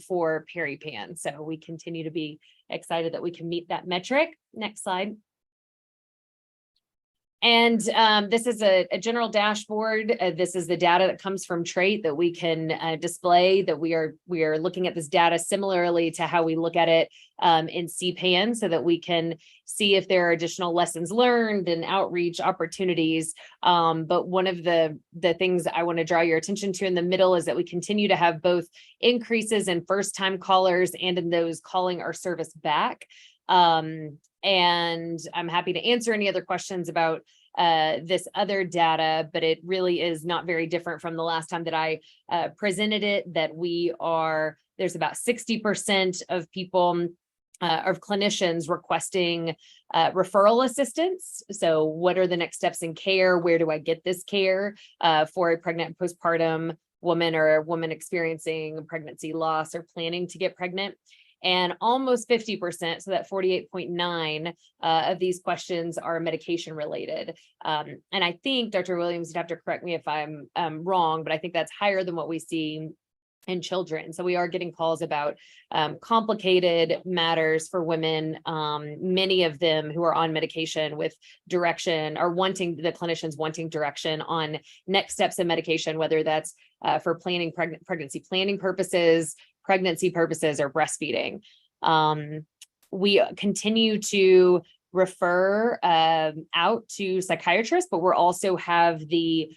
for PeriPan. So we continue to be excited that we can meet that metric. Next slide. And this is a general dashboard. This is the data that comes from Trait that we can display, that we are looking at this data similarly to how we look at it in CPAN, so that we can see if there are additional lessons learned and outreach opportunities. But one of the things I want to draw your attention to in the middle is that we continue to have both increases in first-time callers and in those calling our service back. And I'm happy to answer any other questions about this other data, but it really is not very different from the last time that I presented it, that there's about 60% of people, of clinicians requesting referral assistance. So what are the next steps in care? Where do I get this care for a pregnant postpartum woman or a woman experiencing pregnancy loss or planning to get pregnant? And almost 50%, so that 48.9 of these questions are medication related. And I think Dr. Williams, you'd have to correct me if I'm wrong, but I think that's higher than what we see in children. So we are getting calls about complicated matters for women, many of them who are on medication with direction, or the clinicians wanting direction on next steps in medication, whether that's for planning pregnancy planning purposes, pregnancy purposes, or breastfeeding. We continue to refer out to psychiatrists, but we're also have the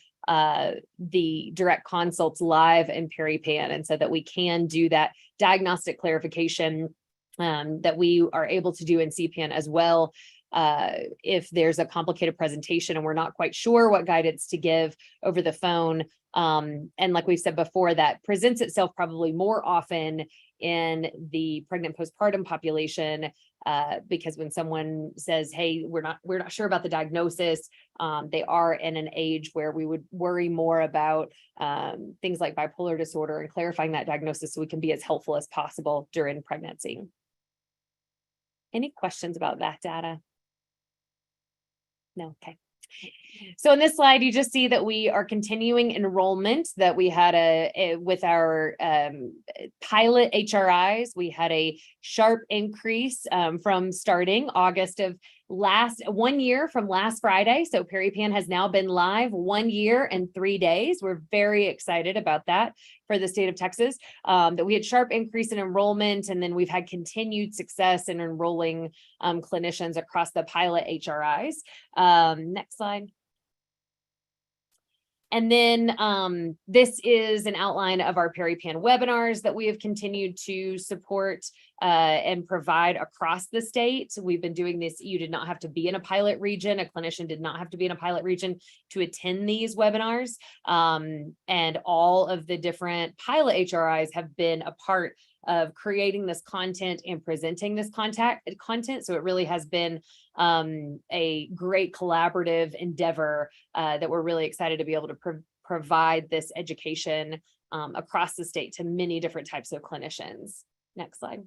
direct consults live in PeriPan, and so that we can do that diagnostic clarification that we are able to do in CPAN as well. If there's a complicated presentation and we're not quite sure what guidance to give over the phone. And like we've said before, that presents itself probably more often in the pregnant postpartum population, because when someone says, hey, we're not sure about the diagnosis, they are in an age where we would worry more about things like bipolar disorder and clarifying that diagnosis so we can be as helpful as possible during pregnancy. Any questions about that data? No, okay. So in this slide, you just see that we are continuing enrollment, that we had with our pilot HRIs, we had a sharp increase from starting August of 1 year from last Friday. So PeriPan has now been live 1 year and 3 days. We're very excited about that for the state of Texas, that we had sharp increase in enrollment, and then we've had continued success in enrolling clinicians across the pilot HRIs. Next slide. And then this is an outline of our PeriPan webinars that we have continued to support and provide across the state. We've been doing this. You did not have to be in a pilot region. A clinician did not have to be in a pilot region to attend these webinars. And all of the different pilot HRIs have been a part of creating this content and presenting this content. So it really has been a great collaborative endeavor that we're really excited to be able to provide this education across the state to many different types of clinicians. Next slide.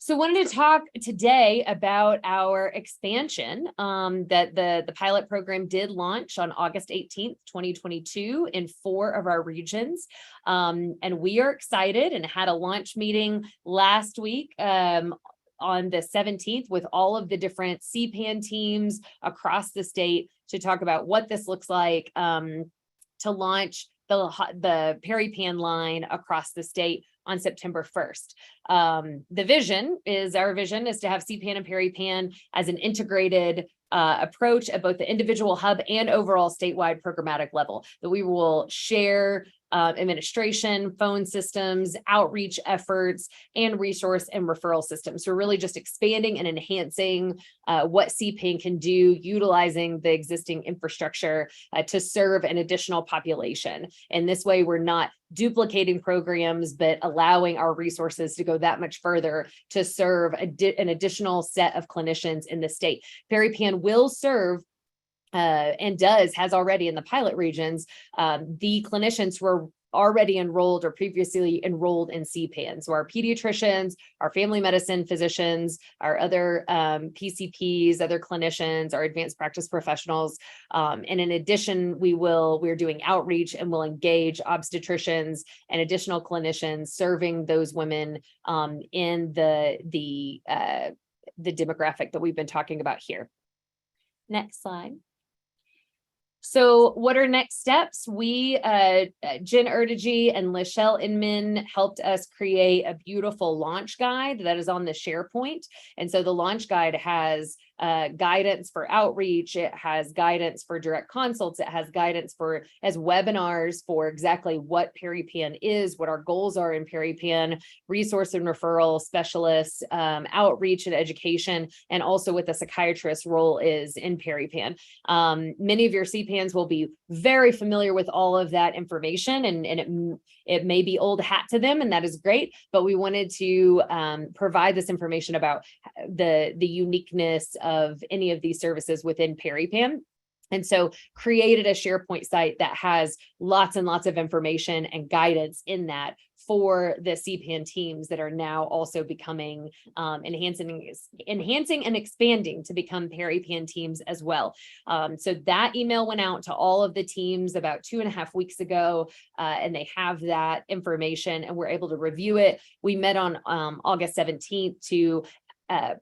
So wanted to talk today about our expansion that the pilot program did launch on August 18th, 2022 in 4 of our regions. And we are excited and had a launch meeting last week on the 17th with all of the different CPAN teams across the state to talk about what this looks like to launch the PeriPan line across the state on September 1st. Our vision is to have CPAN and PeriPan as an integrated approach at both the individual hub and overall statewide programmatic level, that we will share administration, phone systems, outreach efforts, and resource and referral systems. So we're really just expanding and enhancing what CPAN can do, utilizing the existing infrastructure to serve an additional population. And this way, we're not duplicating programs, but allowing our resources to go that much further to serve an additional set of clinicians in the state. PeriPan will serve and has already in the pilot regions, the clinicians already enrolled or previously enrolled in CPAN. So our pediatricians, our family medicine physicians, our other PCPs, other clinicians, our advanced practice professionals. And in addition, we're doing outreach and we'll engage obstetricians and additional clinicians serving those women in the demographic that we've been talking about here. Next slide. So what are next steps? We, Jen Erdegi and Lachelle Inman helped us create a beautiful launch guide that is on the SharePoint. And so the launch guide has guidance for outreach. It has guidance for direct consults. It has guidance as webinars for exactly what PeriPan is, what our goals are in PeriPan, resource and referral specialists, outreach and education, and also what the psychiatrist's role is in PeriPan. Many of your CPANs will be very familiar with all of that information, and it may be old hat to them, and that is great, but we wanted to provide this information about the uniqueness of any of these services within PeriPan. And so created a SharePoint site that has lots and lots of information and guidance in that for the CPAN teams that are now also becoming enhancing and expanding to become PeriPan teams as well. So that email went out to all of the teams about 2.5 weeks ago, and they have that information and we're able to review it. We met on August 17th to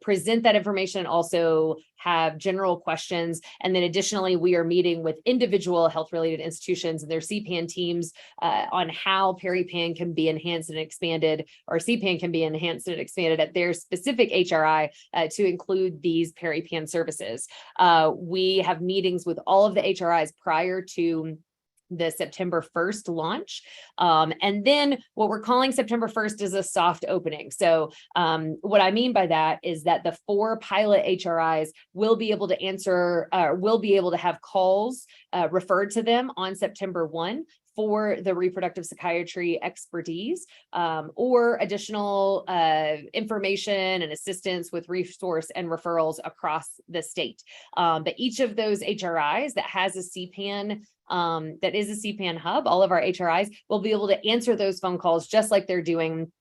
present that information, also have general questions. And then additionally, we are meeting with individual health-related institutions and their CPAN teams on how PeriPan can be enhanced and expanded, or CPAN can be enhanced and expanded at their specific HRI to include these PeriPan services. We have meetings with all of the HRIs prior to the September 1st launch. And then what we're calling September 1st is a soft opening. So what I mean by that is that the 4 pilot HRIs will be able to answer, will be able to have calls referred to them on September 1 for the reproductive psychiatry expertise or additional information and assistance with resource and referrals across the state. But each of those HRIs that has a CPAN that is a CPAN hub, all of our HRIs will be able to answer those phone calls just like they're doing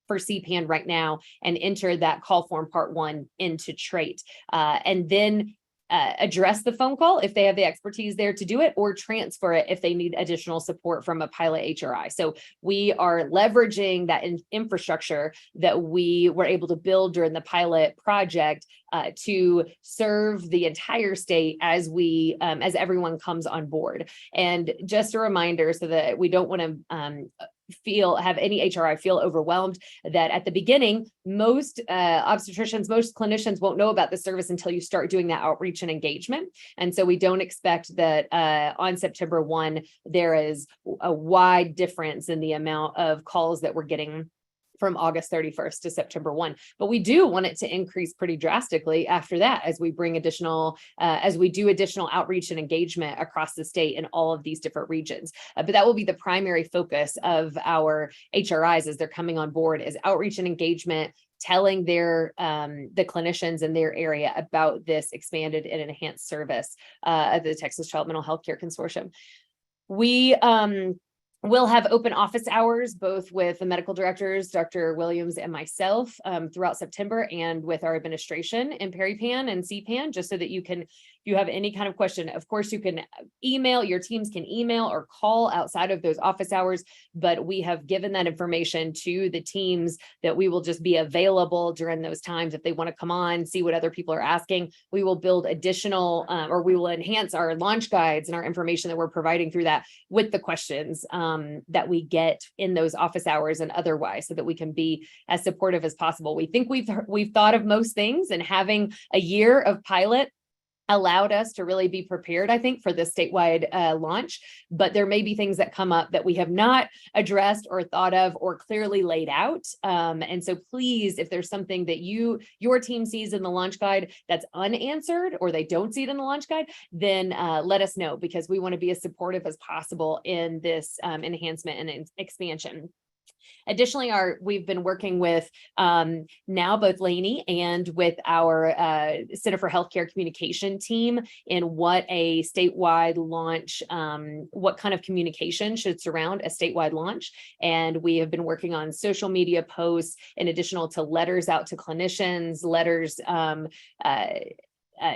for CPAN right now and enter that call form part 1 into trait. And then address the phone call if they have the expertise there to do it, or transfer it if they need additional support from a pilot HRI. So we are leveraging that infrastructure that we were able to build during the pilot project to serve the entire state as we as everyone comes on board. And just a reminder, so that we don't want to have any HRI feel overwhelmed, that at the beginning, most obstetricians, most clinicians won't know about the service until you start doing that outreach and engagement. And so we don't expect that on September 1, there is a wide difference in the amount of calls that we're getting from August 31st to September 1. But we do want it to increase pretty drastically after that as we bring additional, as we do additional outreach and engagement across the state in all of these different regions. But that will be the primary focus of our HRIs as they're coming on board, is outreach and engagement, telling their the clinicians in their area about this expanded and enhanced service of the Texas Child Mental Health Care Consortium. We we'll have open office hours, both with the medical directors, Dr. Williams and myself, throughout September, and with our administration in PeriPan and CPAN, just so that you can, if you have any kind of question, of course, you can email, your teams can email or call outside of those office hours, but we have given that information to the teams that we will just be available during those times. If they want to come on, see what other people are asking, we will build additional, or we will enhance our launch guides and our information that we're providing through that with the questions that we get in those office hours and otherwise, so that we can be as supportive as possible. We think we've thought of most things, and having a year of pilot allowed us to really be prepared, I think, for the statewide launch. But there may be things that come up that we have not addressed or thought of or clearly laid out. And so please, if there's something that your team sees in the launch guide that's unanswered, or they don't see it in the launch guide, then let us know, because we want to be as supportive as possible in this enhancement and expansion. Additionally, we've been working with now both Lainey and with our Center for Healthcare Communication team in what a statewide launch, what kind of communication should surround a statewide launch. And we have been working on social media posts in addition to letters out to clinicians, letters,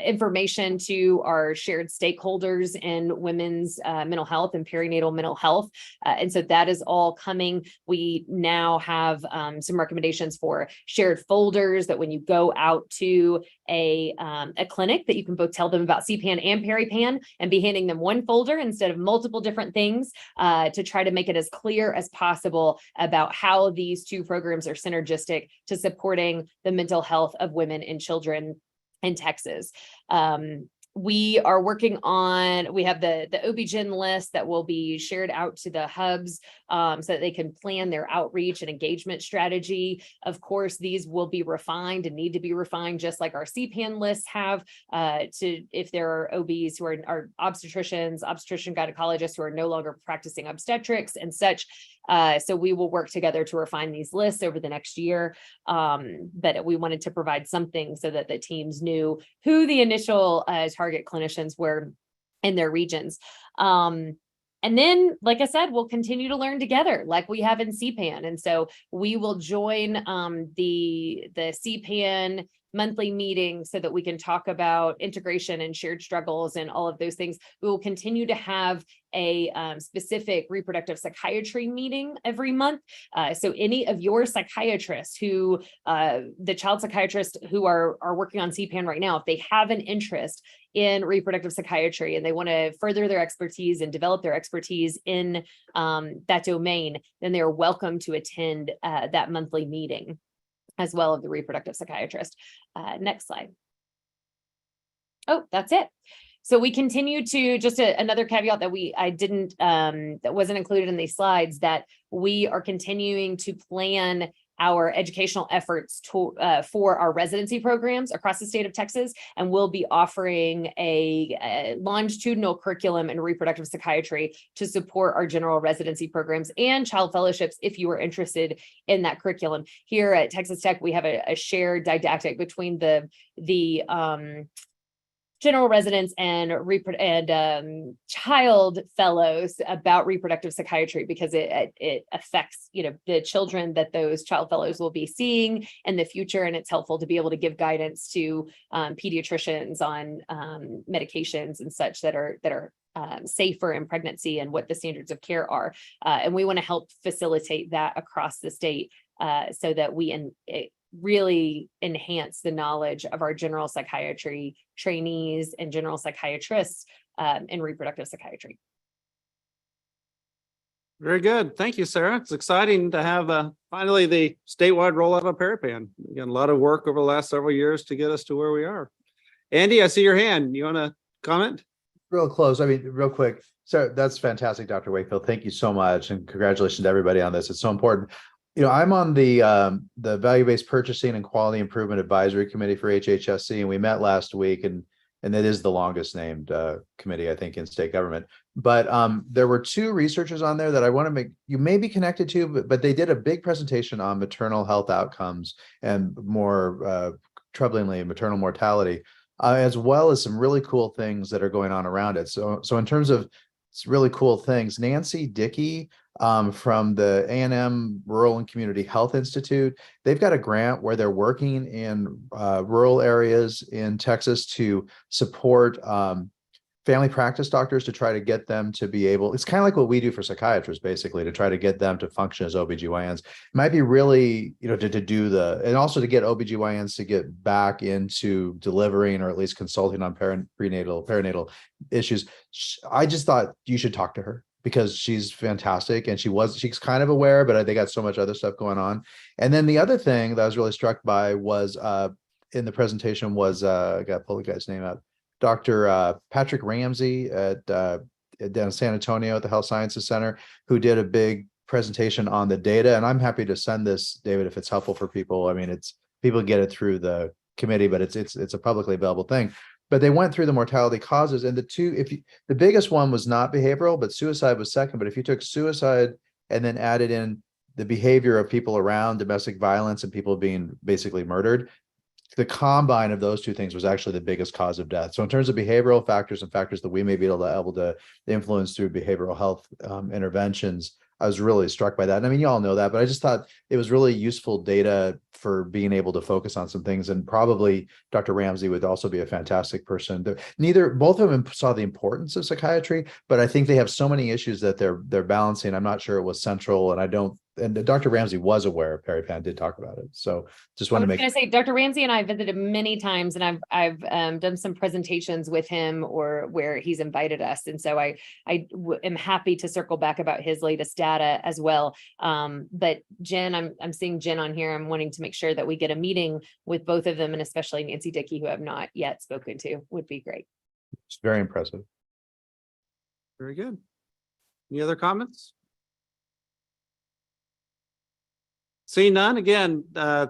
information to our shared stakeholders in women's mental health and perinatal mental health. And so that is all coming. We now have some recommendations for shared folders that when you go out to a clinic, that you can both tell them about CPAN and PeriPan and be handing them one folder instead of multiple different things, to try to make it as clear as possible about how these two programs are synergistic to supporting the mental health of women and children in Texas. We are working on, we have the OB-GYN list that will be shared out to the hubs so that they can plan their outreach and engagement strategy. Of course, these will be refined and need to be refined just like our CPAN lists have, to if there are OBs who are obstetrician gynecologists who are no longer practicing obstetrics and such. So we will work together to refine these lists over the next year. But we wanted to provide something so that the teams knew who the initial target clinicians were in their regions. And then, like I said, we'll continue to learn together like we have in CPAN. And so we will join the CPAN monthly meeting so that we can talk about integration and shared struggles and all of those things. We will continue to have a specific reproductive psychiatry meeting every month. So any of your psychiatrists who, the child psychiatrists who are working on CPAN right now, if they have an interest in reproductive psychiatry and they want to further their expertise and develop their expertise in that domain, then they are welcome to attend that monthly meeting as well of the reproductive psychiatrist. Next slide. Oh, that's it. So we continue to just another caveat that I didn't, that wasn't included in these slides, that we are continuing to plan our educational efforts to, for our residency programs across the state of Texas, and we'll be offering a longitudinal curriculum in reproductive psychiatry to support our general residency programs and child fellowships if you are interested in that curriculum. Here at Texas Tech, we have a shared didactic between the general residents and child fellows about reproductive psychiatry, because it affects, you know, the children that those child fellows will be seeing in the future, and it's helpful to be able to give guidance to pediatricians on medications and such that are safer in pregnancy and what the standards of care are, and we want to help facilitate that across the state so that we really enhance the knowledge of our general psychiatry trainees and general psychiatrists in reproductive psychiatry. Very good. Thank you, Sarah. It's exciting to have finally the statewide rollout of PeriPan. Again, a lot of work over the last several years to get us to where we are. Andy, I see your hand. You want to comment? Real close. I mean, real quick. So that's fantastic, Dr. Wakefield. Thank you so much. And congratulations to everybody on this. It's so important. You know, I'm on the Value-Based Purchasing and Quality Improvement Advisory Committee for HHSC, and we met last week, and it is the longest named committee, I think, in state government. But there were two researchers on there that I want to make, you may be connected to, but they did a big presentation on maternal health outcomes and more troublingly maternal mortality, as well as some really cool things that are going on around it. So in terms of really cool things, Nancy Dickey from the A&M Rural and Community Health Institute, they've got a grant where they're working in rural areas in Texas to support family practice doctors to try to get them to be able, it's kind of like what we do for psychiatrists, basically, to try to get them to function as OBGYNs. It might be really, you know, to do and also to get OBGYNs to get back into delivering or at least consulting on perinatal issues. I just thought you should talk to her, because she's fantastic, and she's kind of aware, but they got so much other stuff going on. And then the other thing that I was really struck by was in the presentation was I got to pull the guy's name out, Dr. Patrick Ramsey down in San Antonio at the Health Sciences Center, who did a big presentation on the data. And I'm happy to send this, David, if it's helpful for people. I mean, people get it through the committee, but it's a publicly available thing. But they went through the mortality causes, and the biggest one was not behavioral, but suicide was second. But if you took suicide and then added in the behavior of people around domestic violence and people being basically murdered, the combine of those two things was actually the biggest cause of death. So in terms of behavioral factors and factors that we may be able to influence through behavioral health interventions, I was really struck by that. And I mean, you all know that, but I just thought it was really useful data for being able to focus on some things. And probably Dr. Ramsey would also be a fantastic person. Both of them saw the importance of psychiatry, but I think they have so many issues that they're balancing. I'm not sure it was central, and Dr. Ramsey was aware, Peripan did talk about it. So just I want to was make going to say, Dr. Ramsey and I visited many times, and I've done some presentations with him or where he's invited us, and so I am happy to circle back about his latest data as well. But Jen, I'm seeing Jen on here. I'm wanting to make sure that we get a meeting with both of them, and especially Nancy Dickey, who I've not yet spoken to, would be great. It's very impressive. Very good. Any other comments? Seeing none, again,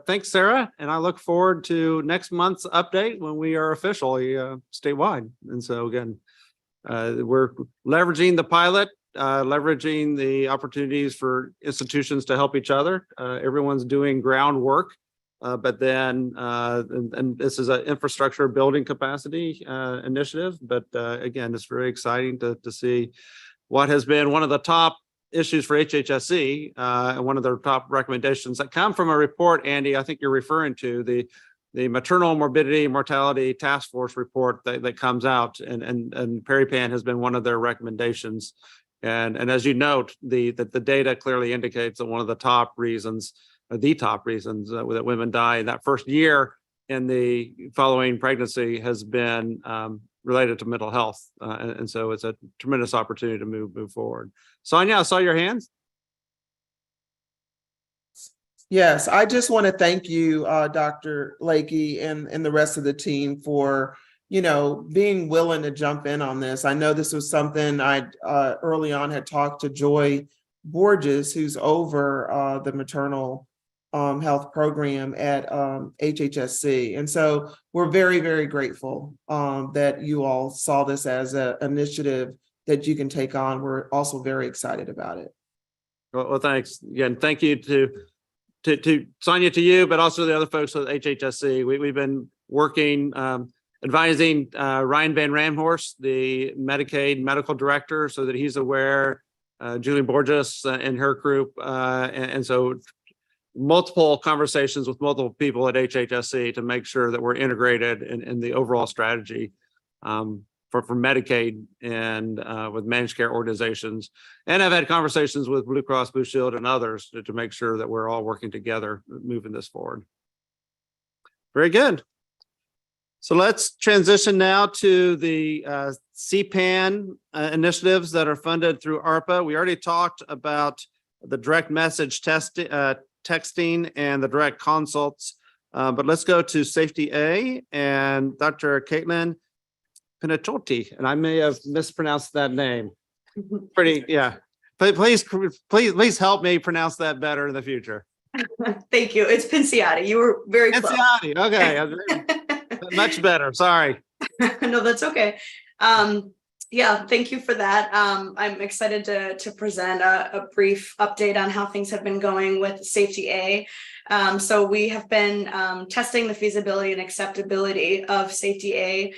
thanks, Sarah, and I look forward to next month's update when we are officially statewide. And so again, we're leveraging the pilot, leveraging the opportunities for institutions to help each other. Everyone's doing groundwork, but then, and this is an infrastructure building capacity initiative. But again, it's very exciting to see what has been one of the top issues for HHSC, and one of their top recommendations that come from a report, Andy, I think you're referring to the maternal morbidity and mortality task force report that comes out, and Peripan has been one of their recommendations. And as you note, the data clearly indicates that one of the top reasons that women die in that first year in the following pregnancy has been related to mental health. And so it's a tremendous opportunity to move forward. Sonia, I saw your hands. Yes, I just want to thank you, Dr. Lakey and the rest of the team for, being willing to jump in on this. I know this was something I early on had talked to Joy Borges, who's over the maternal health program at HHSC. And so we're very, very grateful that you all saw this as an initiative that you can take on. We're also very excited about it. Well, thanks again. Thank you to Sonia, to you, but also the other folks at HHSC. We've been working, advising Ryan Van Ramhorst, the Medicaid medical director, so that he's aware, Julie Borges and her group. And so multiple conversations with multiple people at HHSC to make sure that we're integrated in the overall strategy for Medicaid and with managed care organizations. And I've had conversations with Blue Cross Blue Shield and others to make sure that we're all working together, moving this forward. Very good. So let's transition now to the CPAN initiatives that are funded through ARPA. We already talked about the direct message texting and the direct consults, but let's go to Safety A and Dr. Caitlin Pinatotti, and I may have mispronounced that name. Yeah. Please help me pronounce that better in the future. Thank you. It's Pinciotti. You were very close. Pinciotti. Okay. Much better. Sorry. No, that's okay. Yeah, thank you for that. I'm excited to present a brief update on how things have been going with Safety A. So we have been testing the feasibility and acceptability of Safety A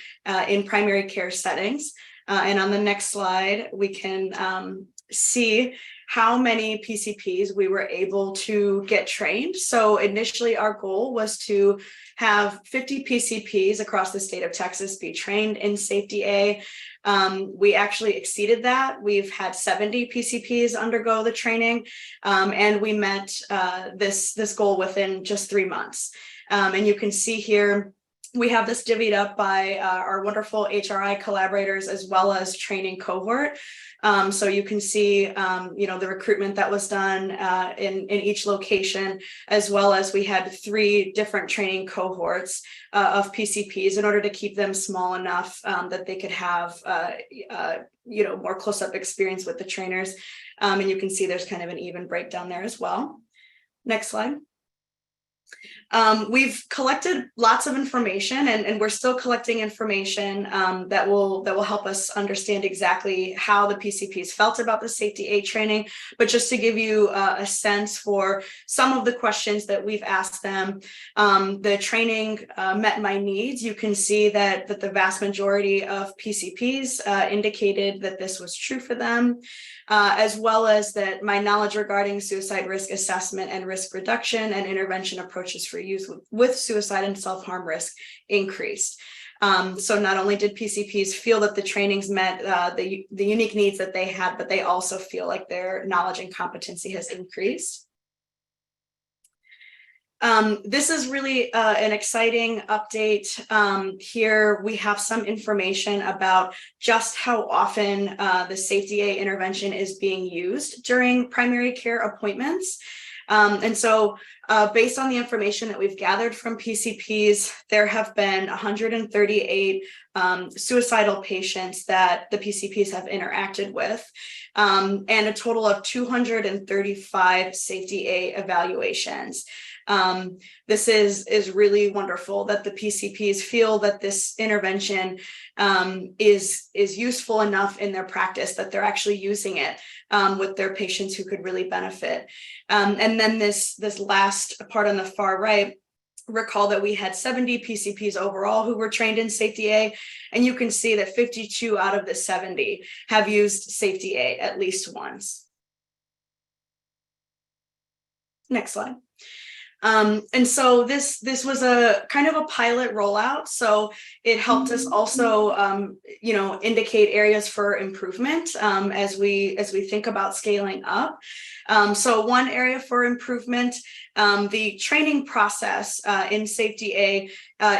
in primary care settings. And on the next slide, we can see how many PCPs we were able to get trained. So initially our goal was to have 50 PCPs across the state of Texas be trained in Safety A. We actually exceeded that. We've had 70 PCPs undergo the training, and we met this goal within just 3 months. And you can see here, we have this divvied up by our wonderful HRI collaborators as well as training cohort. So you can see, the recruitment that was done in each location, as well as we had 3 different training cohorts of PCPs in order to keep them small enough that they could have, more close-up experience with the trainers. And you can see there's kind of an even breakdown there as well. Next slide. We've collected lots of information, and we're still collecting information that will help us understand exactly how the PCPs felt about the Safety A training. But just to give you a sense for some of the questions that we've asked them, the training met my needs. You can see that the vast majority of PCPs indicated that this was true for them. As well as that my knowledge regarding suicide risk assessment and risk reduction and intervention approaches for youth with suicide and self-harm risk increased. So not only did PCPs feel that the trainings met the unique needs that they had, but they also feel like their knowledge and competency has increased. This is really an exciting update. Here we have some information about just how often the Safety A intervention is being used during primary care appointments. And so based on the information that we've gathered from PCPs, there have been 138 suicidal patients that the PCPs have interacted with, and a total of 235 Safety A evaluations. This is really wonderful that the PCPs feel that this intervention is useful enough in their practice that they're actually using it with their patients who could really benefit. And then this last part on the far right, recall that we had 70 PCPs overall who were trained in Safety A, and you can see that 52 out of the 70 have used Safety A at least once. Next slide. And so this was a kind of a pilot rollout. So it helped us also, indicate areas for improvement as we think about scaling up. So one area for improvement, the training process in Safety A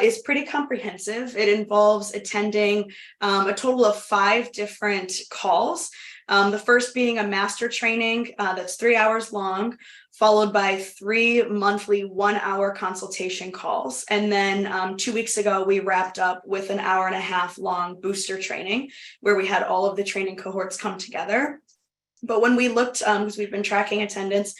is pretty comprehensive. It involves attending a total of 5 different calls. The first being a master training that's 3 hours long, followed by 3 monthly 1-hour consultation calls. And then 2 weeks ago, we wrapped up with an 1.5-hour long booster training where we had all of the training cohorts come together. But when we looked, because we've been tracking attendance,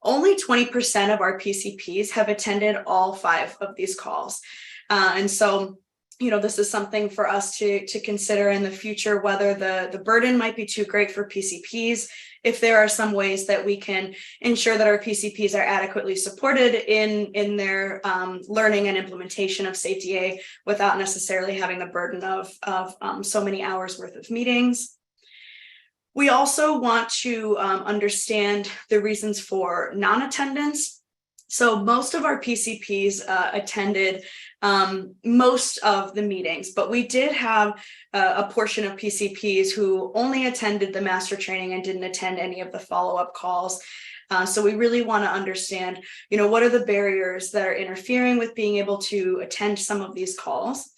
only 20% of our PCPs have attended all 5 of these calls. And so this is something for us to consider in the future, whether the burden might be too great for PCPs, if there are some ways that we can ensure that our PCPs are adequately supported in their learning and implementation of Safety A without necessarily having the burden of so many hours worth of meetings. We also want to understand the reasons for non-attendance. So most of our PCPs attended most of the meetings, but we did have a portion of PCPs who only attended the master training and didn't attend any of the follow-up calls. So we really want to understand, what are the barriers that are interfering with being able to attend some of these calls,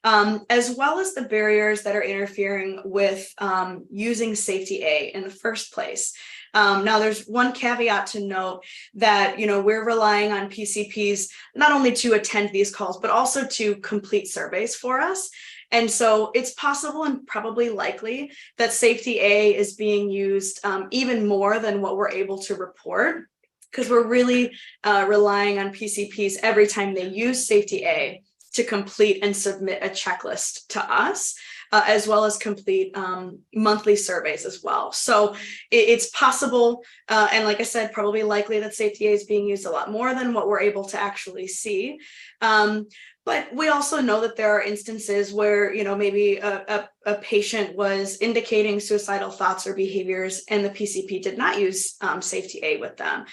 as well as the barriers that are interfering with using Safety A in the first place. Now, there's one caveat to note that, we're relying on PCPs not only to attend these calls, but also to complete surveys for us. And so it's possible and probably likely that Safety A is being used even more than what we're able to report, because we're really relying on PCPs every time they use Safety A to complete and submit a checklist to us, as well as complete monthly surveys as well. So it's possible, and like I said, probably likely that Safety A is being used a lot more than what we're able to actually see. But we also know that there are instances where, maybe a patient was indicating suicidal thoughts or behaviors and the PCP did not use Safety A with them.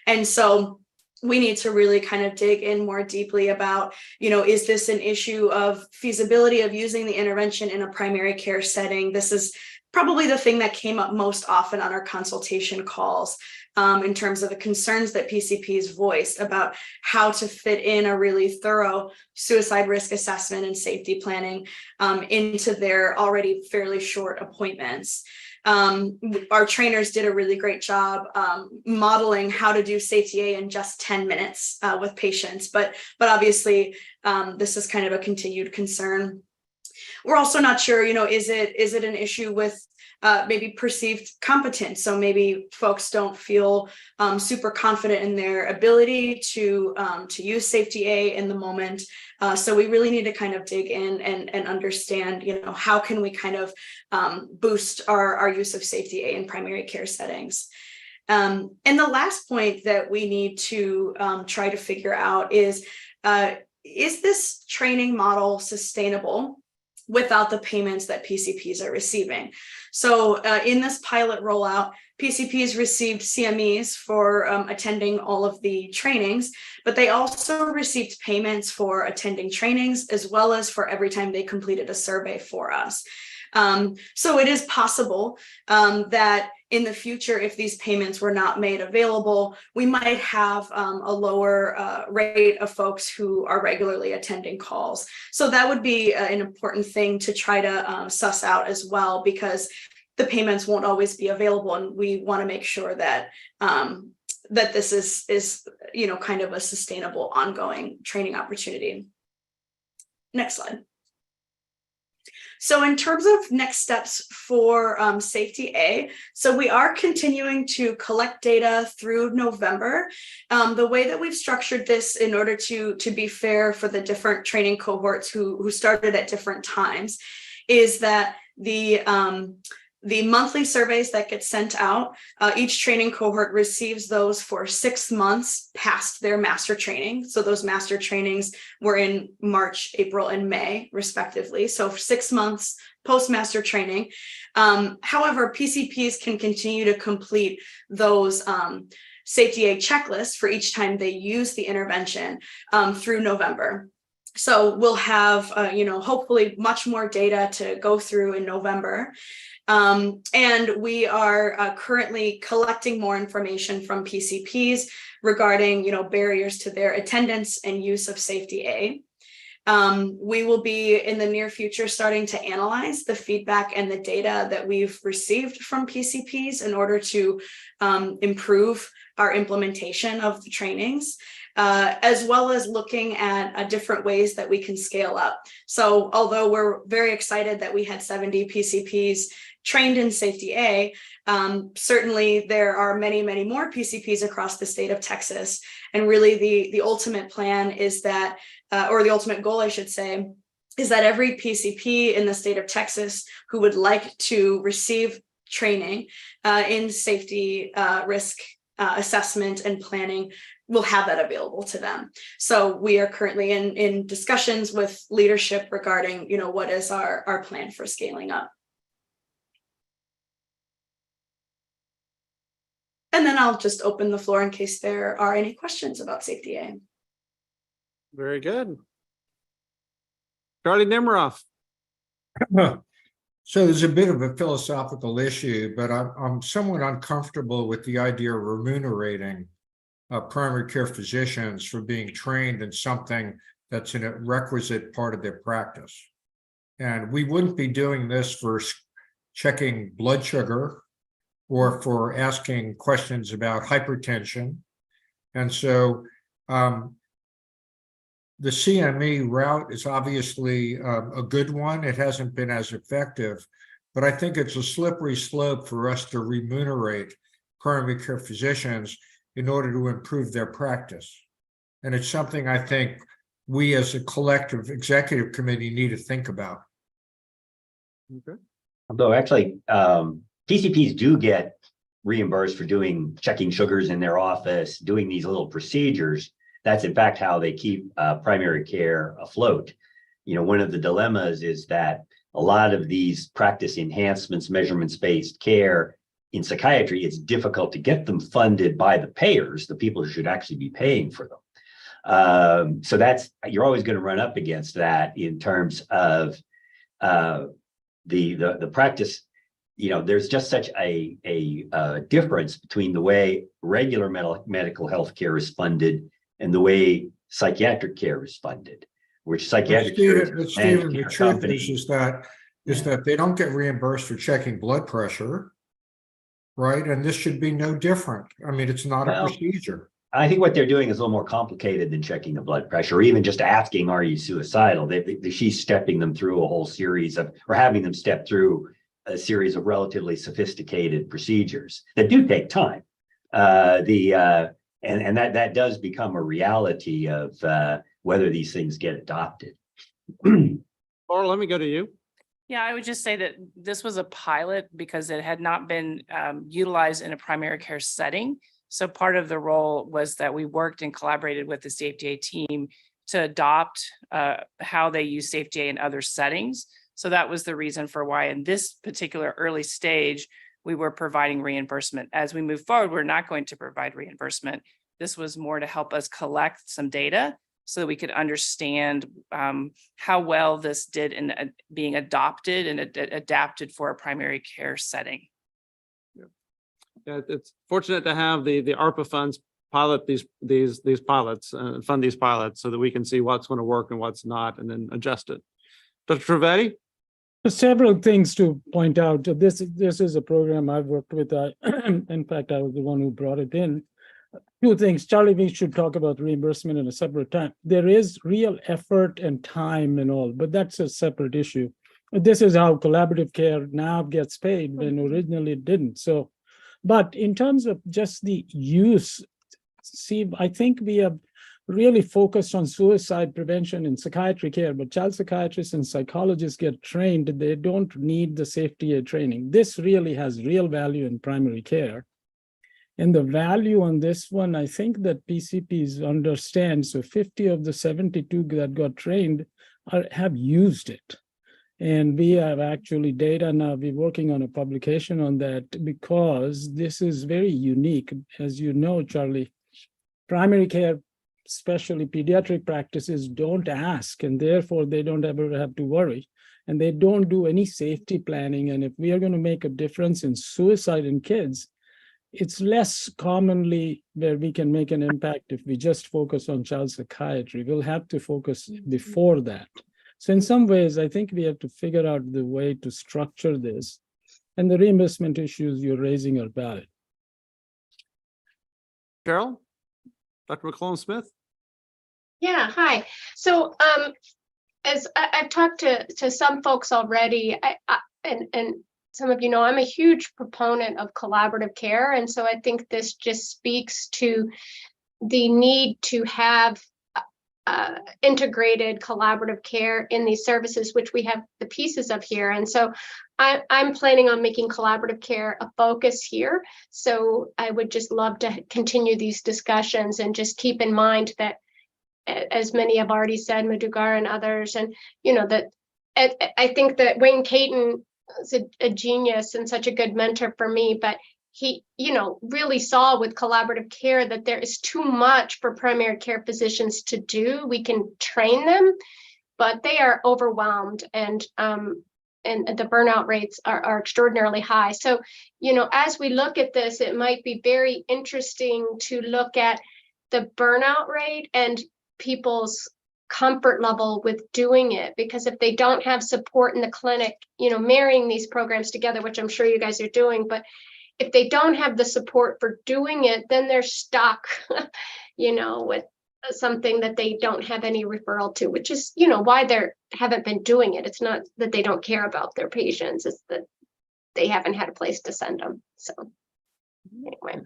And so we need to really kind of dig in more deeply about, is this an issue of feasibility of using the intervention in a primary care setting? This is probably the thing that came up most often on our consultation calls in terms of the concerns that PCPs voiced about how to fit in a really thorough suicide risk assessment and safety planning into their already fairly short appointments. Our trainers did a really great job modeling how to do Safety A in just 10 minutes with patients, but obviously this is kind of a continued concern. We're also not sure, is it an issue with maybe perceived competence? So maybe folks don't feel super confident in their ability to use Safety A in the moment. So we really need to kind of dig in and understand, how can we kind of boost our use of Safety A in primary care settings. And the last point that we need to try to figure out is this training model sustainable without the payments that PCPs are receiving? So in this pilot rollout, PCPs received CMEs for attending all of the trainings, but they also received payments for attending trainings as well as for every time they completed a survey for us. So it is possible that in the future, if these payments were not made available, we might have a lower rate of folks who are regularly attending calls. So that would be an important thing to try to suss out as well, because the payments won't always be available, and we want to make sure that that this is kind of a sustainable, ongoing training opportunity. Next slide. So in terms of next steps for Safety A, so we are continuing to collect data through November. The way that we've structured this in order to be fair for the different training cohorts who started at different times is that the monthly surveys that get sent out, each training cohort receives those for 6 months past their master training. So those master trainings were in March, April, and May, respectively. So for 6 months post-master training. However, PCPs can continue to complete those Safety A checklists for each time they use the intervention through November. So we'll have, hopefully much more data to go through in November. And we are currently collecting more information from PCPs regarding, barriers to their attendance and use of Safety A. We will be in the near future starting to analyze the feedback and the data that we've received from PCPs in order to improve our implementation of the trainings. As well as looking at different ways that we can scale up. So although we're very excited that we had 70 PCPs trained in Safety A, certainly there are many, many more PCPs across the state of Texas. And really the ultimate plan is that, or the ultimate goal, I should say, is that every PCP in the state of Texas who would like to receive training in safety risk assessment and planning will have that available to them. So we are currently in discussions with leadership regarding, what is our plan for scaling up. And then I'll just open the floor in case there are any questions about Safety A. Very good. Charlie Nemiroff. So there's a bit of a philosophical issue, but I'm somewhat uncomfortable with the idea of remunerating primary care physicians for being trained in something that's a requisite part of their practice. And we wouldn't be doing this for checking blood sugar or for asking questions about hypertension. And so the CME route is obviously a good one. It hasn't been as effective, but I think it's a slippery slope for us to remunerate primary care physicians in order to improve their practice. And it's something I think we as a collective executive committee need to think about. Okay. Although actually, PCPs do get reimbursed for checking sugars in their office, doing these little procedures. That's in fact how they keep primary care afloat. One of the dilemmas is that a lot of these practice enhancements, measurements-based care in psychiatry, it's difficult to get them funded by the payers, the people who should actually be paying for them. So you're always going to run up against that in terms of the practice. There's just such a difference between the way regular medical health care is funded and the way psychiatric care is funded, which psychiatric care is Stephen, the truth is that they don't get reimbursed for checking blood pressure, right? And this should be no different. I mean, it's not a procedure. I think what they're doing is a little more complicated than checking the blood pressure, or even just asking, are you suicidal? She's stepping them through a whole series of, or having them step through a series of relatively sophisticated procedures that do take time. And that does become a reality of whether these things get adopted. Laura, let me go to you. Yeah, I would just say that this was a pilot because it had not been utilized in a primary care setting. So part of the role was that we worked and collaborated with the Safety A team to adopt how they use Safety A in other settings. So that was the reason for why in this particular early stage, we were providing reimbursement. As we move forward, we're not going to provide reimbursement. This was more to help us collect some data so that we could understand how well this did in being adopted and adapted for a primary care setting. Yeah, it's fortunate to have the ARPA funds pilot these pilots, fund these pilots so that we can see what's going to work and what's not, and then adjust it. Dr. Trivedi? Several things to point out. This is a program I've worked with. In fact, I was the one who brought it in. Two things, Charlie, we should talk about reimbursement in a separate time. There is real effort and time and all, but that's a separate issue. This is how collaborative care now gets paid when originally it didn't. So, but in terms of just the use, see, I think we have really focused on suicide prevention in psychiatry care, but child psychiatrists and psychologists get trained. They don't need the Safety A training. This really has real value in primary care. And the value on this one, I think that PCPs understand. So 50 of the 72 that got trained have used it. And we have actually data now. We're working on a publication on that because this is very unique. As you know, Charlie, primary care, especially pediatric practices, don't ask, and therefore they don't ever have to worry. And they don't do any safety planning. And if we are going to make a difference in suicide in kids, it's less commonly where we can make an impact if we just focus on child psychiatry. We'll have to focus before that. So in some ways, I think we have to figure out the way to structure this. And the reimbursement issues you're raising are valid. Carol? Dr. McClellan-Smith? Yeah, hi. So as I've talked to some folks already, and some of you know, I'm a huge proponent of collaborative care. And so I think this just speaks to the need to have integrated collaborative care in these services, which we have the pieces of here. And so I'm planning on making collaborative care a focus here. So I would just love to continue these discussions and just keep in mind that, as many have already said, Madhugar and others, and you know, that I think that Wayne Caton is a genius and such a good mentor for me, but he, you know, really saw with collaborative care that there is too much for primary care physicians to do. We can train them, but they are overwhelmed, and the burnout rates are extraordinarily high. So, you know, as we look at this, it might be very interesting to look at the burnout rate and people's comfort level with doing it, because if they don't have support in the clinic, you know, marrying these programs together, which I'm sure you guys are doing, but if they don't have the support for doing it, then they're stuck, you know, with something that they don't have any referral to, which is, you know, why they haven't been doing it. It's not that they don't care about their patients, it's that they haven't had a place to send them. So anyway.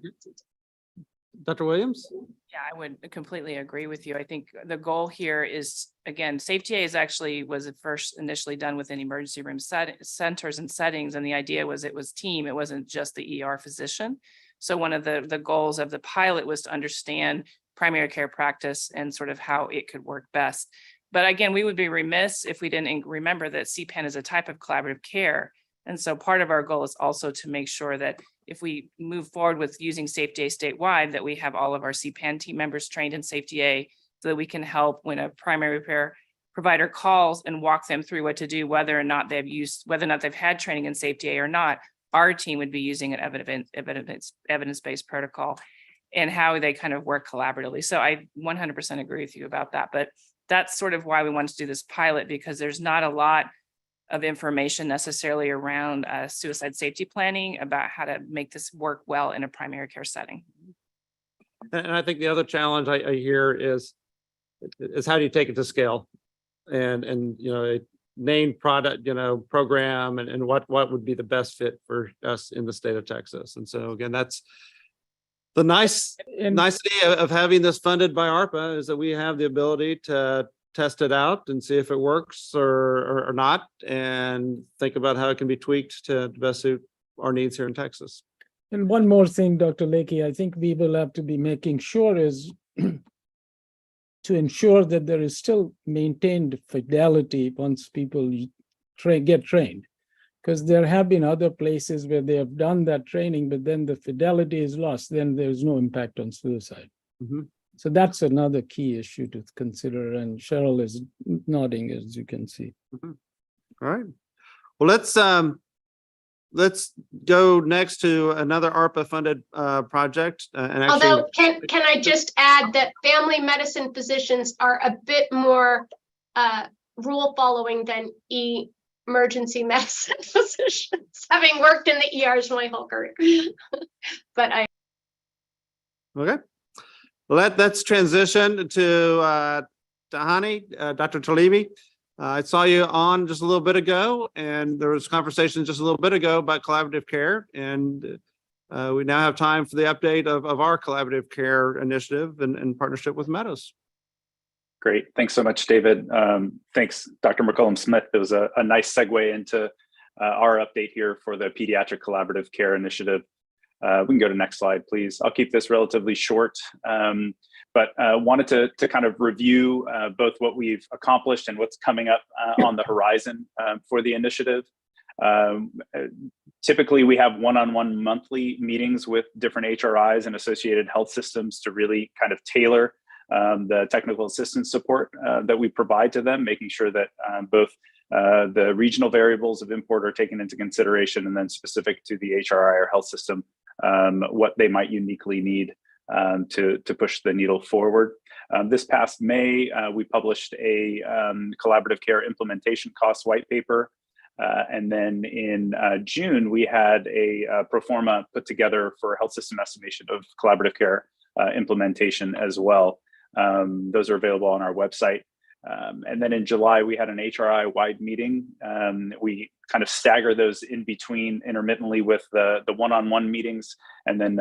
Dr. Williams? Yeah, I would completely agree with you. I think the goal here is, again, Safety A was first initially done within emergency room centers and settings. And the idea was it was team, it wasn't just the ER physician. So one of the goals of the pilot was to understand primary care practice and sort of how it could work best. But again, we would be remiss if we didn't remember that CPAN is a type of collaborative care. And so part of our goal is also to make sure that if we move forward with using Safety A statewide, that we have all of our CPAN team members trained in Safety A so that we can help when a primary care provider calls and walk them through what to do, whether or not they've had training in Safety A or not. Our team would be using an evidence-based protocol and how they kind of work collaboratively. So I 100% agree with you about that. But that's sort of why we wanted to do this pilot, because there's not a lot of information necessarily around suicide safety planning about how to make this work well in a primary care setting. And I think the other challenge I hear is how do you take it to scale? And a named product, program and what would be the best fit for us in the state of Texas. And so again, that's the nicety of having this funded by ARPA, is that we have the ability to test it out and see if it works or not, and think about how it can be tweaked to best suit our needs here in Texas. And one more thing, Dr. Lakey, I think we will have to be making sure is to ensure that there is still maintained fidelity once people get trained. Because there have been other places where they have done that training, but then the fidelity is lost, then there's no impact on suicide. Mm-hmm. So that's another key issue to consider, and Cheryl is nodding, as you can see. Mm-hmm. All right. Well, let's go next to another ARPA-funded project. And actually, Although, can I just add that family medicine physicians are a bit more rule following than emergency medicine physicians, having worked in the ERs my whole career. But okay. Let's transition to Tahani, Dr. Talibi. I saw you on just a little bit ago, and there was conversation just a little bit ago about collaborative care, and we now have time for the update of our collaborative care initiative in partnership with Meadows. Great. Thanks so much, David. Thanks, Dr. McCollum-Smith. It was a nice segue into our update here for the Pediatric Collaborative Care Initiative. We can go to next slide, please. I'll keep this relatively short, but wanted to kind of review both what we've accomplished and what's coming up on the horizon for the initiative. Typically, we have one-on-one monthly meetings with different HRIs and associated health systems to really kind of tailor the technical assistance support that we provide to them, making sure that both the regional variables of import are taken into consideration, and then specific to the HRI or health system, what they might uniquely need to push the needle forward. This past May, we published a collaborative care implementation cost white paper. And then in June, we had a pro forma put together for health system estimation of collaborative care implementation as well. Those are available on our website. And then in July, we had an HRI wide meeting. We kind of stagger those in between intermittently with the one-on-one meetings. And then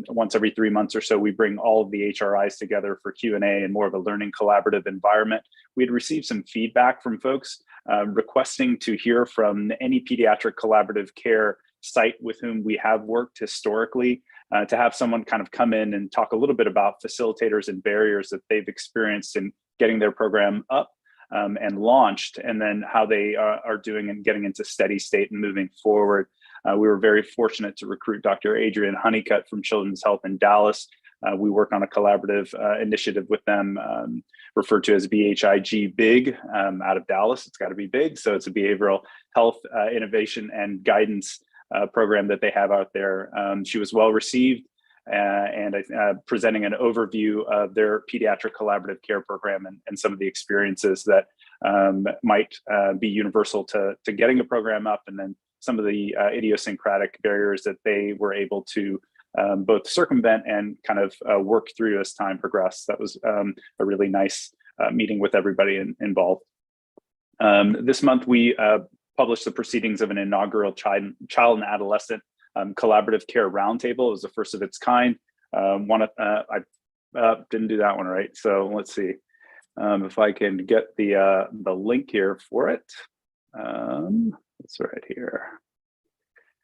once every 3 months or so, we bring all of the HRIs together for Q&A and more of a learning collaborative environment. We had received some feedback from folks requesting to hear from any pediatric collaborative care site with whom we have worked historically, to have someone kind of come in and talk a little bit about facilitators and barriers that they've experienced in getting their program up and launched, and then how they are doing and getting into steady state and moving forward. We were very fortunate to recruit Dr. Adrian Honeycutt from Children's Health in Dallas. We work on a collaborative initiative with them, referred to as BHIG BIG, out of Dallas. It's got to be big. So it's a behavioral health innovation and guidance program that they have out there. She was well received and presenting an overview of their pediatric collaborative care program and some of the experiences that might be universal to getting a program up, and then some of the idiosyncratic barriers that they were able to both circumvent and kind of work through as time progressed. That was a really nice meeting with everybody involved. This month, we published the proceedings of an inaugural child and adolescent collaborative care roundtable. It was the first of its kind. I didn't do that one right, so let's see if I can get the link here for it. It's right here.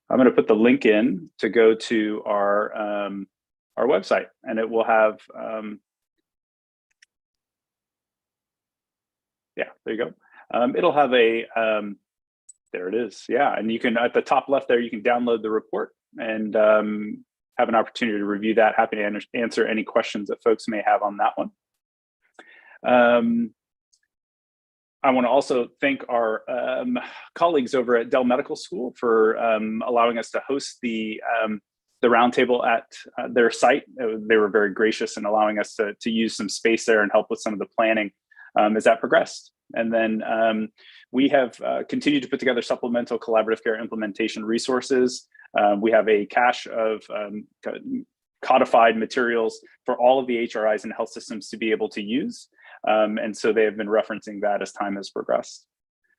I'm going to put the link in to go to our website, and it will have yeah, there you go. It'll have a there it is. Yeah, and you can, at the top left there, you can download the report and have an opportunity to review that. Happy to answer any questions that folks may have on that one. I want to also thank our colleagues over at Dell Medical School for allowing us to host the roundtable at their site. They were very gracious in allowing us to use some space there and help with some of the planning as that progressed. And then we have continued to put together supplemental collaborative care implementation resources. We have a cache of codified materials for all of the HRIs and health systems to be able to use. And so they have been referencing that as time has progressed.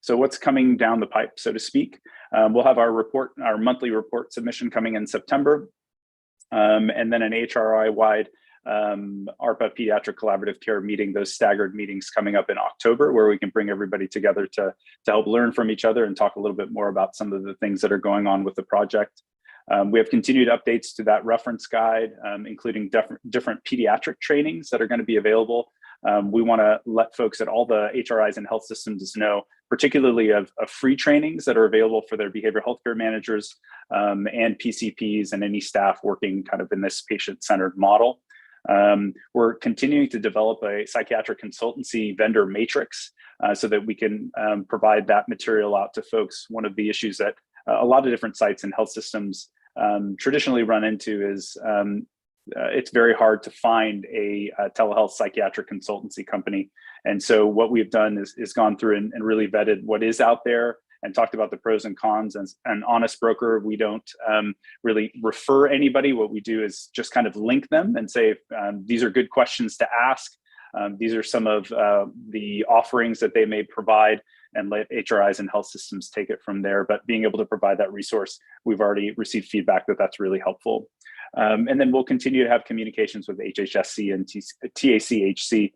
So what's coming down the pipe, so to speak? We'll have our monthly report submission coming in September, and then an HRI-wide ARPA Pediatric Collaborative Care meeting, those staggered meetings coming up in October, where we can bring everybody together to help learn from each other and talk a little bit more about some of the things that are going on with the project. We have continued updates to that reference guide, including different pediatric trainings that are going to be available. We want to let folks at all the HRIs and health systems know, particularly of free trainings that are available for their behavioral healthcare managers and PCPs and any staff working kind of in this patient-centered model. We're continuing to develop a psychiatric consultancy vendor matrix so that we can provide that material out to folks. One of the issues that a lot of different sites and health systems traditionally run into is it's very hard to find a telehealth psychiatric consultancy company. And so what we've done is gone through and really vetted what is out there and talked about the pros and cons. As an honest broker, we don't really refer anybody. What we do is just kind of link them and say, these are good questions to ask. These are some of the offerings that they may provide, and let HRIs and health systems take it from there. But being able to provide that resource, we've already received feedback that that's really helpful. And then we'll continue to have communications with HHSC and TCMHCC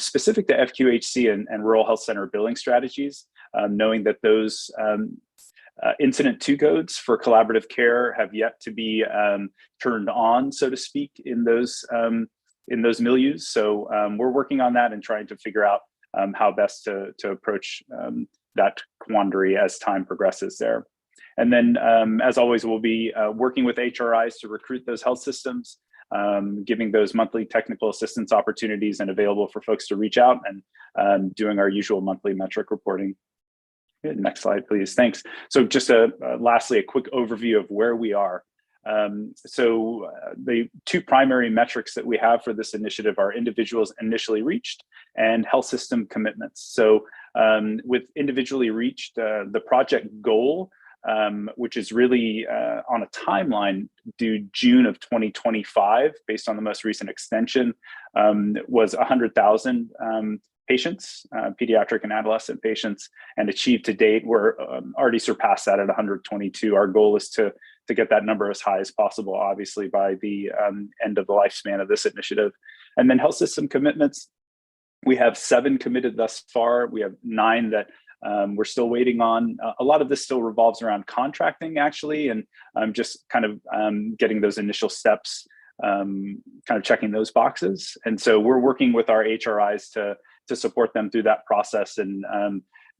specific to FQHC and rural health center billing strategies, knowing that those incident to codes for collaborative care have yet to be turned on, so to speak, in those milieus. So we're working on that and trying to figure out how best to approach that quandary as time progresses there. And then, as always, we'll be working with HRIs to recruit those health systems, giving those monthly technical assistance opportunities and available for folks to reach out, and doing our usual monthly metric reporting. Good. Next slide, please. Thanks. So just lastly, a quick overview of where we are. So the two primary metrics that we have for this initiative are individuals initially reached and health system commitments. So with individually reached, the project goal, which is really on a timeline due June of 2025, based on the most recent extension, was 100,000 patients, pediatric and adolescent patients, and achieved to date. We're already surpassed that at 122. Our goal is to get that number as high as possible, obviously, by the end of the lifespan of this initiative. And then health system commitments, we have 7 committed thus far. We have 9 that we're still waiting on. A lot of this still revolves around contracting, actually, and just kind of getting those initial steps, kind of checking those boxes. And so we're working with our HRIs to support them through that process and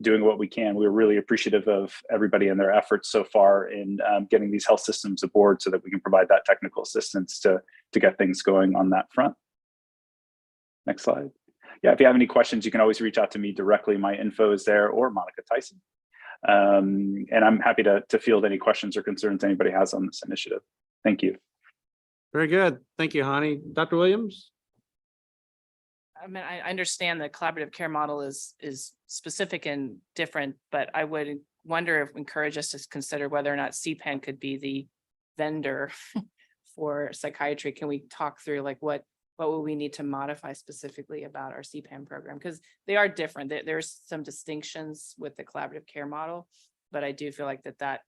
doing what we can. We're really appreciative of everybody and their efforts so far in getting these health systems aboard so that we can provide that technical assistance to get things going on that front. Next slide. Yeah, if you have any questions, you can always reach out to me directly. My info is there, or Monica Tyson. And I'm happy to field any questions or concerns anybody has on this initiative. Thank you. Very good. Thank you, Hani. Dr. Williams? I mean, I understand the collaborative care model is specific and different, but I would encourage us to consider whether or not CPAN could be the vendor for psychiatry. Can we talk through like what will we need to modify specifically about our CPAN program? Because they are different. There's some distinctions with the collaborative care model, but I do feel like that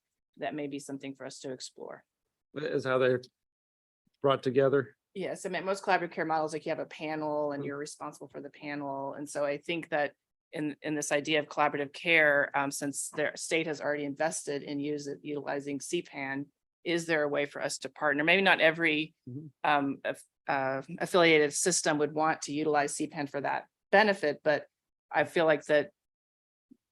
may be something for us to explore. Is how they're brought together. Yes, I mean, most collaborative care models, like you have a panel and you're responsible for the panel. And so I think that in this idea of collaborative care, since their state has already invested in utilizing CPAN, is there a way for us to partner? Maybe not every affiliated system would want to utilize CPAN for that benefit, but I feel like that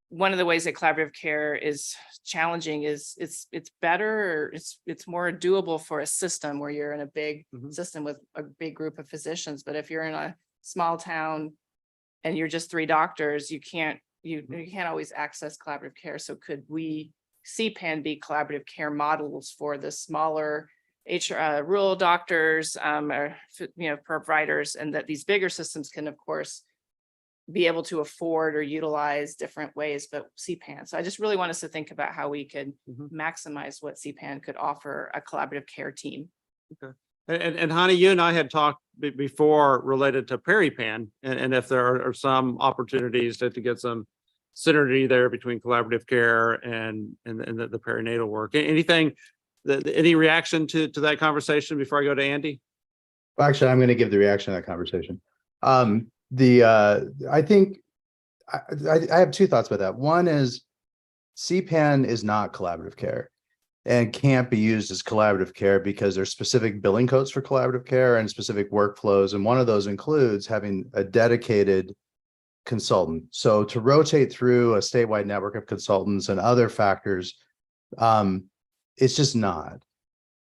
one of the ways that collaborative care is challenging is it's better, or it's more doable for a system where you're in a big system with a big group of physicians. But if you're in a small town and you're just 3 doctors, you can't always access collaborative care. So could CPAN be collaborative care models for the smaller rural doctors, or, providers, and that these bigger systems can, of course, be able to afford or utilize different ways, but CPAN. So I just really want us to think about how we could maximize what CPAN could offer a collaborative care team. Okay. And Hani, you and I had talked before related to Peripan, and if there are some opportunities to get some synergy there between collaborative care and the perinatal work. Anything, any reaction to that conversation before I go to Andy? Well, actually, I'm going to give the reaction to that conversation. I think I have two thoughts about that. One is CPAN is not collaborative care and can't be used as collaborative care because there's specific billing codes for collaborative care and specific workflows. And one of those includes having a dedicated consultant. So to rotate through a statewide network of consultants and other factors, it's just not.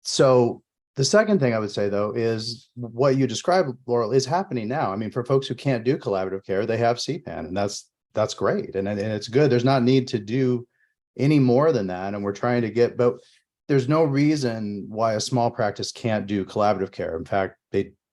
So the second thing I would say, though, is what you described, Laurel, is happening now. I mean, for folks who can't do collaborative care, they have CPAN, and that's great. And it's good. There's not need to do any more than that. And we're trying to get, but there's no reason why a small practice can't do collaborative care. In fact,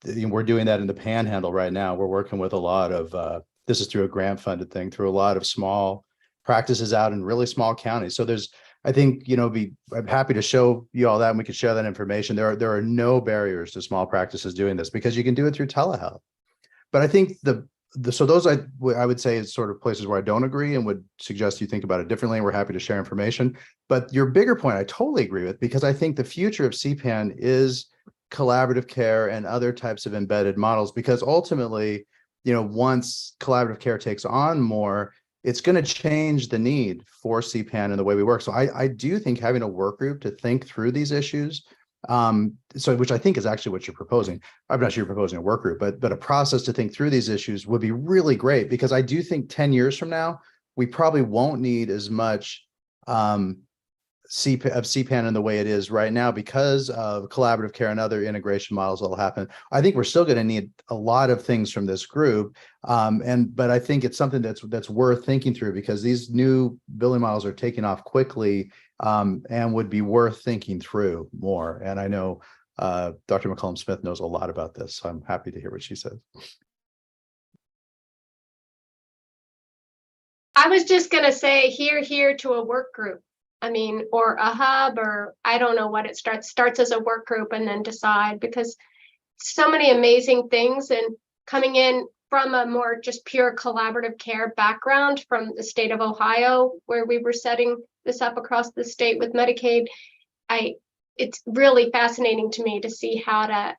we're doing that in the Panhandle right now. We're working with a lot of, this is through a grant funded thing, through a lot of small practices out in really small counties. So there's, I think, I'm happy to show you all that, and we can share that information. There are no barriers to small practices doing this because you can do it through telehealth. But I think so those I would say is sort of places where I don't agree and would suggest you think about it differently. We're happy to share information. But your bigger point, I totally agree with, because I think the future of CPAN is collaborative care and other types of embedded models, because ultimately, once collaborative care takes on more, it's going to change the need for CPAN and the way we work. So I do think having a work group to think through these issues, which I think is actually what you're proposing. I'm not sure you're proposing a work group, but a process to think through these issues would be really great, because I do think 10 years from now, we probably won't need as much CPAN in the way it is right now because of collaborative care and other integration models that will happen. I think we're still going to need a lot of things from this group. But I think it's something that's worth thinking through, because these new billing models are taking off quickly, and would be worth thinking through more. And I know Dr. McCollum Smith knows a lot about this, so I'm happy to hear what she says. I was just gonna say here to a work group. I mean, or a hub, or I don't know what it starts as a work group and then decide, because so many amazing things, and coming in from a more just pure collaborative care background from the state of Ohio, where we were setting this up across the state with Medicaid, it's really fascinating to me to see how to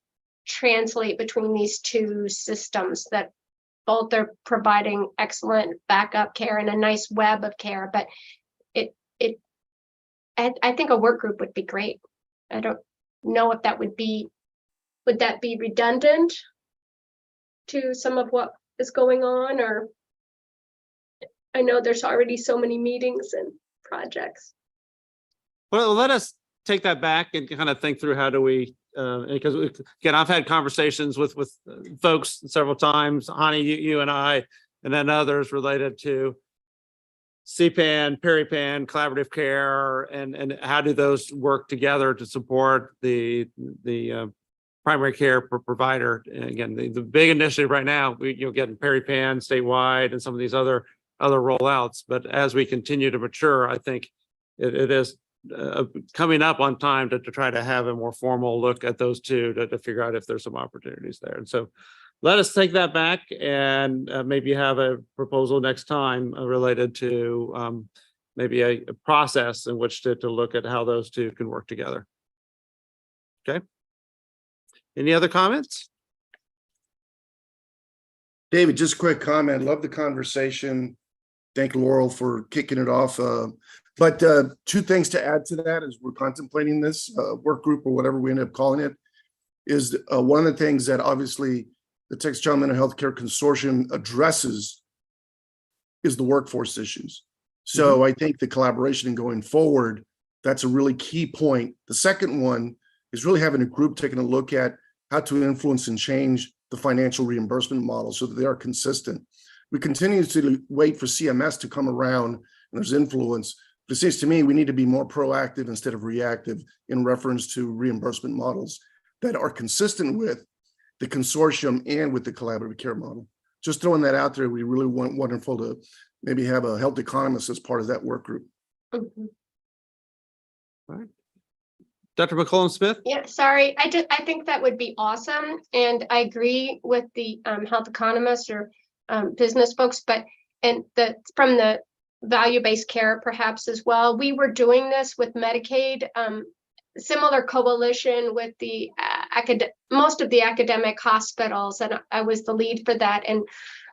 translate between these two systems that both are providing excellent backup care and a nice web of care, but I think a work group would be great. I don't know if that would be redundant to some of what is going on, or I know there's already so many meetings and projects. Well, let us take that back and kind of think through how do we, because again, I've had conversations with folks several times, Hani, you and I, and then others related to CPAN, Peripan, collaborative care, and how do those work together to support the primary care provider. And again, the big initiative right now, you'll get Peripan statewide and some of these other rollouts. But as we continue to mature, I think it is coming up on time to try to have a more formal look at those two to figure out if there's some opportunities there. And so let us take that back and maybe have a proposal next time related to maybe a process in which to look at how those two can work together. Okay. Any other comments? David, just a quick comment. Love the conversation. Thank Laurel for kicking it off. But two things to add to that as we're contemplating this work group, or whatever we end up calling it, is one of the things that obviously the Texas Child Mental Health Care Consortium addresses is the workforce issues. So I think the collaboration going forward, that's a really key point. The second one is really having a group taking a look at how to influence and change the financial reimbursement model so that they are consistent. We continue to wait for CMS to come around and there's influence, but it seems to me we need to be more proactive instead of reactive in reference to reimbursement models that are consistent with the consortium and with the collaborative care model. Just throwing that out there, we really want wonderful to maybe have a health economist as part of that work group. Mm-hmm. All right. Dr. McCollum-Smith? Yeah, sorry. I think that would be awesome. And I agree with the health economists or business folks, but from the value-based care perhaps as well. We were doing this with Medicaid, similar coalition with the most of the academic hospitals, and I was the lead for that. And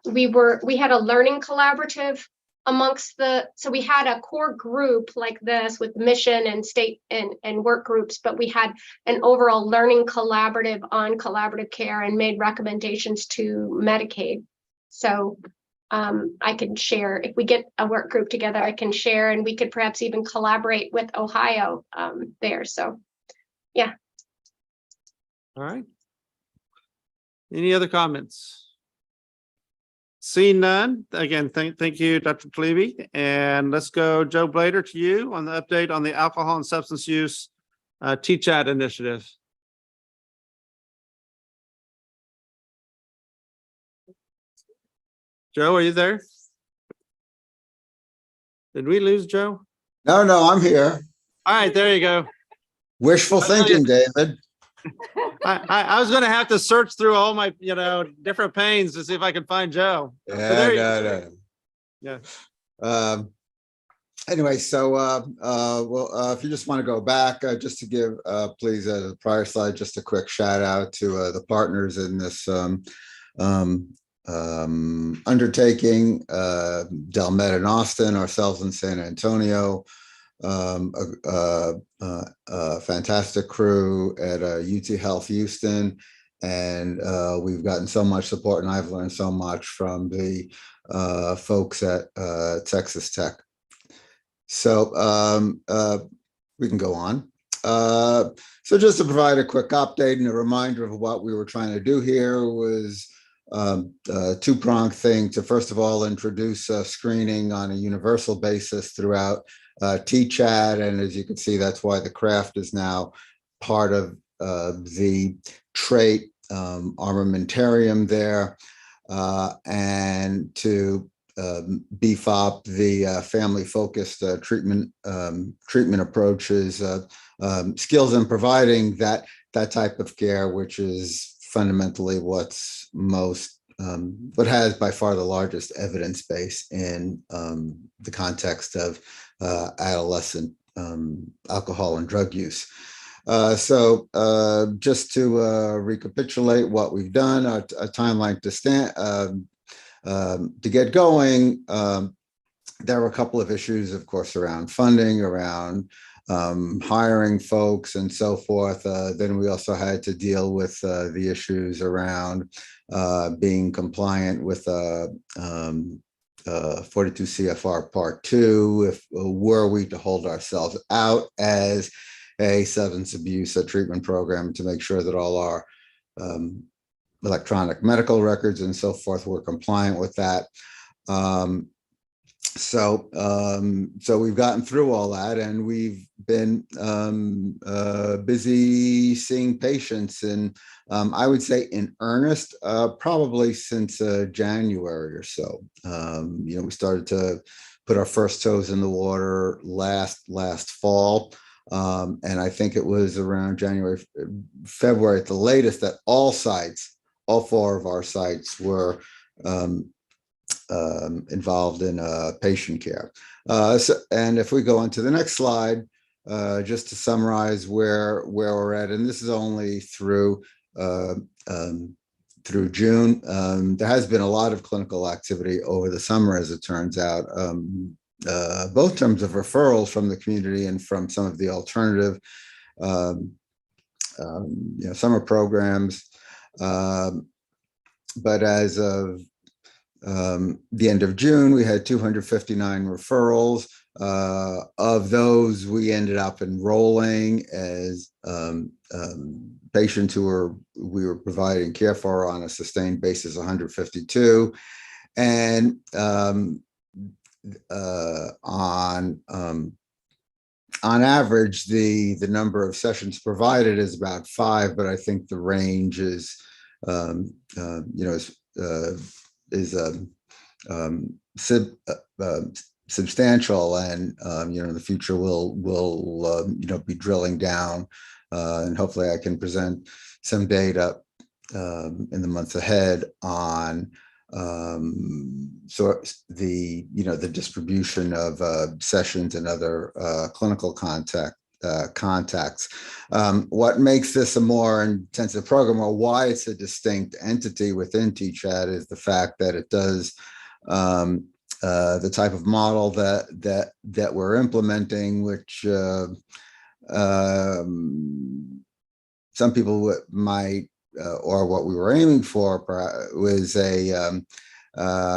we had a learning collaborative amongst so we had a core group like this with mission and state and work groups, but we had an overall learning collaborative on collaborative care and made recommendations to Medicaid. So I can share, if we get a work group together, I can share, and we could perhaps even collaborate with Ohio there. So, yeah. All right. Any other comments? Seeing none, again, thank you, Dr. Tlaib. And let's go, Joe Blader, to you on the update on the alcohol and substance use TCHAT initiative. Joe, are you there? Did we lose Joe? No, I'm here. All right, there you go. Wishful thinking, David. I was going to have to search through all my, different panes to see if I could find Joe. Yeah, Yeah. Anyway, so if you just want to go back, just to give, please, the prior slide, just a quick shout out to the partners in this undertaking, Delmet in Austin, ourselves in San Antonio, a fantastic crew at UT Health Houston, and we've gotten so much support, and I've learned so much from the folks at Texas Tech. So we can go on. So just to provide a quick update and a reminder of what we were trying to do here was a two-pronged thing to, first of all, introduce screening on a universal basis throughout TCHAT. And as you can see, that's why the craft is now part of the trait armamentarium there, and to beef up the family-focused treatment approaches, skills in providing that type of care, which is fundamentally what has by far the largest evidence base in the context of adolescent alcohol and drug use. So just to recapitulate what we've done, a timeline to get going. There were a couple of issues, of course, around funding, around hiring folks and so forth. Then we also had to deal with the issues around being compliant with 42 CFR Part 2, if were we to hold ourselves out as a substance abuse treatment program, to make sure that all our electronic medical records and so forth were compliant with that. So we've gotten through all that, and we've been busy seeing patients, and I would say in earnest, probably since January or so. We started to put our first toes in the water last fall, and I think it was around January, February at the latest that all 4 of our sites were involved in patient care. And if we go on to the next slide, just to summarize where we're at, and this is only through June. There has been a lot of clinical activity over the summer, as it turns out, both in terms of referrals from the community and from some of the alternative summer programs. But as of the end of June, we had 259 referrals. Of those, we ended up enrolling as patients we were providing care for on a sustained basis, 152. And on average, the number of sessions provided is about 5, but I think the range is substantial, and in the future we'll be drilling down, and hopefully I can present some data in the months ahead on the distribution of sessions and other clinical contacts. What makes this a more intensive program, or why it's a distinct entity within TCHAT, is the fact that it does the type of model that we're implementing, which some people might, or what we were aiming for, was a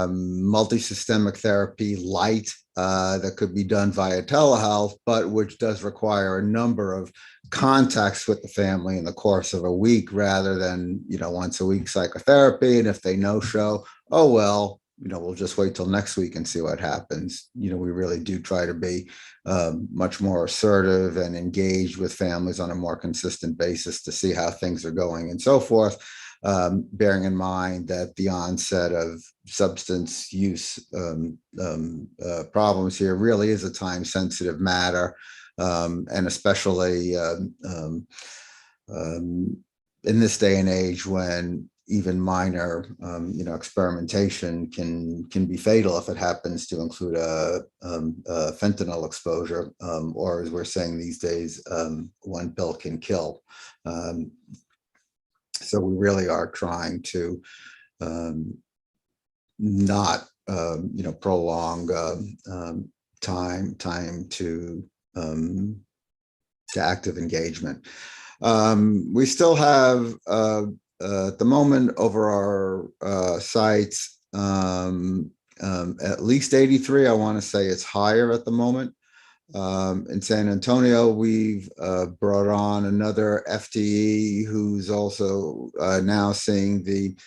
multi-systemic therapy light that could be done via telehealth, but which does require a number of contacts with the family in the course of a week, rather than once a week psychotherapy. And if they no-show, oh well, we'll just wait till next week and see what happens. We really do try to be much more assertive and engaged with families on a more consistent basis to see how things are going and so forth, bearing in mind that the onset of substance use problems here really is a time-sensitive matter, and especially in this day and age when even minor, experimentation can be fatal if it happens to include a fentanyl exposure, or as we're saying these days, one pill can kill. So we really are trying to not, prolong time to active engagement. We still have at the moment over our sites at least 83. I want to say it's higher at the moment. In San Antonio, we've brought on another FTE who's also now seeing the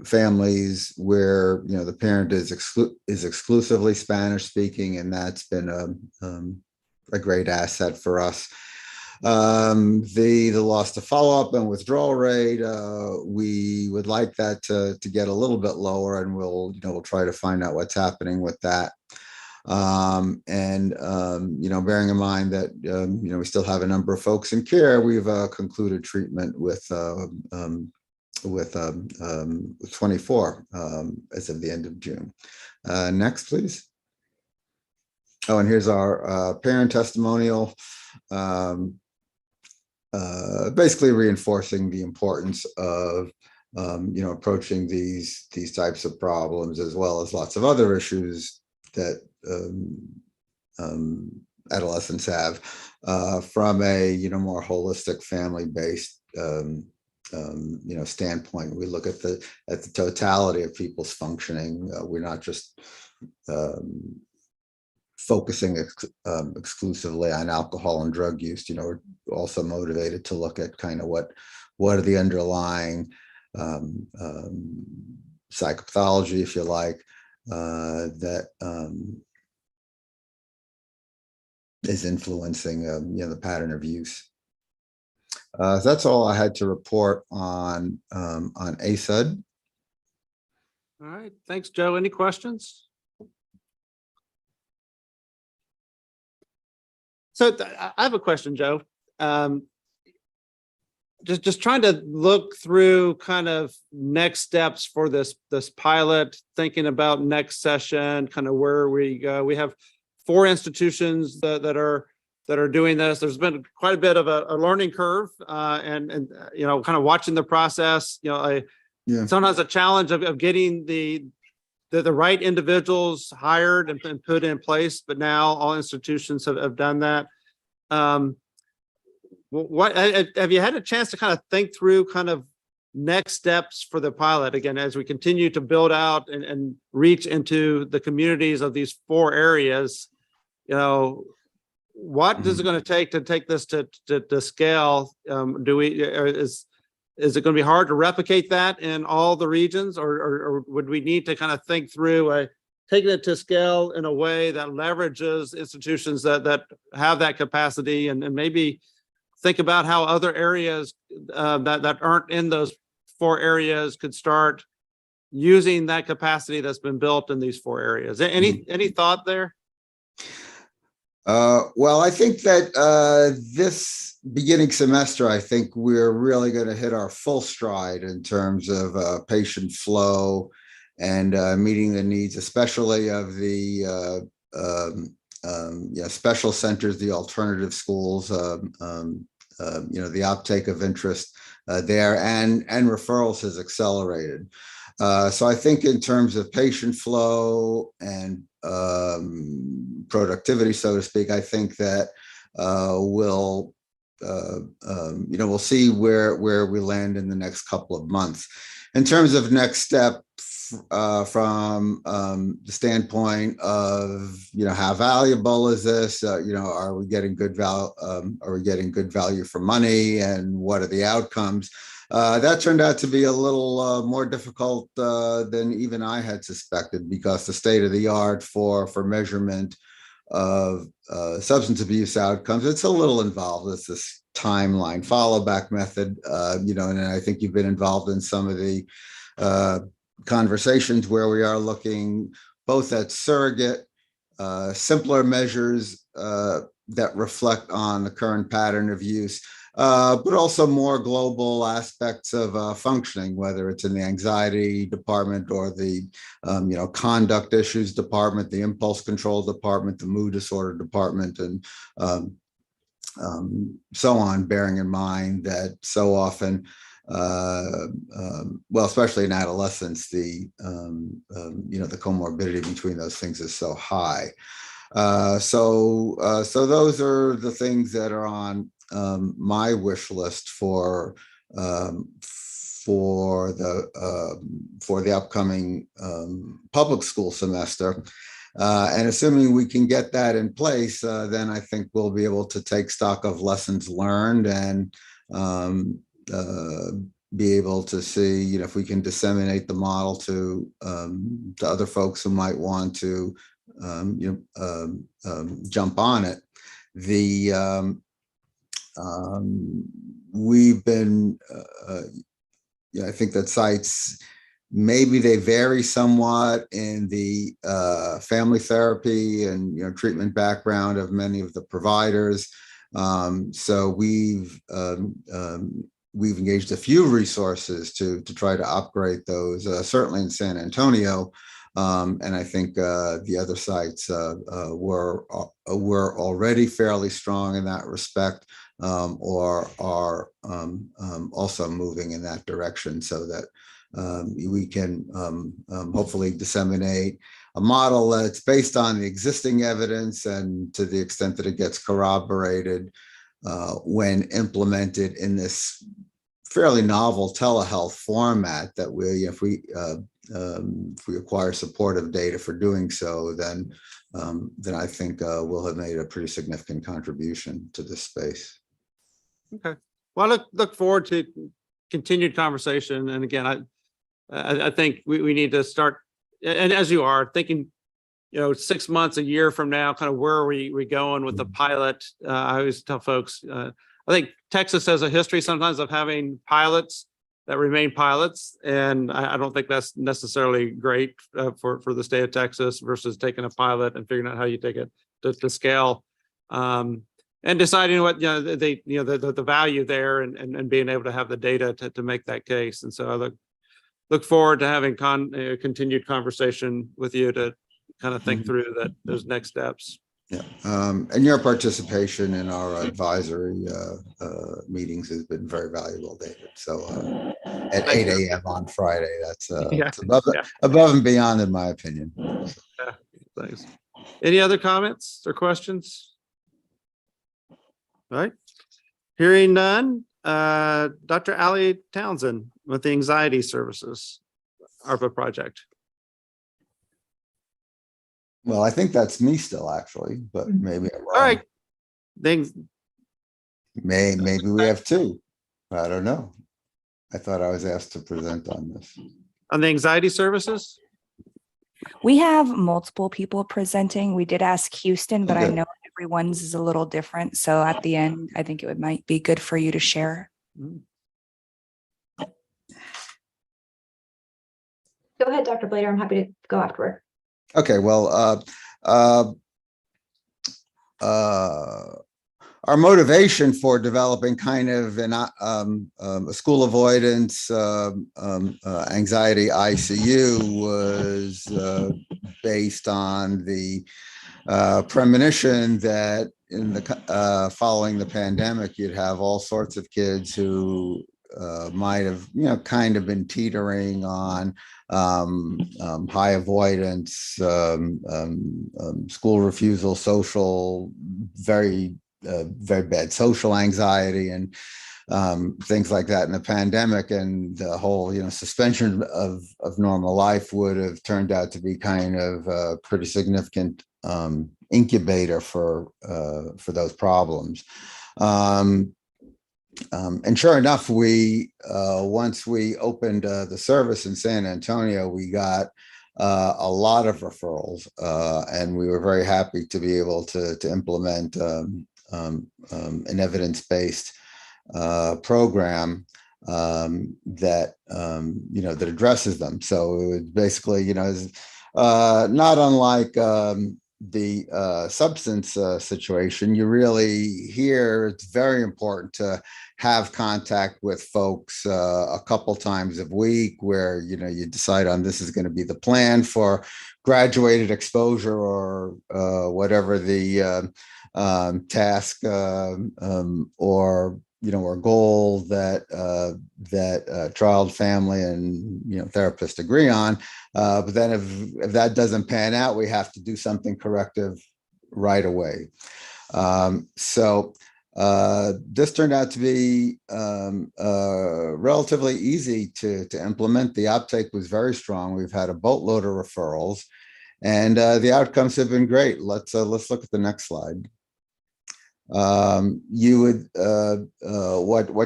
families where the parent is exclusively Spanish speaking, and that's been a great asset for us. The loss to follow-up and withdrawal rate, we would like that to get a little bit lower, and we'll try to find out what's happening with that. Bearing in mind that we still have a number of folks in care, we've concluded treatment with 24 as of the end of June. Next, please. Oh, and here's our parent testimonial. Basically reinforcing the importance of approaching these types of problems, as well as lots of other issues that adolescents have from a more holistic family-based standpoint. We look at the totality of people's functioning. We're not just focusing exclusively on alcohol and drug use. We're also motivated to look at kind of what are the underlying psychopathology, if you like, that is influencing the pattern of use. So that's all I had to report on ASUD. All right, thanks, Joe. Any questions? So I have a question, Joe. Just trying to look through kind of next steps for this pilot, thinking about next session, kind of where we go. We have 4 institutions that are doing this. There's been quite a bit of a learning curve, and kind of watching the process. Sometimes a challenge of getting the right individuals hired and put in place, but now all institutions have done that. What have you had a chance to kind of think through kind of next steps for the pilot, again, as we continue to build out and reach into the communities of these 4 areas? What is it going to take this to scale? Is it going to be hard to replicate that in all the regions, or would we need to kind of think through taking it to scale in a way that leverages institutions that have that capacity, and maybe think about how other areas that aren't in those 4 areas could start using that capacity that's been built in these 4 areas. Any thought there? Well, I think that this beginning semester, I think we're really going to hit our full stride in terms of patient flow and meeting the needs, especially of the special centers, the alternative schools, the uptake of interest there, and referrals has accelerated. So I think in terms of patient flow and productivity, so to speak, I think that we'll see where we land in the next couple of months. In terms of next step, from the standpoint of how valuable is this? Are we getting good value for money, and what are the outcomes? That turned out to be a little more difficult than even I had suspected, because the state of the art for measurement of substance abuse outcomes, it's a little involved. It's this timeline follow back method, and I think you've been involved in some of the conversations where we are looking both at surrogate, simpler measures that reflect on the current pattern of use, but also more global aspects of functioning, whether it's in the anxiety department or the conduct issues department, the impulse control department, the mood disorder department, and so on, bearing in mind that so often, especially in adolescence, the comorbidity between those things is so high. So those are the things that are on my wish list for the upcoming public school semester. And assuming we can get that in place, then I think we'll be able to take stock of lessons learned and be able to see, if we can disseminate the model to other folks who might want to jump on it. We've been, I think that sites, maybe they vary somewhat in the family therapy and treatment background of many of the providers. So we've engaged a few resources to try to upgrade those, certainly in San Antonio. And I think the other sites were already fairly strong in that respect, or are also moving in that direction, so that we can hopefully disseminate a model that's based on the existing evidence, and to the extent that it gets corroborated when implemented in this fairly novel telehealth format, that if we acquire supportive data for doing so, then I think we'll have made a pretty significant contribution to this space. Okay. Well, I look forward to continued conversation. And again, I think we need to start, and as you are thinking, 6 months, a year from now, kind of where are we going with the pilot? I always tell folks, I think Texas has a history sometimes of having pilots that remain pilots, and I don't think that's necessarily great for the state of Texas, versus taking a pilot and figuring out how you take it to scale, and deciding what the value there, and being able to have the data to make that case. And so I look forward to having continued conversation with you to kind of think through those next steps. Yeah, and your participation in our advisory meetings has been very valuable, David. So at 8 a.m. on Friday, that's it's above and beyond, in my opinion. Yeah, thanks. Any other comments or questions? All right. Hearing none, Dr. Allie Townsend with the Anxiety Services ARPA project. Well, I think that's me still, actually, but maybe I'm wrong. All right. Maybe we have two. I don't know. I thought I was asked to present on this. On the Anxiety Services? We have multiple people presenting. We did ask Houston, but I know everyone's is a little different. So at the end, I think might be good for you to share. Go ahead, Dr. Blader. I'm happy to go afterward. Okay, well, our motivation for developing kind of a school avoidance anxiety ICU was based on the premonition that in the following the pandemic, you'd have all sorts of kids who might have, kind of been teetering on high avoidance, school refusal, social, very bad social anxiety, and things like that in the pandemic. And the whole, suspension of normal life would have turned out to be kind of a pretty significant incubator for those problems. And sure enough, once we opened the service in San Antonio, we got a lot of referrals, and we were very happy to be able to implement an evidence-based program that that addresses them. So it was basically, not unlike the substance situation. You really hear it's very important to have contact with folks a couple times a week, where you decide on this is going to be the plan for graduated exposure or whatever the task or or goal that child, family, and therapist agree on. But then if that doesn't pan out, we have to do something corrective right away. So this turned out to be relatively easy to implement. The uptake was very strong. We've had a boatload of referrals, and the outcomes have been great. Let's look at the next slide. What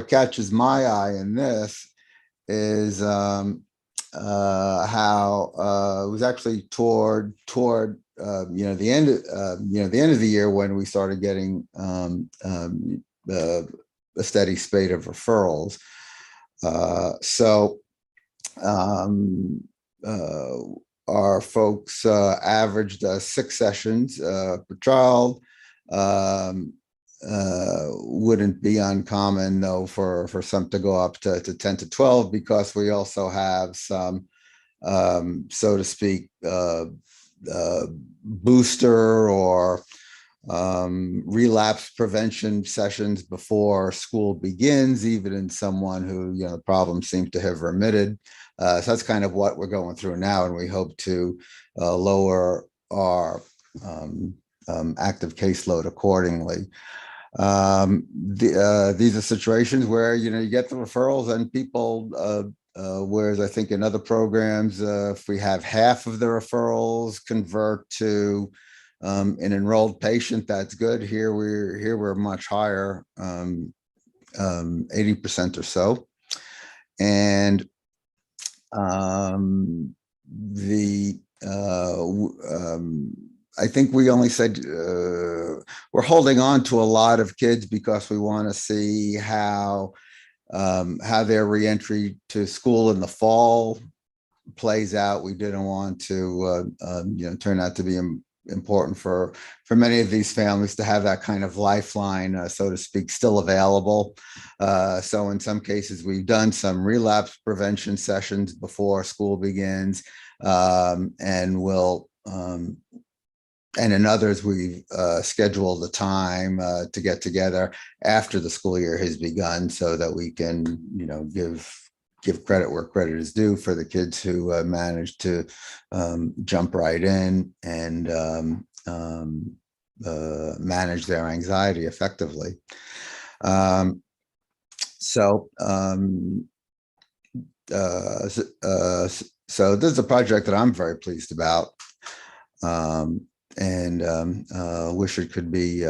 catches my eye in this is how it was actually toward the end of the year when we started getting a steady spate of referrals. Our folks averaged 6 sessions per child. Wouldn't be uncommon though for some to go up to 10 to 12, because we also have some so to speak booster or relapse prevention sessions before school begins, even in someone who the problems seem to have remitted. So that's kind of what we're going through now, and we hope to lower our active caseload accordingly. These are situations where you get the referrals and people, whereas I think in other programs, if we have half of the referrals convert to an enrolled patient, that's good. Here we're much higher, 80% or so, and I think we only said we're holding on to a lot of kids because we want to see how their reentry to school in the fall plays out. We didn't want to turn out to be important for many of these families to have that kind of lifeline, so to speak, still available. So in some cases, we've done some relapse prevention sessions before school begins, and we'll and in others, we've scheduled a time to get together after the school year has begun, so that we can, give credit where credit is due for the kids who managed to jump right in and manage their anxiety effectively. So this is a project that I'm very pleased about. And wish it could be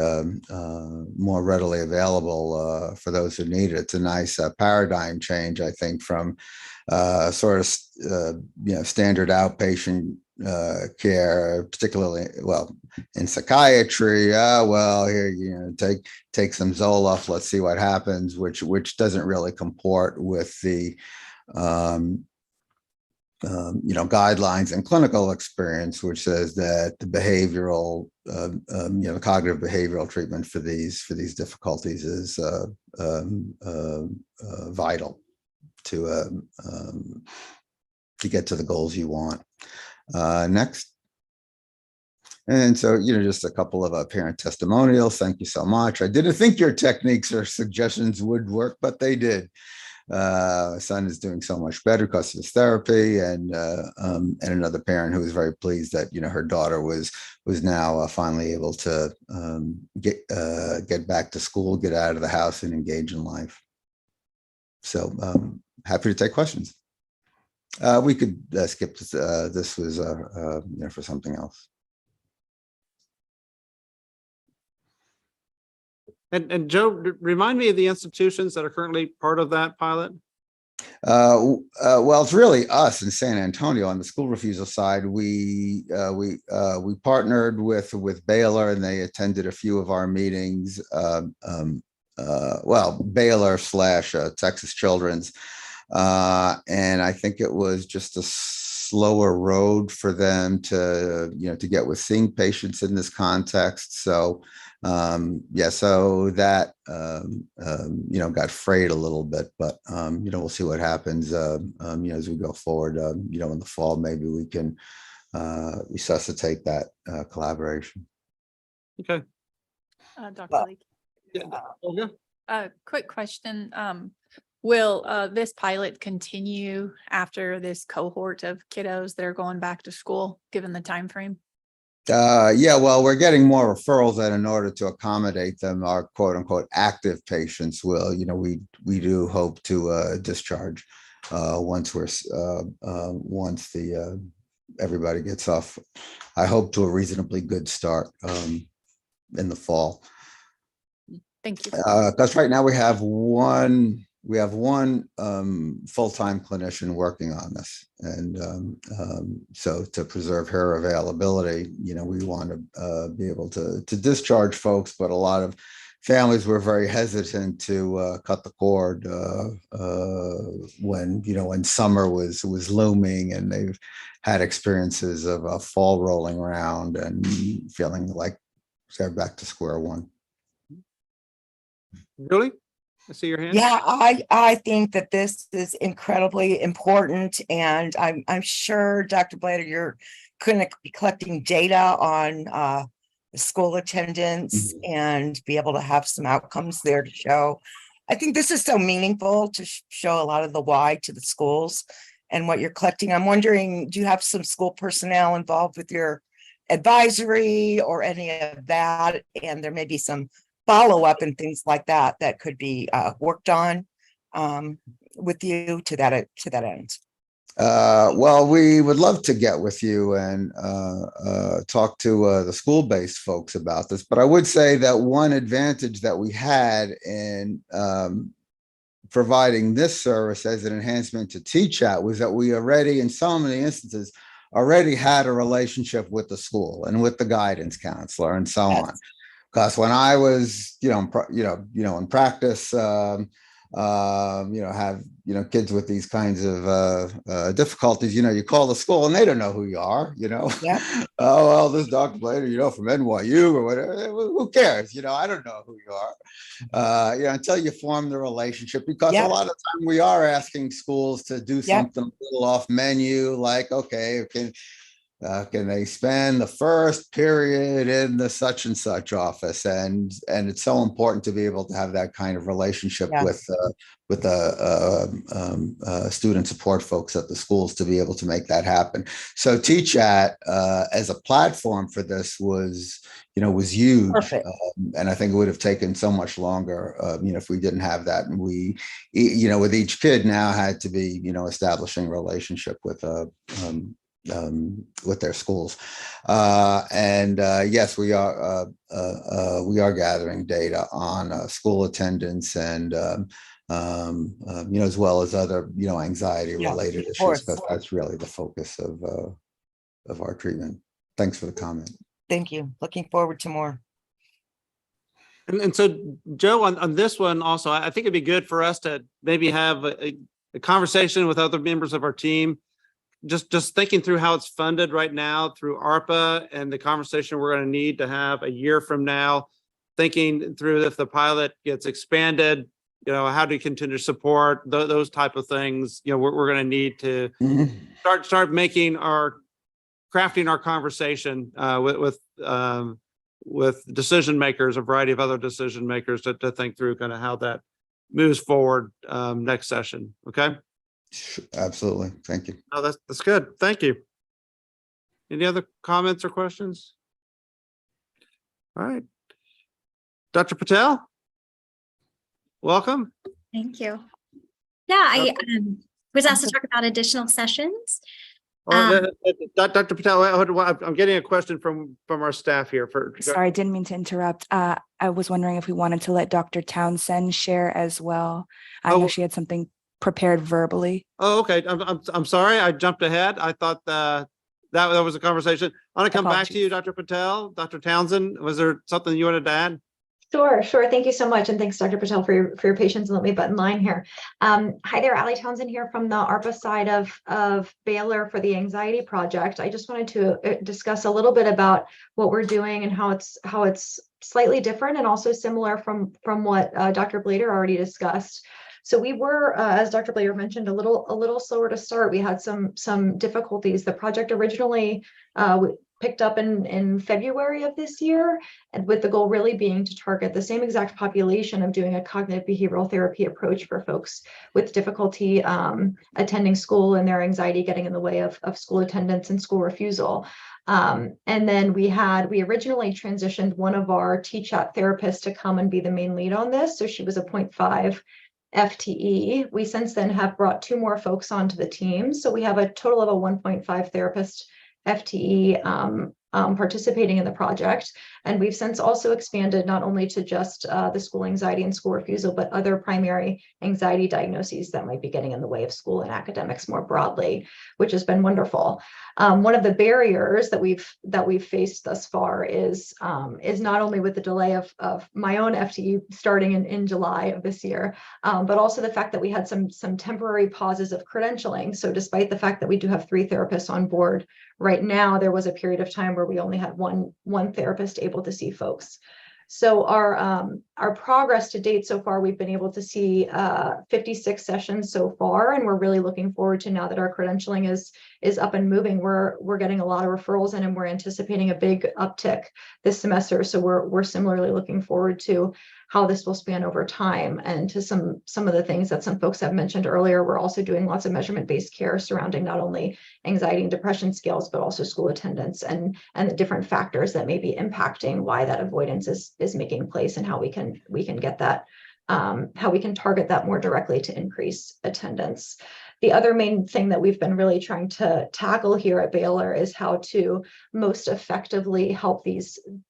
more readily available for those who need it. It's a nice paradigm change, I think, from sort of standard outpatient care, particularly in psychiatry. Here take some Zoloft, let's see what happens, which doesn't really comport with the guidelines and clinical experience, which says that the behavioral, the cognitive behavioral treatment for these difficulties is vital to get to the goals you want. Next. And so, just a couple of parent testimonials. Thank you so much. I didn't think your techniques or suggestions would work, but they did. My son is doing so much better because of his therapy, and another parent who was very pleased that her daughter was now finally able to get back to school, get out of the house, and engage in life. So happy to take questions. We could skip this. This was for something else. And Joe, remind me of the institutions that are currently part of that pilot. Well, it's really us in San Antonio on the school refusal side. We partnered with Baylor, and they attended a few of our meetings. Baylor / Texas Children's, and I think it was just a slower road for them to get with seeing patients in this context. So so that got frayed a little bit, but we'll see what happens as we go forward. In the fall, maybe we can resuscitate that collaboration. Okay. Dr. Leakey. Quick question. Will this pilot continue after this cohort of kiddos that are going back to school, given the time frame? Well, we're getting more referrals, and in order to accommodate them, our quote unquote active patients will, we do hope to discharge once everybody gets off. I hope to a reasonably good start in the fall. Thank you. Because right now we have one full-time clinician working on this, and so to preserve her availability, we want to be able to discharge folks, but a lot of families were very hesitant to cut the cord when summer was looming, and they've had experiences of fall rolling around and feeling like they're back to square one. Really? I see your hand. Yeah, I think that this is incredibly important, and I'm sure, Dr. Blader, you're going to be collecting data on school attendance and be able to have some outcomes there to show. I think this is so meaningful to show a lot of the why to the schools and what you're collecting. I'm wondering, do you have some school personnel involved with your advisory or any of that? And there may be some follow-up and things like that that could be worked on with you to that end. Well, we would love to get with you and talk to the school-based folks about this, but I would say that one advantage that we had in providing this service as an enhancement to TChat was that we already, in so many instances, already had a relationship with the school and with the guidance counselor and so on. Because when I was, in practice, have kids with these kinds of difficulties, you call the school and they don't know who you are, Yeah. Oh, well, this Dr. Blader, from NYU or whatever. Who cares? I don't know who you are. Until you form the relationship, because a lot of time we are asking schools to do something a little off menu, like, okay, can they spend the first period in the such and such office? And it's so important to be able to have that kind of relationship with student support folks at the schools to be able to make that happen. So TChat as a platform for this was huge. And I think it would have taken so much longer, if we didn't have that. And we, with each kid now had to be, establishing relationship with their schools. Yes, we are gathering data on school attendance and as well as other anxiety related issues, because that's really the focus of our treatment. Thanks for the comment. Thank you. Looking forward to more. And so, Joe, on this one also, I think it'd be good for us to maybe have a conversation with other members of our team, just thinking through how it's funded right now through ARPA and the conversation we're going to need to have a year from now, thinking through if the pilot gets expanded, how do you continue to support those type of things? We're going to need to start making crafting our conversation with decision makers, a variety of other decision makers to think through kind of how that moves forward next session. Okay. Absolutely. Thank you. Oh, that's good. Thank you. Any other comments or questions? All right. Dr. Patel, welcome. Thank you. Yeah, I was asked to talk about additional sessions. Dr. Patel, I'm getting a question from our staff here. Sorry, I didn't mean to interrupt. I was wondering if we wanted to let Dr. Townsend share as well. I know she had something prepared verbally. Oh, okay. I'm sorry. I jumped ahead. I thought that was a conversation. I want to come back to you, Dr. Patel. Dr. Townsend, was there something you wanted to add? Sure. Thank you so much. And thanks, Dr. Patel, for your patience and let me button line here. Hi there, Allie Townsend here from the ARPA side of Baylor for the Anxiety Project. I just wanted to discuss a little bit about what we're doing and how it's slightly different and also similar from what Dr. Blader already discussed. So we were, as Dr. Blader mentioned, a little slower to start. We had some difficulties. The project originally picked up in February of this year, and with the goal really being to target the same exact population of doing a cognitive behavioral therapy approach for folks with difficulty attending school and their anxiety getting in the way of school attendance and school refusal. And then we originally transitioned one of our TChat therapists to come and be the main lead on this. So she was a 0.5 FTE. We since then have brought 2 more folks onto the team. So we have a total of a 1.5 therapist FTE participating in the project. And we've since also expanded not only to just the school anxiety and school refusal, but other primary anxiety diagnoses that might be getting in the way of school and academics more broadly, which has been wonderful. One of the barriers that we've faced thus far is not only with the delay of my own FTE starting in July of this year, but also the fact that we had some temporary pauses of credentialing. So despite the fact that we do have 3 therapists on board right now, there was a period of time where we only had one therapist able to see folks. So our progress to date so far, we've been able to see 56 sessions so far, and we're really looking forward to, now that our credentialing is up and moving, we're getting a lot of referrals in, and we're anticipating a big uptick this semester. So we're similarly looking forward to how this will span over time, and to some of the things that some folks have mentioned earlier. We're also doing lots of measurement-based care surrounding not only anxiety and depression scales, but also school attendance and the different factors that may be impacting why that avoidance is making place, and how we can get that, how we can target that more directly to increase attendance. The other main thing that we've been really trying to tackle here at Baylor is how to most effectively help the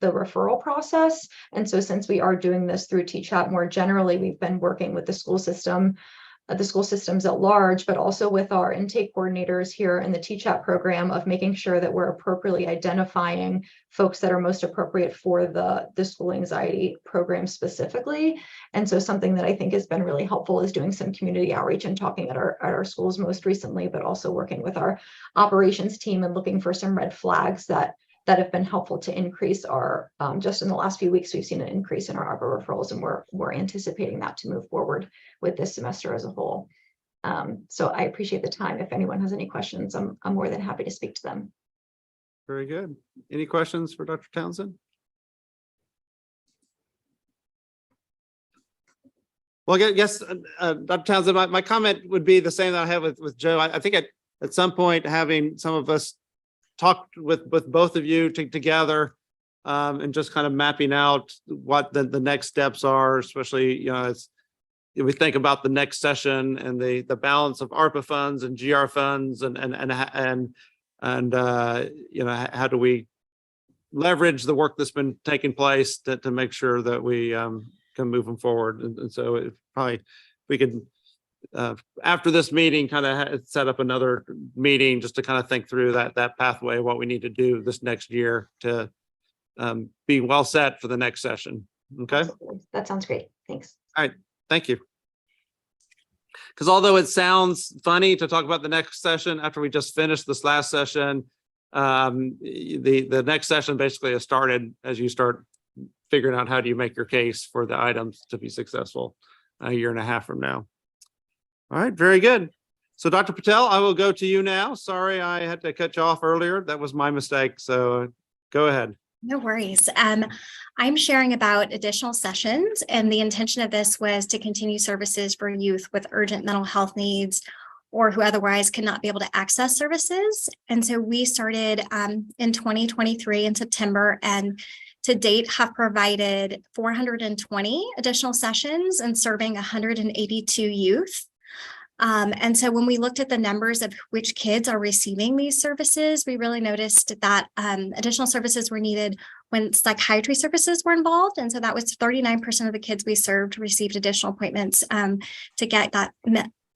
referral process. And so since we are doing this through TChat more generally, we've been working with the school systems at large, but also with our intake coordinators here in the TChat program, of making sure that we're appropriately identifying folks that are most appropriate for the school anxiety program specifically. And so something that I think has been really helpful is doing some community outreach and talking at our schools most recently, but also working with our operations team and looking for some red flags that have been helpful to increase our, just in the last few weeks, we've seen an increase in our ARPA referrals, and we're anticipating that to move forward with this semester as a whole. So I appreciate the time. If anyone has any questions, I'm more than happy to speak to them. Very good. Any questions for Dr. Townsend? Well, I guess, Dr. Townsend, my comment would be the same that I have with Joe. I think at some point, having some of us talked with both of you together, and just kind of mapping out what the next steps are, especially, as we think about the next session and the balance of ARPA funds and GR funds and how do we leverage the work that's been taking place to make sure that we can move them forward. And so we could, after this meeting, kind of set up another meeting just to kind of think through that pathway, what we need to do this next year to be well set for the next session. Okay. That sounds great. Thanks. All right. Thank you. because although it sounds funny to talk about the next session after we just finished this last session, the next session basically has started as you start figuring out how do you make your case for the items to be successful a year and a half from now. All right, very good. So Dr. Patel, I will go to you now. Sorry, I had to cut you off earlier. That was my mistake. So go ahead. No worries. I'm sharing about additional sessions, and the intention of this was to continue services for youth with urgent mental health needs or who otherwise cannot be able to access services. And so we started in 2023 in September, and to date have provided 420 additional sessions and serving 182 youth. And so when we looked at the numbers of which kids are receiving these services, we really noticed that additional services were needed when psychiatry services were involved. And so that was 39% of the kids we served received additional appointments to get that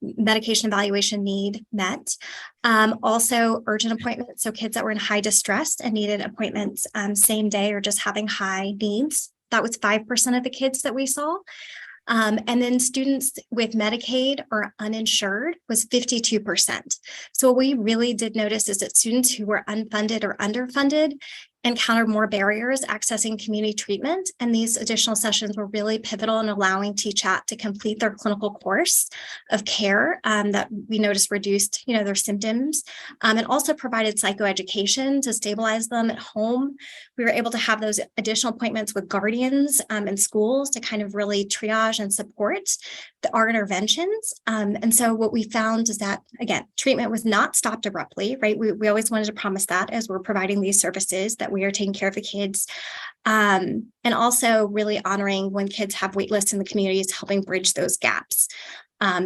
medication evaluation need met. Also urgent appointments, so kids that were in high distress and needed appointments same day or just having high needs. That was 5% of the kids that we saw. And then students with Medicaid or uninsured was 52%. So what we really did notice is that students who were unfunded or underfunded encountered more barriers accessing community treatment. And these additional sessions were really pivotal in allowing TChat to complete their clinical course of care that we noticed reduced, their symptoms, and also provided psychoeducation to stabilize them at home. We were able to have those additional appointments with guardians in schools to kind of really triage and support our interventions. And so what we found is that, again, treatment was not stopped abruptly, right? We always wanted to promise that as we're providing these services, that we are taking care of the kids. And also really honoring when kids have wait lists in the communities, helping bridge those gaps.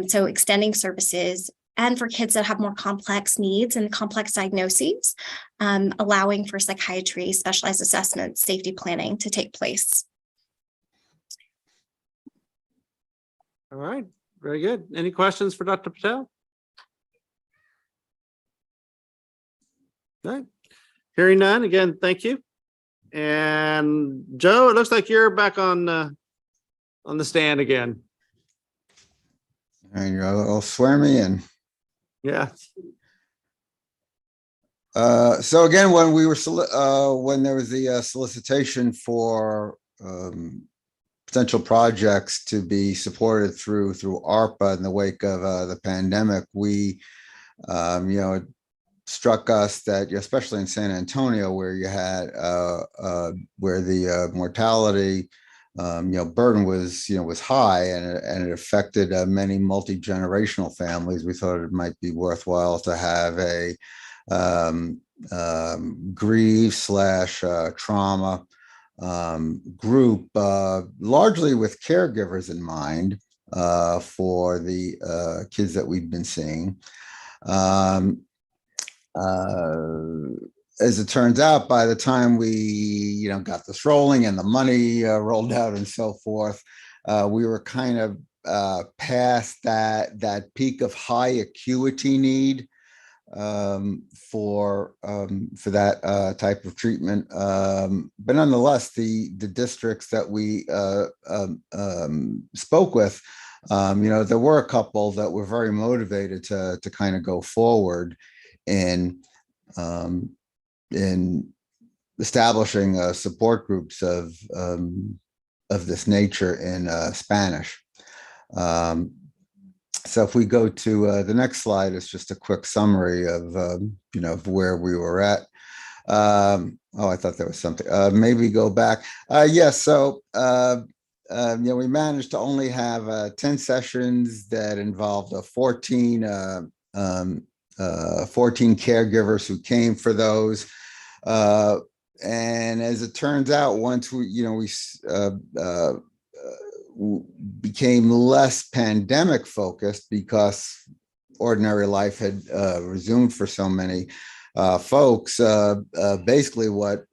So extending services, and for kids that have more complex needs and complex diagnoses, allowing for psychiatry, specialized assessments, safety planning to take place. All right, very good. Any questions for Dr. Patel? All right. Hearing none, again, thank you. And Joe, it looks like you're back on the stand again. And you'll swear me in. Yeah. So again, when we were when there was the solicitation for potential projects to be supported through ARPA in the wake of the pandemic, we it struck us that, especially in San Antonio, where you had where the mortality burden was high, and it affected many multi-generational families. We thought it might be worthwhile to have a grief/trauma group, largely with caregivers in mind, for the kids that we've been seeing. As it turns out, by the time we got this rolling and the money rolled out and so forth, we were kind of past that peak of high acuity need for that type of treatment. But nonetheless, the districts that we spoke with, there were a couple that were very motivated to kind of go forward in establishing support groups of this nature in Spanish. So if we go to the next slide, it's just a quick summary of where we were at. Oh, I thought there was something. Maybe go back. Yes. So we managed to only have 10 sessions that involved 14 caregivers who came for those. And as it turns out, once we became less pandemic focused, because ordinary life had resumed for so many folks, basically what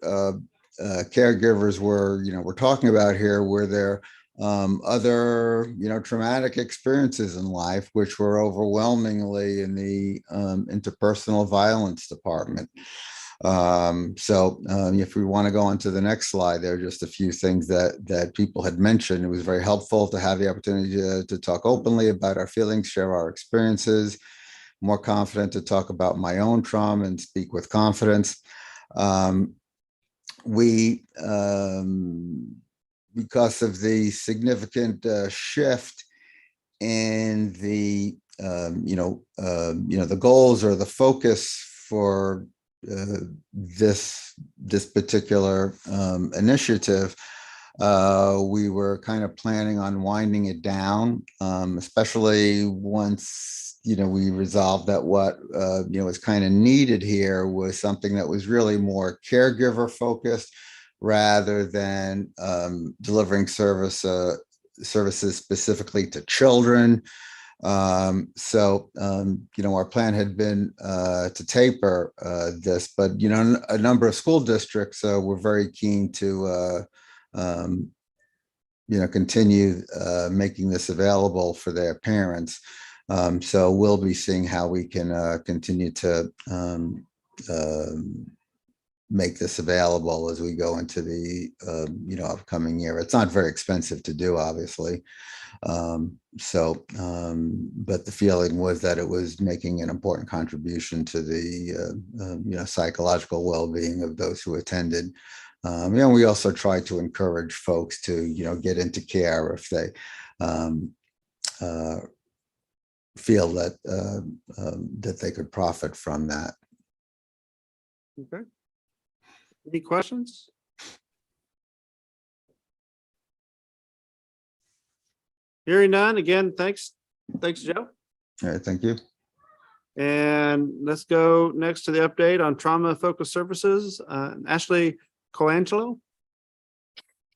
caregivers were talking about here were their other traumatic experiences in life, which were overwhelmingly in the interpersonal violence department. If we want to go on to the next slide, there are just a few things that people had mentioned. It was very helpful to have the opportunity to talk openly about our feelings, share our experiences, more confident to talk about my own trauma and speak with confidence. Because of the significant shift in the the goals or the focus for this particular initiative, we were kind of planning on winding it down, especially once we resolved that what was kind of needed here was something that was really more caregiver focused rather than delivering services specifically to children. Our plan had been to taper this, but a number of school districts were very keen to continue making this available for their parents. So we'll be seeing how we can continue to make this available as we go into the upcoming year. It's not very expensive to do, obviously. But the feeling was that it was making an important contribution to the psychological well-being of those who attended. We also try to encourage folks to get into care if they feel that that they could profit from that. Okay. Any questions? Hearing none, again, thanks, Joe. All right, thank you. And let's go next to the update on trauma-focused services. Ashley Colangelo.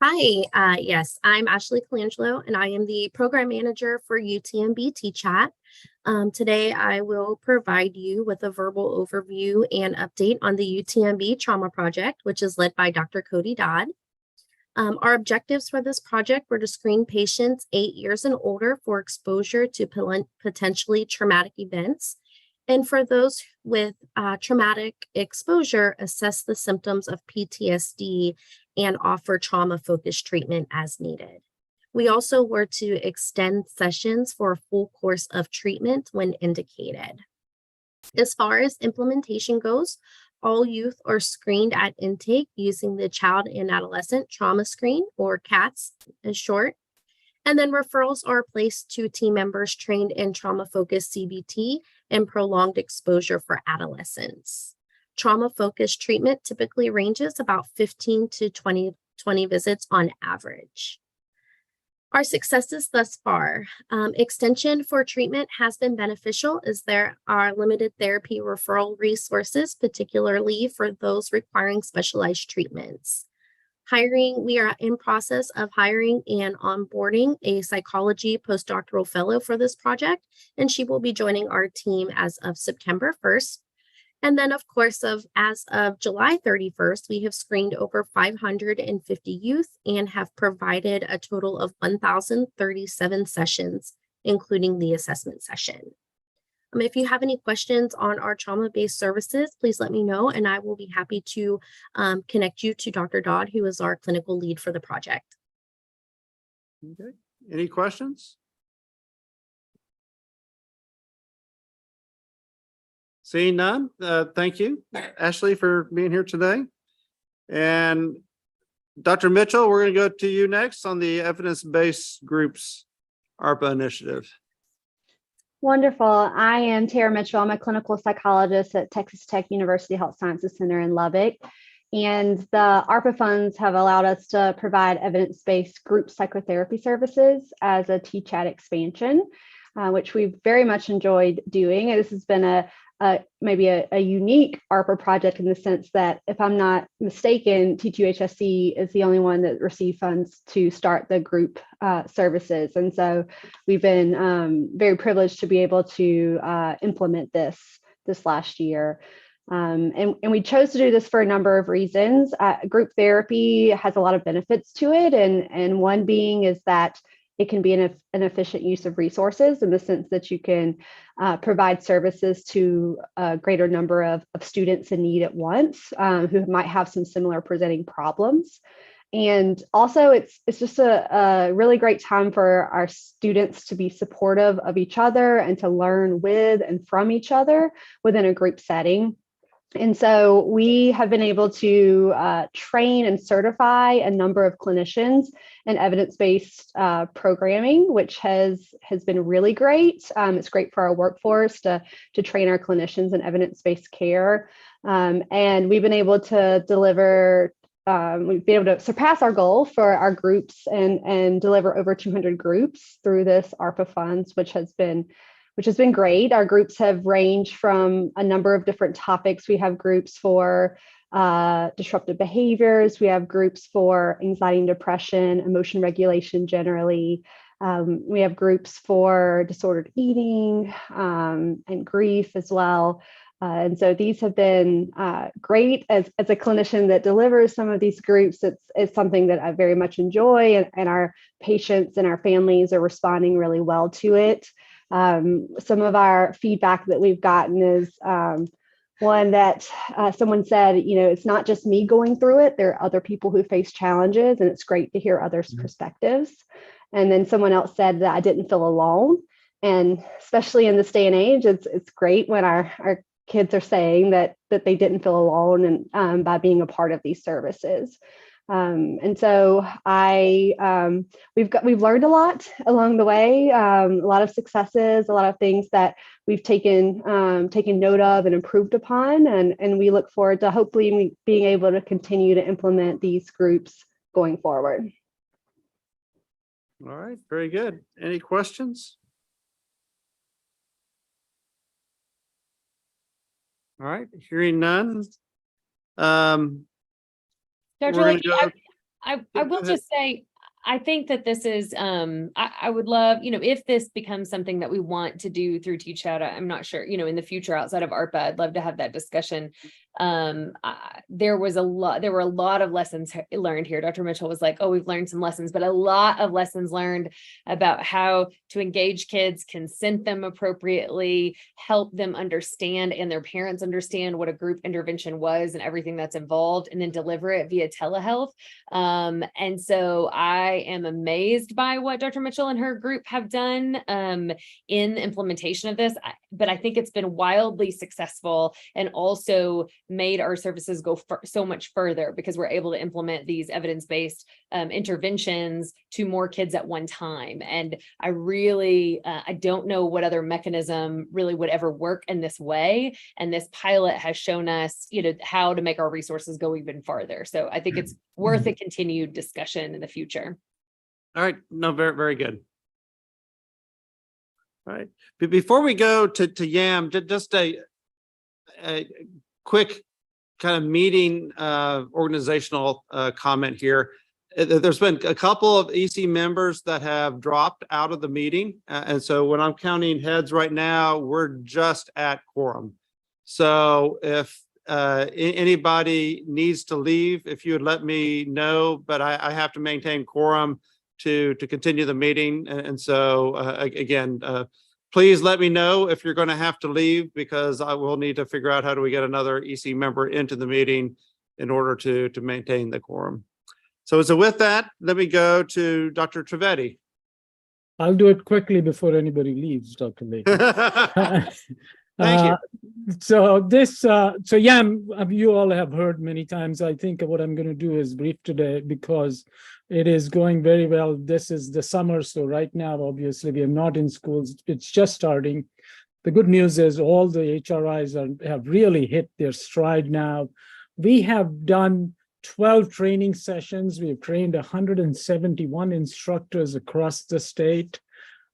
Hi, yes, I'm Ashley Colangelo, and I am the program manager for UTMB TChat. Today, I will provide you with a verbal overview and update on the UTMB Trauma Project, which is led by Dr. Cody Dodd. Our objectives for this project were to screen patients 8 years and older for exposure to potentially traumatic events. And for those with traumatic exposure, assess the symptoms of PTSD and offer trauma-focused treatment as needed. We also were to extend sessions for a full course of treatment when indicated. As far as implementation goes, all youth are screened at intake using the Child and Adolescent Trauma Screen, or CATS in short. And then referrals are placed to team members trained in trauma-focused CBT and prolonged exposure for adolescents. Trauma-focused treatment typically ranges about 15 to 20 visits on average. Our successes thus far, extension for treatment has been beneficial as there are limited therapy referral resources, particularly for those requiring specialized treatments. We are in process of hiring and onboarding a psychology postdoctoral fellow for this project, and she will be joining our team as of September 1st. And then, of course, as of July 31st, we have screened over 550 youth and have provided a total of 1,037 sessions, including the assessment session. If you have any questions on our trauma-based services, please let me know, and I will be happy to connect you to Dr. Dodd, who is our clinical lead for the project. Okay. Any questions? Seeing none, thank you, Ashley, for being here today. And Dr. Mitchell, we're going to go to you next on the evidence-based groups ARPA initiative. Wonderful. I am Tara Mitchell. I'm a clinical psychologist at Texas Tech University Health Sciences Center in Lubbock. And the ARPA funds have allowed us to provide evidence-based group psychotherapy services as a TChat expansion, which we've very much enjoyed doing. And this has been maybe a unique ARPA project in the sense that, if I'm not mistaken, TCMHCC is the only one that received funds to start the group services. And so we've been very privileged to be able to implement this last year. And we chose to do this for a number of reasons. Group therapy has a lot of benefits to it. And one being is that it can be an efficient use of resources in the sense that you can provide services to a greater number of students in need at once who might have some similar presenting problems. And also it's just a really great time for our students to be supportive of each other and to learn with and from each other within a group setting. And so we have been able to train and certify a number of clinicians in evidence-based programming, which has been really great. It's great for our workforce to train our clinicians in evidence-based care. And we've been able to deliver we've been able to surpass our goal for our groups and deliver over 200 groups through this ARPA funds, which has been great. Our groups have ranged from a number of different topics. We have groups for disruptive behaviors. We have groups for anxiety and depression, emotion regulation generally. We have groups for disordered eating and grief as well. And so these have been great. As a clinician that delivers some of these groups, it's something that I very much enjoy, and our patients and our families are responding really well to it. Some of our feedback that we've gotten is one that someone said, it's not just me going through it. There are other people who face challenges, and it's great to hear others' perspectives. And then someone else said that I didn't feel alone. And especially in this day and age, it's great when our kids are saying that they didn't feel alone and by being a part of these services. And so we've learned a lot along the way, a lot of successes, a lot of things that we've taken note of and improved upon, and we look forward to hopefully being able to continue to implement these groups going forward. All right, very good. Any questions? All right, hearing none. Dr. We're Lakey, gonna I go will ahead. just say, I think that this is, I would love, if this becomes something that we want to do through Teach Out, I'm not sure, in the future outside of ARPA, I'd love to have that discussion. There were a lot of lessons learned here. Dr. Mitchell was like, oh, we've learned some lessons, but a lot of lessons learned about how to engage kids, consent them appropriately, help them understand and their parents understand what a group intervention was and everything that's involved, and then deliver it via telehealth. And so I am amazed by what Dr. Mitchell and her group have done in the implementation of this, but I think it's been wildly successful and also made our services go so much further because we're able to implement these evidence-based interventions to more kids at one time. And I really, I don't know what other mechanism really would ever work in this way. And this pilot has shown us, how to make our resources go even farther. So I think it's worth a continued discussion in the future. All right, no, very, very good. All right, but before we go to YAM, just a quick kind of meeting organizational comment here. There's been a couple of EC members that have dropped out of the meeting. And so when I'm counting heads right now, we're just at quorum. So if anybody needs to leave, if you would let me know, but I have to maintain quorum to continue the meeting. And so again, please let me know if you're going to have to leave, because I will need to figure out how do we get another EC member into the meeting in order to maintain the quorum. So with that, let me go to Dr. Trivedi. I'll do it quickly before anybody leaves, Dr. Lakey. Thank you. So YAM, you all have heard many times. I think what I'm going to do is brief today because it is going very well. This is the summer, so right now, obviously, we are not in schools. It's just starting. The good news is all the HRIs have really hit their stride now. We have done 12 training sessions. We've trained 171 instructors across the state.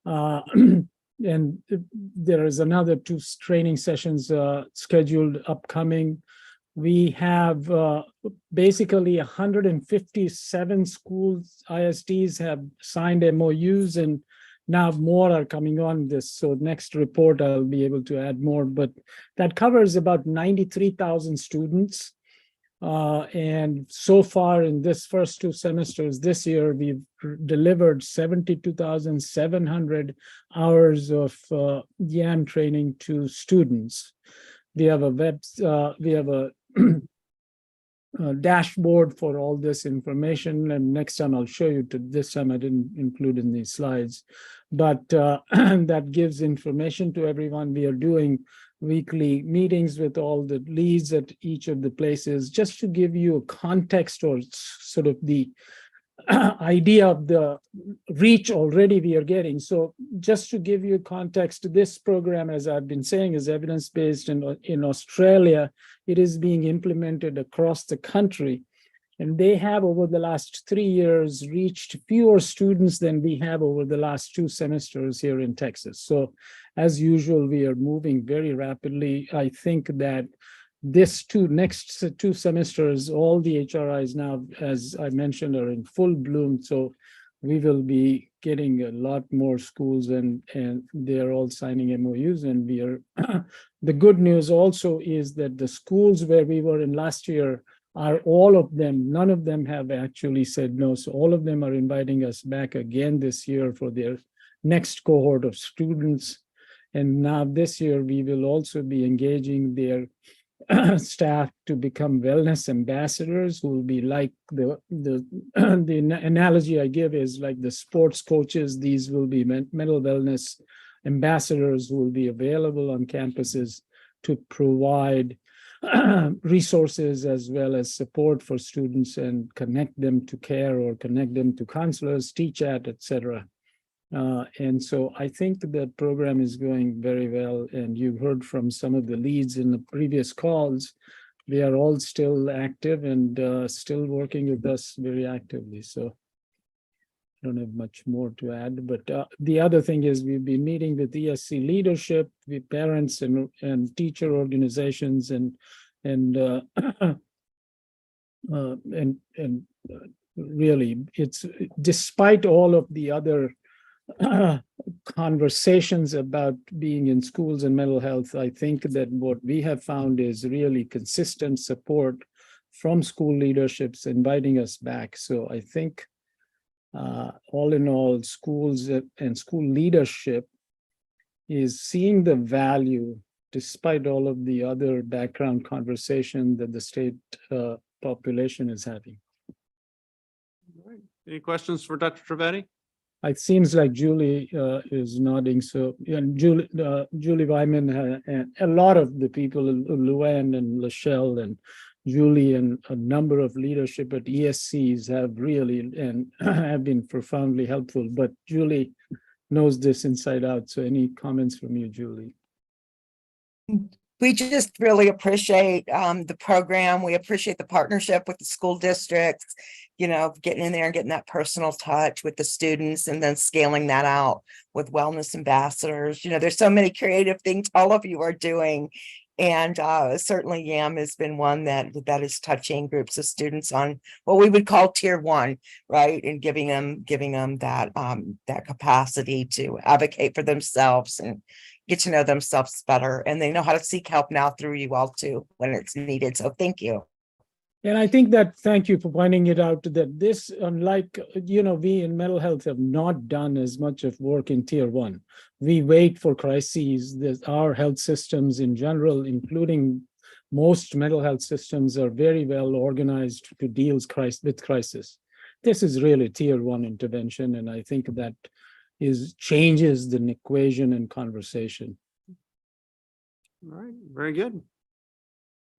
And there is another 2 training sessions scheduled upcoming. We have basically 157 schools, ISDs have signed MOUs, and now more are coming on this. So next report, I'll be able to add more, but that covers about 93,000 students. And so far in this first 2 semesters this year, we've delivered 72,700 hours of YAM training to students. We have a dashboard for all this information, and next time I'll show you. This time I didn't include in these slides, but that gives information to everyone. We are doing weekly meetings with all the leads at each of the places, just to give you a context or sort of the idea of the reach already we are getting. So just to give you context, this program, as I've been saying, is evidence-based in Australia. It is being implemented across the country. And they have, over the last 3 years, reached fewer students than we have over the last 2 semesters here in Texas. So as usual, we are moving very rapidly. I think that next two semesters, all the HRIs now, as I mentioned, are in full bloom. So we will be getting a lot more schools, and they're all signing MOUs. And we are, the good news also is that the schools where we were in last year are all of them, none of them have actually said no. So all of them are inviting us back again this year for their next cohort of students. And now this year, we will also be engaging their staff to become wellness ambassadors, who will be like the analogy I give is like the sports coaches. These will be mental wellness ambassadors who will be available on campuses to provide resources as well as support for students and connect them to care or connect them to counselors, TChat, etc. And so I think the program is going very well. And you heard from some of the leads in the previous calls. They are all still active and still working with us very actively. So I don't have much more to add. But the other thing is we've been meeting with ESC leadership, with parents and teacher organizations, and really, it's despite all of the other conversations about being in schools and mental health, I think that what we have found is really consistent support from school leaderships inviting us back. So I think all in all, schools and school leadership is seeing the value despite all of the other background conversation that the state population is having. Any questions for Dr. Trivedi? It seems like Julie is nodding. So, and Julie Wyman and a lot of the people, Luann and Lachelle and Julie and a number of leadership at ESCs have really and have been profoundly helpful. But Julie knows this inside out. So, any comments from you, Julie? We just really appreciate the program. We appreciate the partnership with the school districts, you know, getting in there and getting that personal touch with the students and then scaling that out with wellness ambassadors. You know, there's so many creative things all of you are doing. And certainly YAM has been one that is touching groups of students on what we would call tier 1, right? And giving them that that capacity to advocate for themselves and get to know themselves better. And they know how to seek help now through you all too when it's needed. So thank you. And I think that, thank you for pointing it out, that this, unlike, you know, we in mental health have not done as much of work in tier 1. We wait for crises. Our health systems in general, including most mental health systems, are very well organized to deal with crisis. This is really tier 1 intervention. And I think that changes the equation and conversation. All right, very good.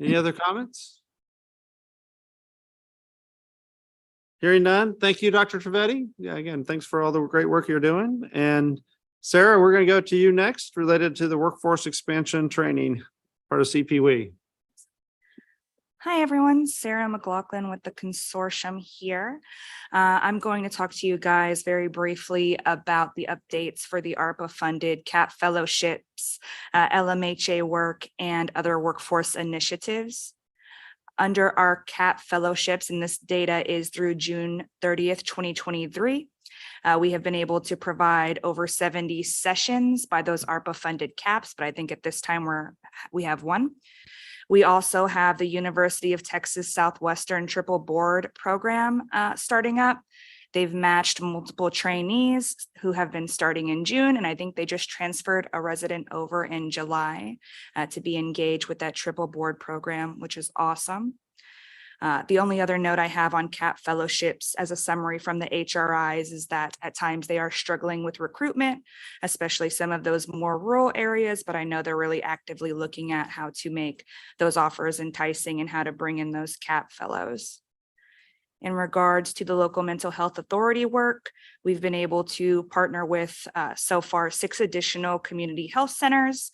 Any other comments? Hearing none, thank you, Dr. Trivedi. Yeah, again, thanks for all the great work you're doing. And Sarah, we're going to go to you next, related to the workforce expansion training, part of CPWE. Hi, everyone. Sarah McLaughlin with the consortium here. I'm going to talk to you guys very briefly about the updates for the ARPA-funded CAP fellowships, LMHA work, and other workforce initiatives. Under our CAP fellowships, and this data is through June 30th, 2023, We have been able to provide over 70 sessions by those ARPA-funded CAPs, but I think at this time we have one. We also have the University of Texas Southwestern Triple Board program starting up. They've matched multiple trainees who have been starting in June, and I think they just transferred a resident over in July to be engaged with that triple board program, which is awesome. The only other note I have on CAP fellowships as a summary from the HRIs is that at times they are struggling with recruitment, especially some of those more rural areas, but I know they're really actively looking at how to make those offers enticing and how to bring in those CAP fellows. In regards to the local mental health authority work, we've been able to partner with so far 6 additional community health centers.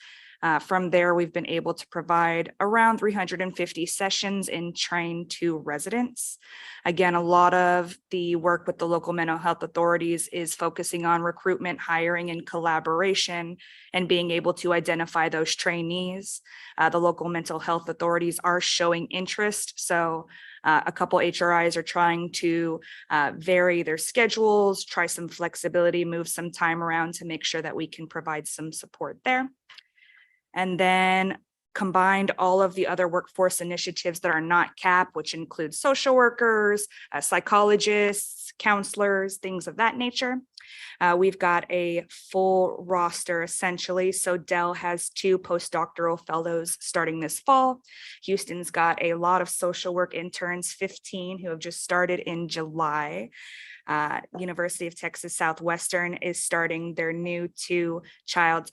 From there, we've been able to provide around 350 sessions and train to residents. Again, a lot of the work with the local mental health authorities is focusing on recruitment, hiring, and collaboration, and being able to identify those trainees. The local mental health authorities are showing interest. So a couple HRIs are trying to vary their schedules, try some flexibility, move some time around to make sure that we can provide some support there. And then combined all of the other workforce initiatives that are not CAP, which include social workers, psychologists, counselors, things of that nature. We've got a full roster essentially. So Dell has 2 postdoctoral fellows starting this fall. Houston's got a lot of social work interns, 15 who have just started in July. University of Texas Southwestern is starting their new 2 child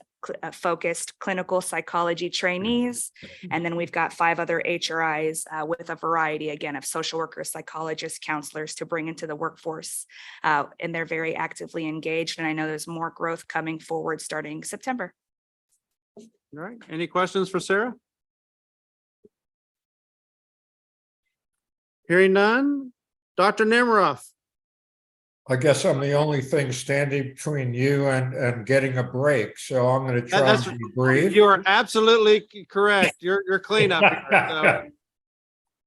focused clinical psychology trainees. And then we've got 5 other HRIs with a variety, again, of social workers, psychologists, counselors to bring into the workforce. And they're very actively engaged. And I know there's more growth coming forward starting September. All right. Any questions for Sarah? Hearing none. Dr. Nemiroff. I guess I'm the only thing standing between you and getting a break, so I'm going to try That's- and be brief. You are absolutely correct. You're cleanup.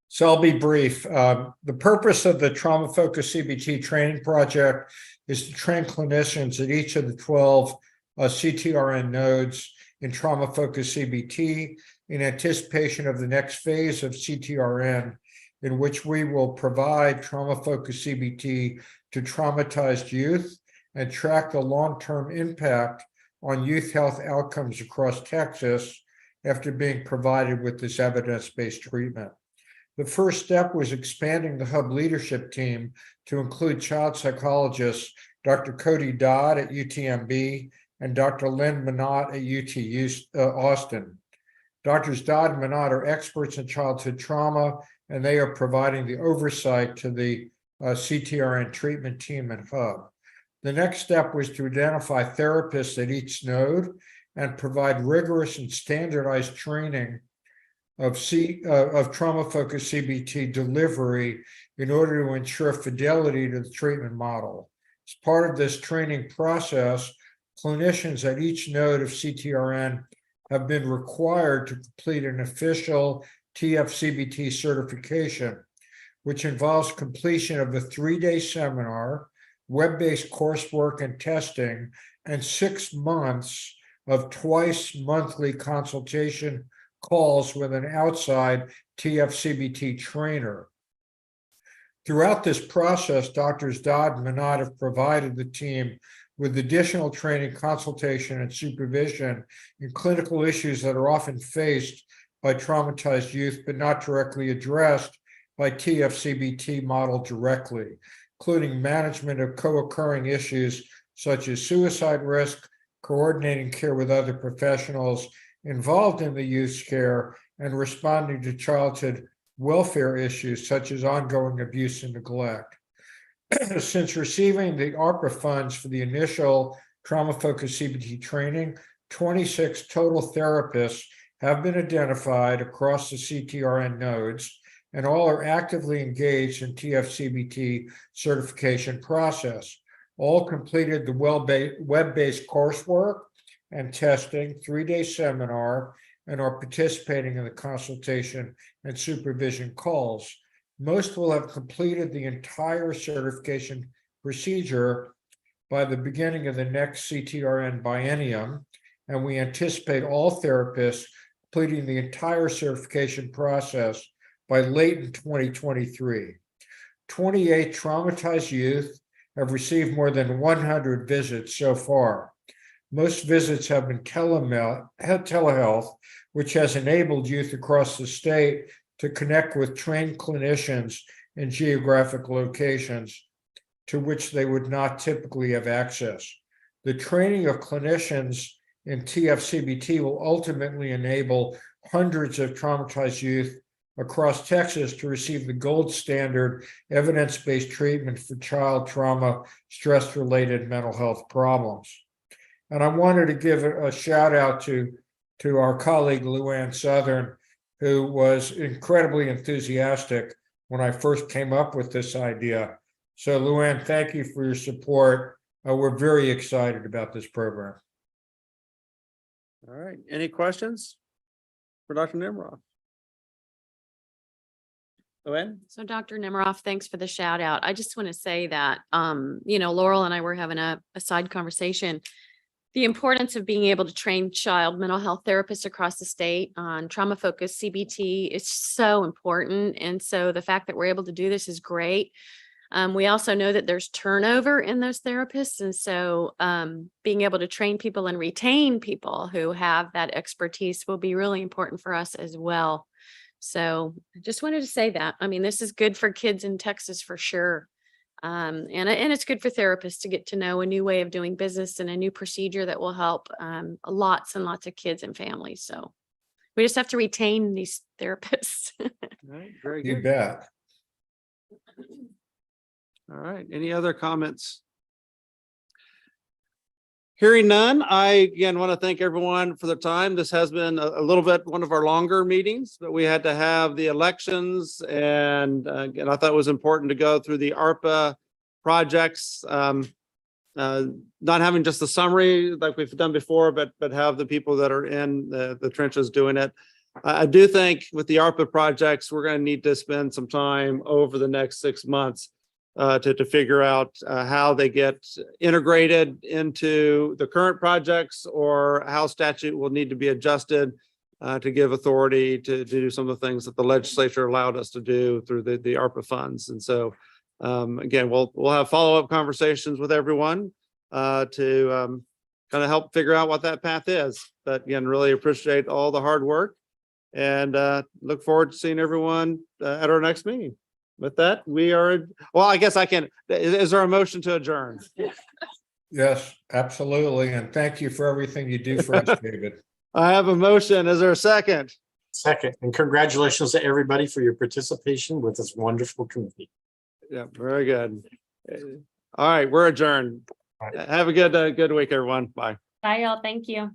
So I'll be brief. The purpose of the trauma-focused CBT training project is to train clinicians at each of the 12 CTRN nodes in trauma-focused CBT in anticipation of the next phase of CTRN, in which we will provide trauma-focused CBT to traumatized youth and track the long-term impact on youth health outcomes across Texas after being provided with this evidence-based treatment. The first step was expanding the hub leadership team to include child psychologists Dr. Cody Dodd at UTMB and Dr. Lynn Minot at UT Austin. Doctors Dodd and Minot are experts in childhood trauma, and they are providing the oversight to the CTRN treatment team and hub. The next step was to identify therapists at each node and provide rigorous and standardized training of trauma-focused CBT delivery in order to ensure fidelity to the treatment model. As part of this training process, clinicians at each node of CTRN have been required to complete an official TFCBT certification, which involves completion of a 3-day seminar, web-based coursework and testing, and 6 months of twice monthly consultation calls with an outside TFCBT trainer. Throughout this process, Doctors Dodd and Minot have provided the team with additional training, consultation, and supervision in clinical issues that are often faced by traumatized youth, but not directly addressed by TFCBT model directly, including management of co-occurring issues such as suicide risk, coordinating care with other professionals involved in the youth's care, and responding to childhood welfare issues such as ongoing abuse and neglect. Since receiving the ARPA funds for the initial trauma-focused CBT training, 26 total therapists have been identified across the CTRN nodes, and all are actively engaged in TFCBT certification process. All completed the web-based coursework and testing, 3-day seminar, and are participating in the consultation and supervision calls. Most will have completed the entire certification procedure by the beginning of the next CTRN biennium, and we anticipate all therapists completing the entire certification process by late in 2023. 28 traumatized youth have received more than 100 visits so far. Most visits have been telehealth, which has enabled youth across the state to connect with trained clinicians in geographic locations to which they would not typically have access. The training of clinicians in TFCBT will ultimately enable hundreds of traumatized youth across Texas to receive the gold standard evidence-based treatment for child trauma, stress-related mental health problems. And I wanted to give a shout out to our colleague Luann Southern, who was incredibly enthusiastic when I first came up with this idea. So Luann, thank you for your support. We're very excited about this program. All right, any questions for Dr. Nemiroff? Luann? So Dr. Nemiroff, thanks for the shout out. I just want to say that, Laurel and I were having a side conversation. The importance of being able to train child mental health therapists across the state on trauma-focused CBT is so important. And so the fact that we're able to do this is great. We also know that there's turnover in those therapists. And so being able to train people and retain people who have that expertise will be really important for us as well. So I just wanted to say that. I mean, this is good for kids in Texas for sure. And it's good for therapists to get to know a new way of doing business and a new procedure that will help lots and lots of kids and families. So we just have to retain these therapists. All right, very good. You bet. All right, any other comments? Hearing none, I again want to thank everyone for the time. This has been a little bit one of our longer meetings, but we had to have the elections, and again, I thought it was important to go through the ARPA projects, not having just the summary like we've done before, but have the people that are in the trenches doing it. I do think with the ARPA projects, we're going to need to spend some time over the next 6 months to figure out how they get integrated into the current projects, or how statute will need to be adjusted to give authority to do some of the things that the legislature allowed us to do through the ARPA funds. And so again, we'll have follow-up conversations with everyone to kind of help figure out what that path is. But again, really appreciate all the hard work, and look forward to seeing everyone at our next meeting. With that, we are, well, I guess I can, is there a motion to adjourn? Yes, absolutely. And thank you for everything you do for us, David. I have a motion. Is there a second? Second, and congratulations to everybody for your participation with this wonderful committee. Yeah, very good. All right, we're adjourned. Have a good week, everyone. Bye. Bye, y'all. Thank you.